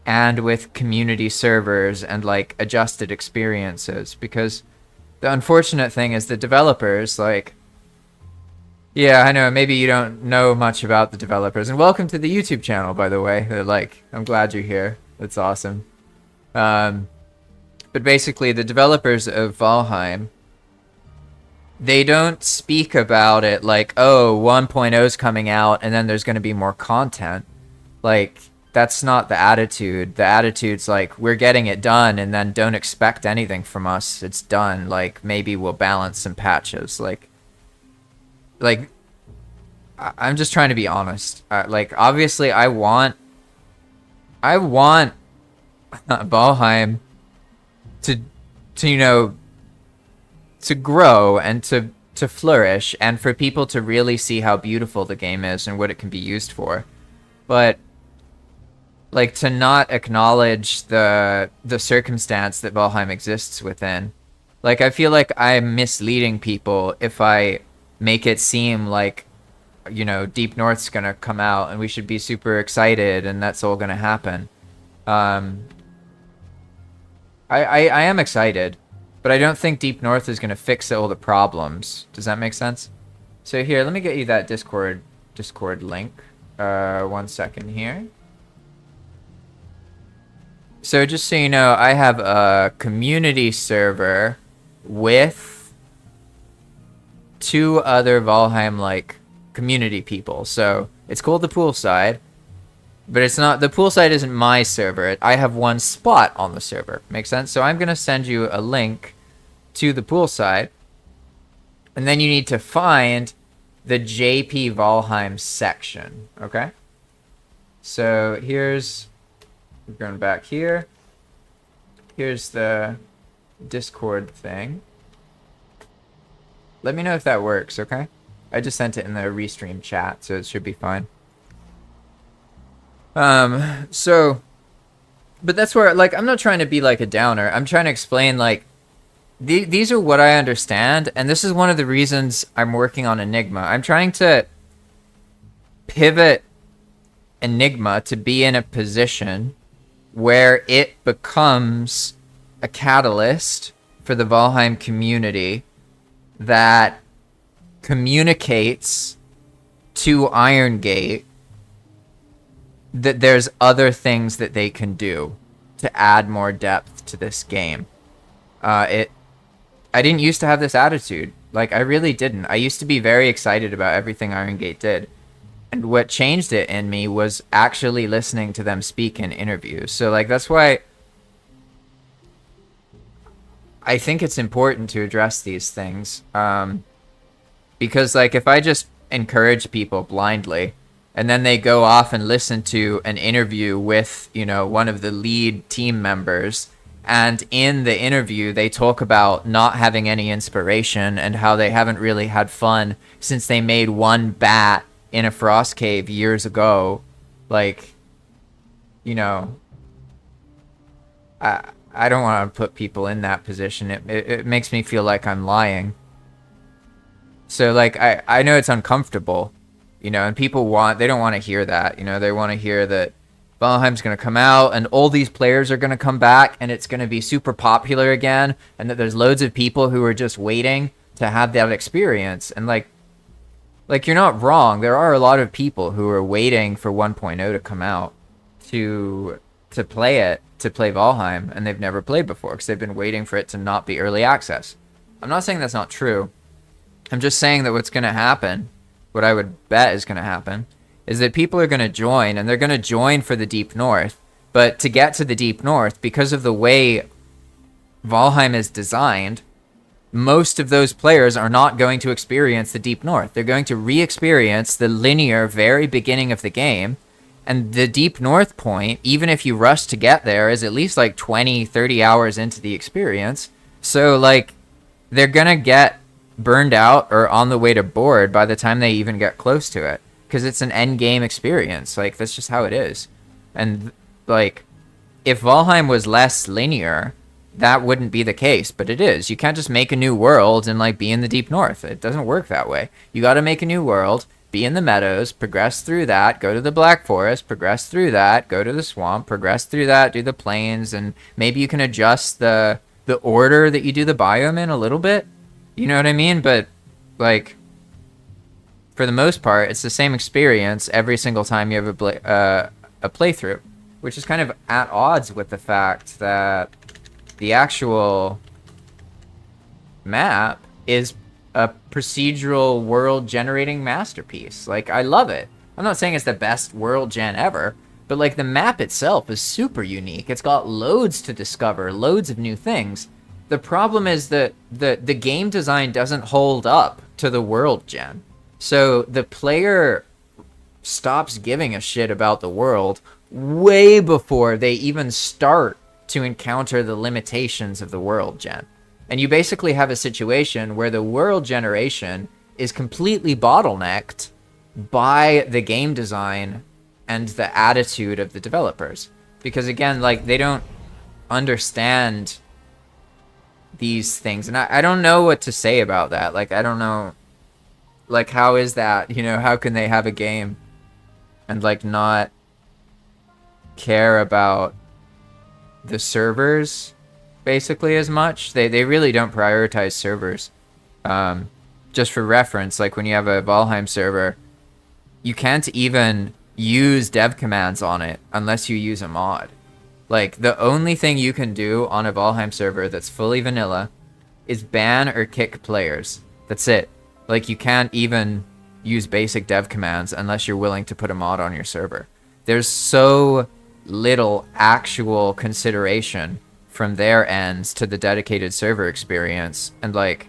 and with community servers and, like, adjusted experiences. Because the unfortunate thing is the developers, like... Yeah, I know, maybe you don't know much about the developers. And welcome to the YouTube channel, by the way. Like, I'm glad you're here. That's awesome. But basically, the developers of Valheim, they don't speak about it like, oh, 1.0 is coming out and then there's going to be more content. Like, that's not the attitude. The attitude's like, we're getting it done and then don't expect anything from us. It's done. Like, maybe we'll balance some patches. Like, I'm just trying to be honest. Like, obviously, I want Valheim to you know, to grow and to flourish, and for people to really see how beautiful the game is and what it can be used for. But, like, to not acknowledge the circumstance that Valheim exists within. Like, I feel like I'm misleading people if I make it seem like, you know, Deep North's gonna come out and we should be super excited and that's all gonna happen. I am excited, but I don't think Deep North is gonna fix all the problems. Does that make sense? So here, let me get you that Discord link. 1 second here. So just so you know, I have a community server with 2 other Valheim, like, community people. So it's called the Poolside, but it's not, the Poolside isn't my server. I have one spot on the server. Make sense? So I'm gonna send you a link to the Poolside, And then you need to find the JP Valheim section, okay? So here's, we're going back here. Here's the Discord thing. Let me know if that works, okay? I just sent it in the Restream chat, so it should be fine. So, but that's where, like, I'm not trying to be like a downer. I'm trying to explain, like, these are what I understand, and this is one of the reasons I'm working on Enigma. I'm trying to pivot Enigma to be in a position where it becomes a catalyst for the Valheim community that communicates to Iron Gate that there's other things that they can do to add more depth to this game. I didn't used to have this attitude. Like, I really didn't. I used to be very excited about everything Iron Gate did. And what changed it in me was actually listening to them speak in interviews. So, like, that's why I think it's important to address these things. Because, like, if I just encourage people blindly, and then they go off and listen to an interview with, you know, one of the lead team members, and in the interview they talk about not having any inspiration and how they haven't really had fun since they made one bat in a frost cave years ago, like, you know, I don't want to put people in that position. It makes me feel like I'm lying. So, like, I know it's uncomfortable, you know, and people they don't want to hear that, you know. They want to hear that Valheim's going to come out and all these players are going to come back and it's going to be super popular again, and that there's loads of people who are just waiting to have that experience. And like you're not wrong. There are a lot of people who are waiting for 1.0 to come out to play Valheim, and they've never played before because they've been waiting for it to not be early access. I'm not saying that's not true. I'm just saying that what's going to happen, what I would bet is going to happen, is that people are going to join, and they're going to join for the Deep North. But to get to the Deep North, because of the way Valheim is designed, most of those players are not going to experience the Deep North. They're going to re-experience the linear very beginning of the game. And the Deep North point, even if you rush to get there, is at least like 20, 30 hours into the experience. So, like, they're going to get burned out or on the way to bored by the time they even get close to it. Because it's an end game experience. Like, that's just how it is. And, like, if Valheim was less linear, that wouldn't be the case, but it is. You can't just make a new world and, like, be in the Deep North. It doesn't work that way. You got to make a new world, be in the meadows, progress through that, go to the Black Forest, progress through that, go to the swamp, progress through that, do the plains, and maybe you can adjust the order that you do the biome in a little bit. You know what I mean? But, like, for the most part, it's the same experience every single time you have a playthrough, which is kind of at odds with the fact that the actual map is a procedural world generating masterpiece. Like, I love it. I'm not saying it's the best world gen ever, but, like, the map itself is super unique. It's got loads to discover, loads of new things. The problem is that the game design doesn't hold up to the world gen. So the player stops giving a shit about the world way before they even start to encounter the limitations of the world gen. And you basically have a situation where the world generation is completely bottlenecked by the game design and the attitude of the developers. Because, again, like, they don't understand these things. And I don't know what to say about that. Like, I don't know, like, how is that, you know, how can they have a game and, like, not care about the servers basically as much? They really don't prioritize servers. Just for reference, like, when you have a Valheim server, you can't even use Devcommands on it unless you use a mod. Like, the only thing you can do on a Valheim server that's fully vanilla is ban or kick players. That's it. Like, you can't even use basic Devcommands unless you're willing to put a mod on your server. There's so little actual consideration from their ends to the dedicated server experience. And, like,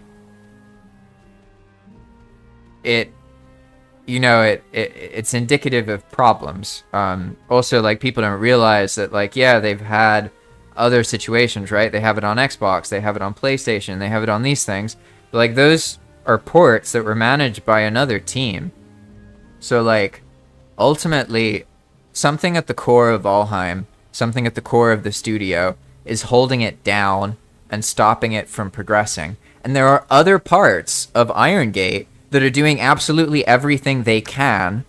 it it's indicative of problems. Also, like, people don't realize that, like, yeah, they've had other situations, right? They have it on Xbox, they have it on PlayStation, they have it on these things. But, like, those are ports that were managed by another team. So, like, ultimately, something at the core of Valheim, something at the core of the studio, is holding it down and stopping it from progressing. And there are other parts of Iron Gate that are doing absolutely everything they can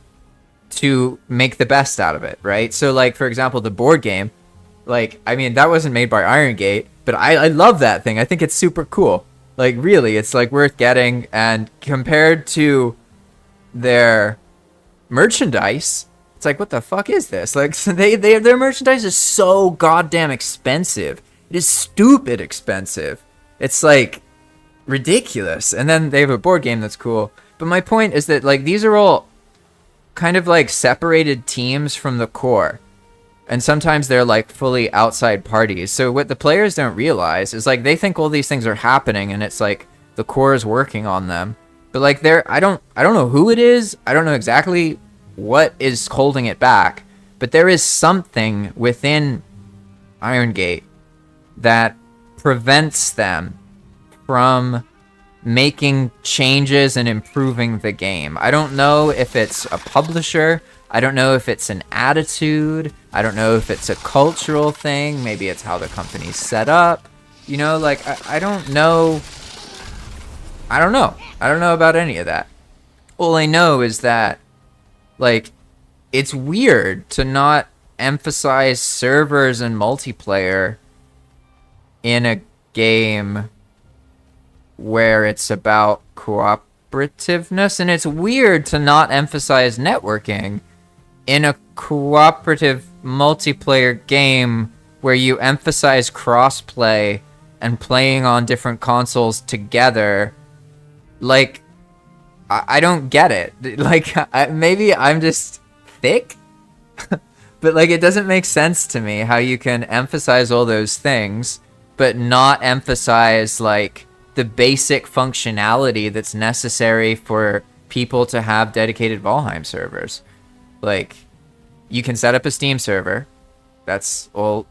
to make the best out of it, right? So, like, for example, the board game, like, I mean, that wasn't made by Iron Gate, but I love that thing. I think it's super cool. Like, really, it's, like, worth getting, and compared to their merchandise, it's like, what the fuck is this? Like, so their merchandise is so goddamn expensive. It is stupid expensive. It's, like, ridiculous. And then they have a board game that's cool. But my point is that, like, these are all kind of, like, separated teams from the core. And sometimes they're, like, fully outside parties. So what the players don't realize is, like, they think all these things are happening and it's, like, the core is working on them. But, like, I don't know who it is. I don't know exactly what is holding it back. But there is something within Iron Gate that prevents them from making changes and improving the game. I don't know if it's a publisher. I don't know if it's an attitude. I don't know if it's a cultural thing. Maybe it's how the company's set up. You know, like, I don't know. I don't know. I don't know about any of that. All I know is that, like, it's weird to not emphasize servers and multiplayer in a game where it's about cooperativeness, and it's weird to not emphasize networking in a cooperative multiplayer game where you emphasize crossplay and playing on different consoles together. Like, I don't get it. Like, maybe I'm just thick, but, like, it doesn't make sense to me how you can emphasize all those things but not emphasize, like, the basic functionality that's necessary for people to have dedicated Valheim servers. Like, you can set up a Steam server. That's all.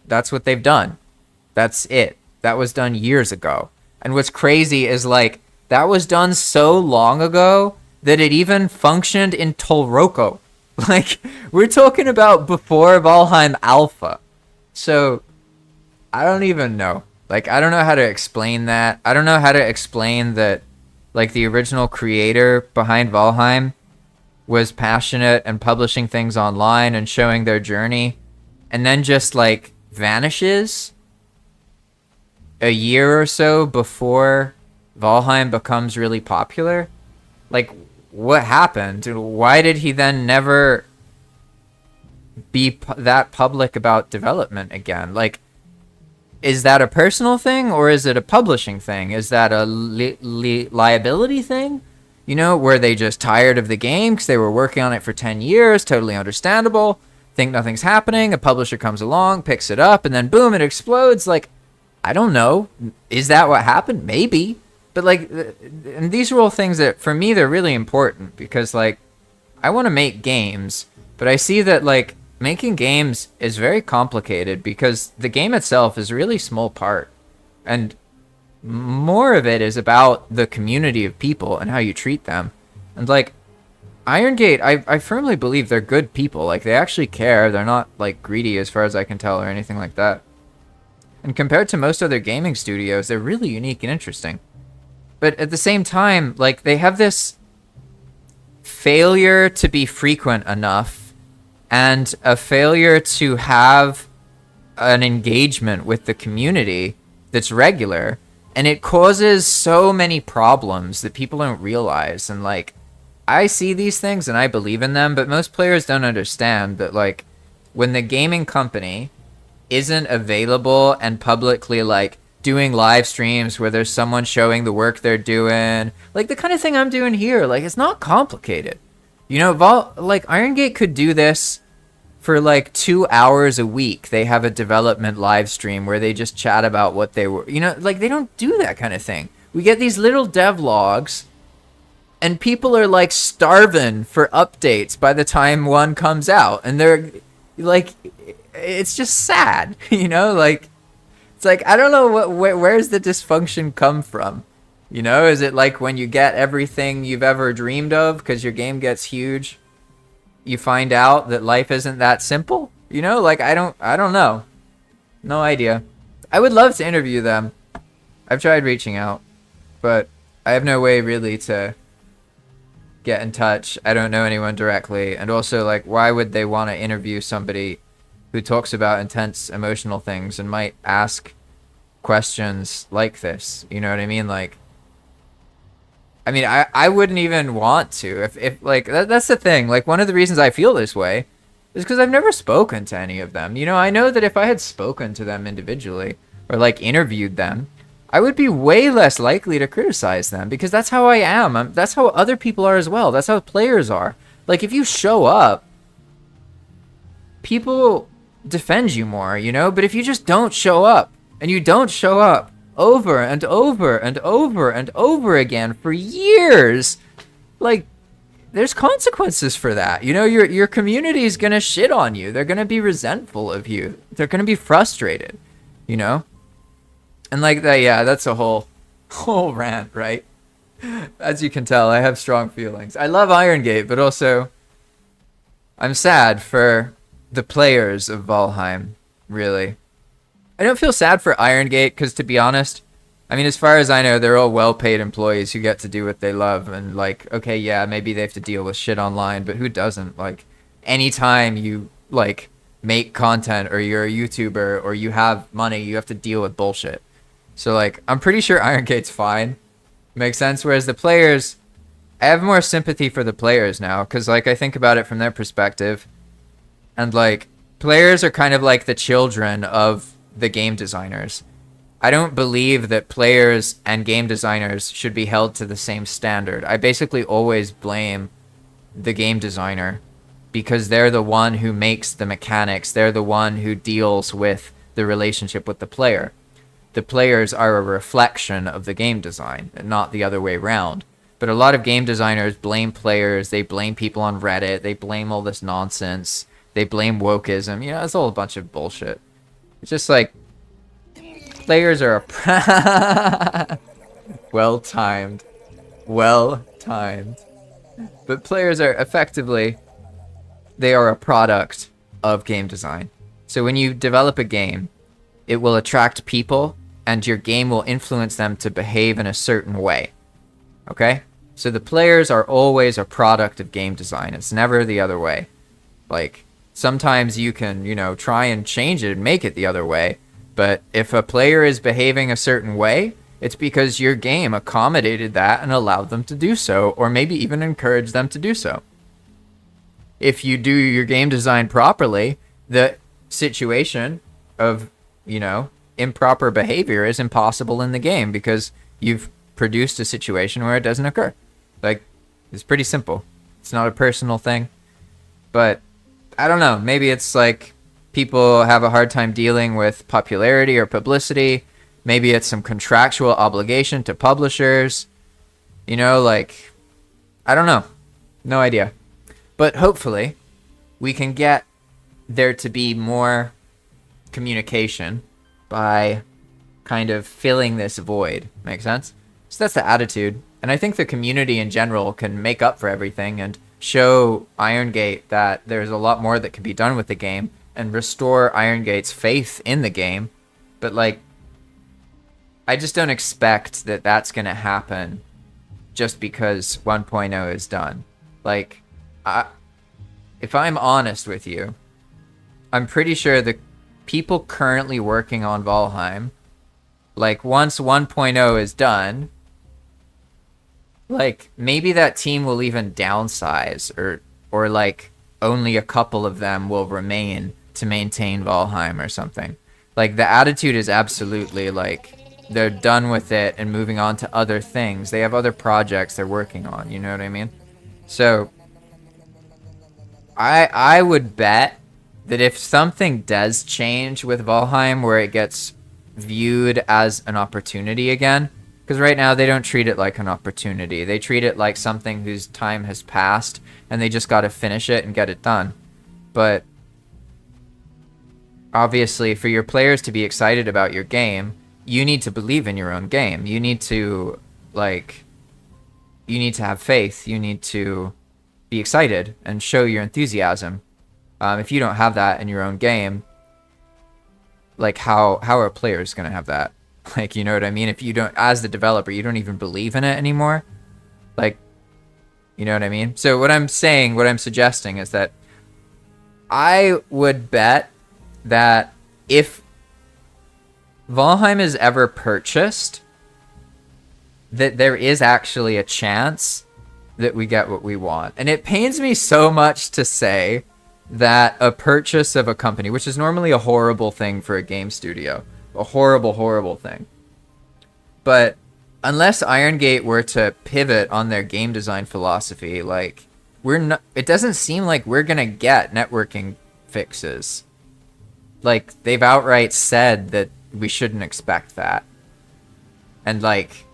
That's what they've done. That's it. That was done years ago. And what's crazy is, like, that was done so long ago that it even functioned in Tolroko. Like, we're talking about before Valheim Alpha. So, I don't even know. Like, I don't know how to explain that. I don't know how to explain that, like, the original creator behind Valheim was passionate and publishing things online and showing their journey, and then just, like, vanishes a year or so before Valheim becomes really popular. Like, what happened? Why did he then never be that public about development again? Like, is that a personal thing, or is it a publishing thing? Is that a liability thing? You know, were they just tired of the game because they were working on it for 10 years? Totally understandable. Think nothing's happening. A publisher comes along, picks it up, and then boom, it explodes. Like, I don't know. Is that what happened? Maybe. But, like, and these are all things that, for me, they're really important because, like, I want to make games, but I see that, like, making games is very complicated because the game itself is a really small part, and more of it is about the community of people and how you treat them. And, like, Iron Gate, I firmly believe they're good people. Like, they actually care. They're not, like, greedy as far as I can tell or anything like that. And compared to most other gaming studios, they're really unique and interesting. But at the same time, like, they have this failure to be frequent enough and a failure to have an engagement with the community that's regular. And it causes so many problems that people don't realize. And, like, I see these things and I believe in them, but most players don't understand that, like, when the gaming company isn't available and publicly, like, doing live streams where there's someone showing the work they're doing, like the kind of thing I'm doing here, like, it's not complicated. You know, like, Iron Gate could do this for, like, 2 hours a week. They have a development live stream where they just chat about what they were, you know, like, they don't do that kind of thing. We get these little dev logs and people are like starving for updates by the time one comes out, and they're like, it's just sad, you know? Like, it's like, I don't know where's the dysfunction come from, you know? Is it like when you get everything you've ever dreamed of because your game gets huge, you find out that life isn't that simple, you know? Like, I don't know. No idea. I would love to interview them. I've tried reaching out, but I have no way really to get in touch. I don't know anyone directly. And also, like, why would they want to interview somebody who talks about intense emotional things and might ask questions like this? You know what I mean? Like, I mean, I wouldn't even want to. If like, that's the thing. Like, one of the reasons I feel this way is because I've never spoken to any of them. You know, I know that if I had spoken to them individually or, like, interviewed them, I would be way less likely to criticize them because that's how I am. That's how other people are as well. That's how players are. Like, if you show up, people defend you more, you know? But if you just don't show up, and you don't show up over and over and over and over again for years, like, there's consequences for that. You know, your community is going to shit on you. They're going to be resentful of you. They're going to be frustrated, you know? And like that, yeah, that's a whole rant, right? As you can tell, I have strong feelings. I love Iron Gate, but also I'm sad for the players of Valheim, really. I don't feel sad for Iron Gate because, to be honest, I mean, as far as I know, they're all well-paid employees who get to do what they love. And, like, okay, yeah, maybe they have to deal with shit online, but who doesn't? Like, anytime you, like, make content or you're a YouTuber or you have money, you have to deal with bullshit. So, like, I'm pretty sure Iron Gate's fine. Makes sense. Whereas the players, I have more sympathy for the players now because, like, I think about it from their perspective. And, like, players are kind of like the children of the game designers. I don't believe that players and game designers should be held to the same standard. I basically always blame the game designer because they're the one who makes the mechanics. They're the one who deals with the relationship with the player. The players are a reflection of the game design, and not the other way around. But a lot of game designers blame players. They blame people on Reddit. They blame all this nonsense. They blame wokeism. You know, it's all a bunch of bullshit. It's just like, players are a well-timed. Well-timed. But players are effectively, they are a product of game design. So when you develop a game, it will attract people, and your game will influence them to behave in a certain way. Okay? So the players are always a product of game design. It's never the other way. Like, sometimes you can, you know, try and change it and make it the other way. But if a player is behaving a certain way, it's because your game accommodated that and allowed them to do so, or maybe even encouraged them to do so. If you do your game design properly, the situation of, you know, improper behavior is impossible in the game because you've produced a situation where it doesn't occur. Like, it's pretty simple. It's not a personal thing. But I don't know. Maybe it's like people have a hard time dealing with popularity or publicity. Maybe it's some contractual obligation to publishers. You know, like, I don't know. No idea. But hopefully we can get there to be more communication by kind of filling this void. Make sense? So that's the attitude. And I think the community in general can make up for everything and show Iron Gate that there's a lot more that can be done with the game and restore Iron Gate's faith in the game. But, like, I just don't expect that that's going to happen just because 1.0 is done. Like, if I'm honest with you, I'm pretty sure the people currently working on Valheim, like, once 1.0 is done, like, maybe that team will even downsize, or like, only a couple of them will remain to maintain Valheim or something. Like, the attitude is absolutely, like, they're done with it and moving on to other things. They have other projects they're working on, you know what I mean? So, I would bet that if something does change with Valheim where it gets viewed as an opportunity again, Because right now they don't treat it like an opportunity. They treat it like something whose time has passed and they just got to finish it and get it done. But obviously, for your players to be excited about your game, you need to believe in your own game. You need to, like, you need to have faith. You need to be excited and show your enthusiasm. If you don't have that in your own game, like, how are players going to have that? Like, you know what I mean? If you don't, as the developer, you don't even believe in it anymore. Like, you know what I mean? So what I'm saying, what I'm suggesting is that I would bet that if Valheim is ever purchased, that there is actually a chance that we get what we want. And it pains me so much to say that a purchase of a company, which is normally a horrible thing for a game studio, a horrible, horrible thing. But unless Iron Gate were to pivot on their game design philosophy, like, we're not, it doesn't seem like we're going to get networking fixes. Like, they've outright said that we shouldn't expect that. And, like,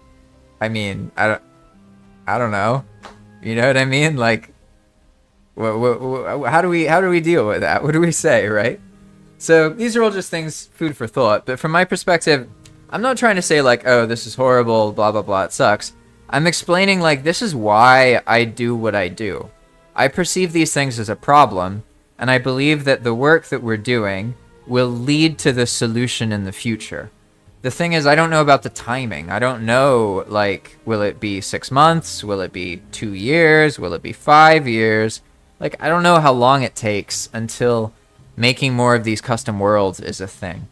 I mean, I don't know. You know what I mean? Like, how do we deal with that? What do we say, right? So these are all just things, food for thought. But from my perspective, I'm not trying to say like, oh, this is horrible, blah, blah, blah, it sucks. I'm explaining like, this is why I do what I do. I perceive these things as a problem, and I believe that the work that we're doing will lead to the solution in the future. The thing is, I don't know about the timing. I don't know, like, will it be 6 months? Will it be 2 years? Will it be 5 years? Like, I don't know how long it takes until making more of these custom worlds is a thing.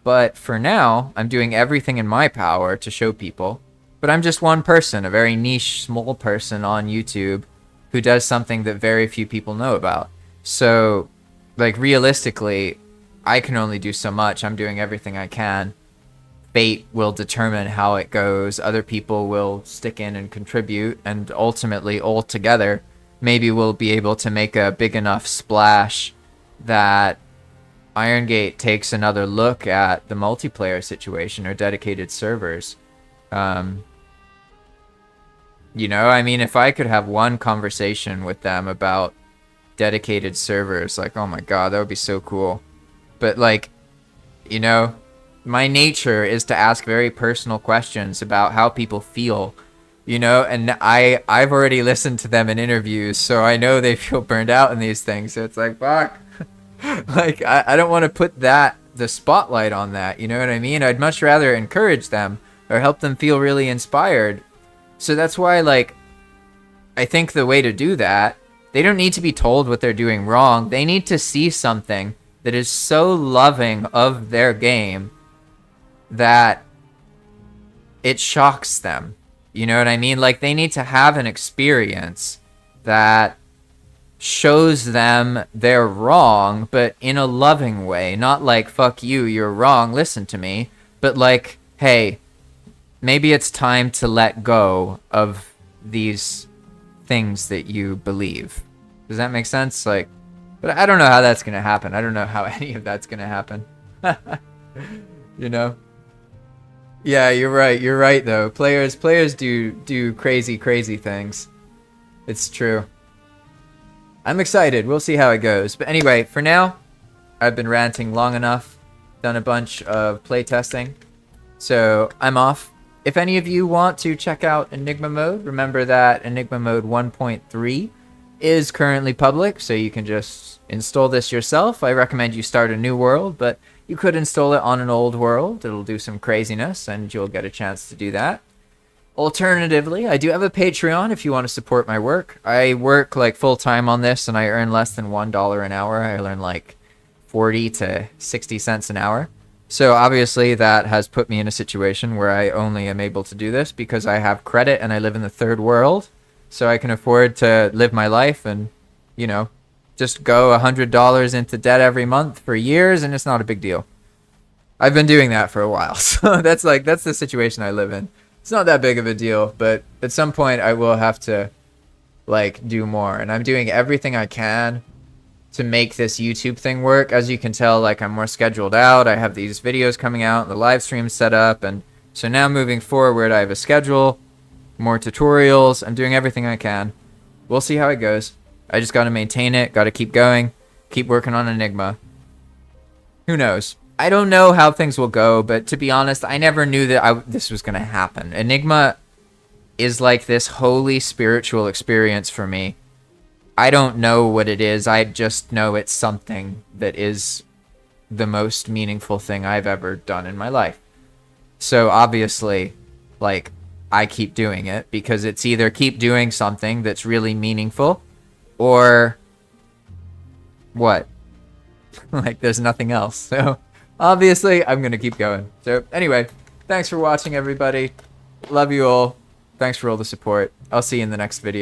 But for now, I'm doing everything in my power to show people. But I'm just one person, a very niche, small person on YouTube who does something that very few people know about. So, like, realistically, I can only do so much. I'm doing everything I can. Fate will determine how it goes. Other people will stick in and contribute, and ultimately, all together, maybe we'll be able to make a big enough splash that Iron Gate takes another look at the multiplayer situation or dedicated servers. You know, I mean, if I could have one conversation with them about dedicated servers, like, oh my god, that would be so cool. But, like, you know, my nature is to ask very personal questions about how people feel, you know, and I've already listened to them in interviews, so I know they feel burned out in these things. So it's like, fuck. Like, I don't want to put the spotlight on that, you know what I mean? I'd much rather encourage them or help them feel really inspired. So that's why, like, I think the way to do that, they don't need to be told what they're doing wrong. They need to see something that is so loving of their game that it shocks them. You know what I mean? Like, they need to have an experience that shows them they're wrong, but in a loving way. Not like, fuck you, you're wrong, listen to me. But like, hey, maybe it's time to let go of these things that you believe. Does that make sense? Like, but I don't know how that's going to happen. I don't know how any of that's going to happen. You know? Yeah, you're right. You're right, though. Players do crazy, crazy things. It's true. I'm excited. We'll see how it goes. But anyway, for now, I've been ranting long enough. Done a bunch of playtesting. So I'm off. If any of you want to check out Enigma Mode, remember that Enigma Mode 1.3 is currently public, so you can just install this yourself. I recommend you start a new world, but you could install it on an old world. It'll do some craziness, and you'll get a chance to do that. Alternatively, I do have a Patreon if you want to support my work. I work like full-time on this, and I earn less than $1 an hour. I earn like 40 to 60 cents an hour. So obviously that has put me in a situation where I only am able to do this because I have credit and I live in the third world. So I can afford to live my life and, you know, just go $100 into debt every month for years, and it's not a big deal. I've been doing that for a while. So that's the situation I live in. It's not that big of a deal, but at some point I will have to like do more, and I'm doing everything I can to make this YouTube thing work. As you can tell, like, I'm more scheduled out. I have these videos coming out, the live stream set up, and So now moving forward, I have a schedule, more tutorials. I'm doing everything I can. We'll see how it goes. I just got to maintain it, got to keep going, keep working on Enigma. Who knows? I don't know how things will go, but to be honest, I never knew that this was going to happen. Enigma is like this holy spiritual experience for me. I don't know what it is. I just know it's something that is the most meaningful thing I've ever done in my life. So obviously, like, I keep doing it because it's either keep doing something that's really meaningful or what? Like, there's nothing else. So obviously, I'm going to keep going. So anyway, thanks for watching, everybody. Love you all. Thanks for all the support. I'll see you in the next video.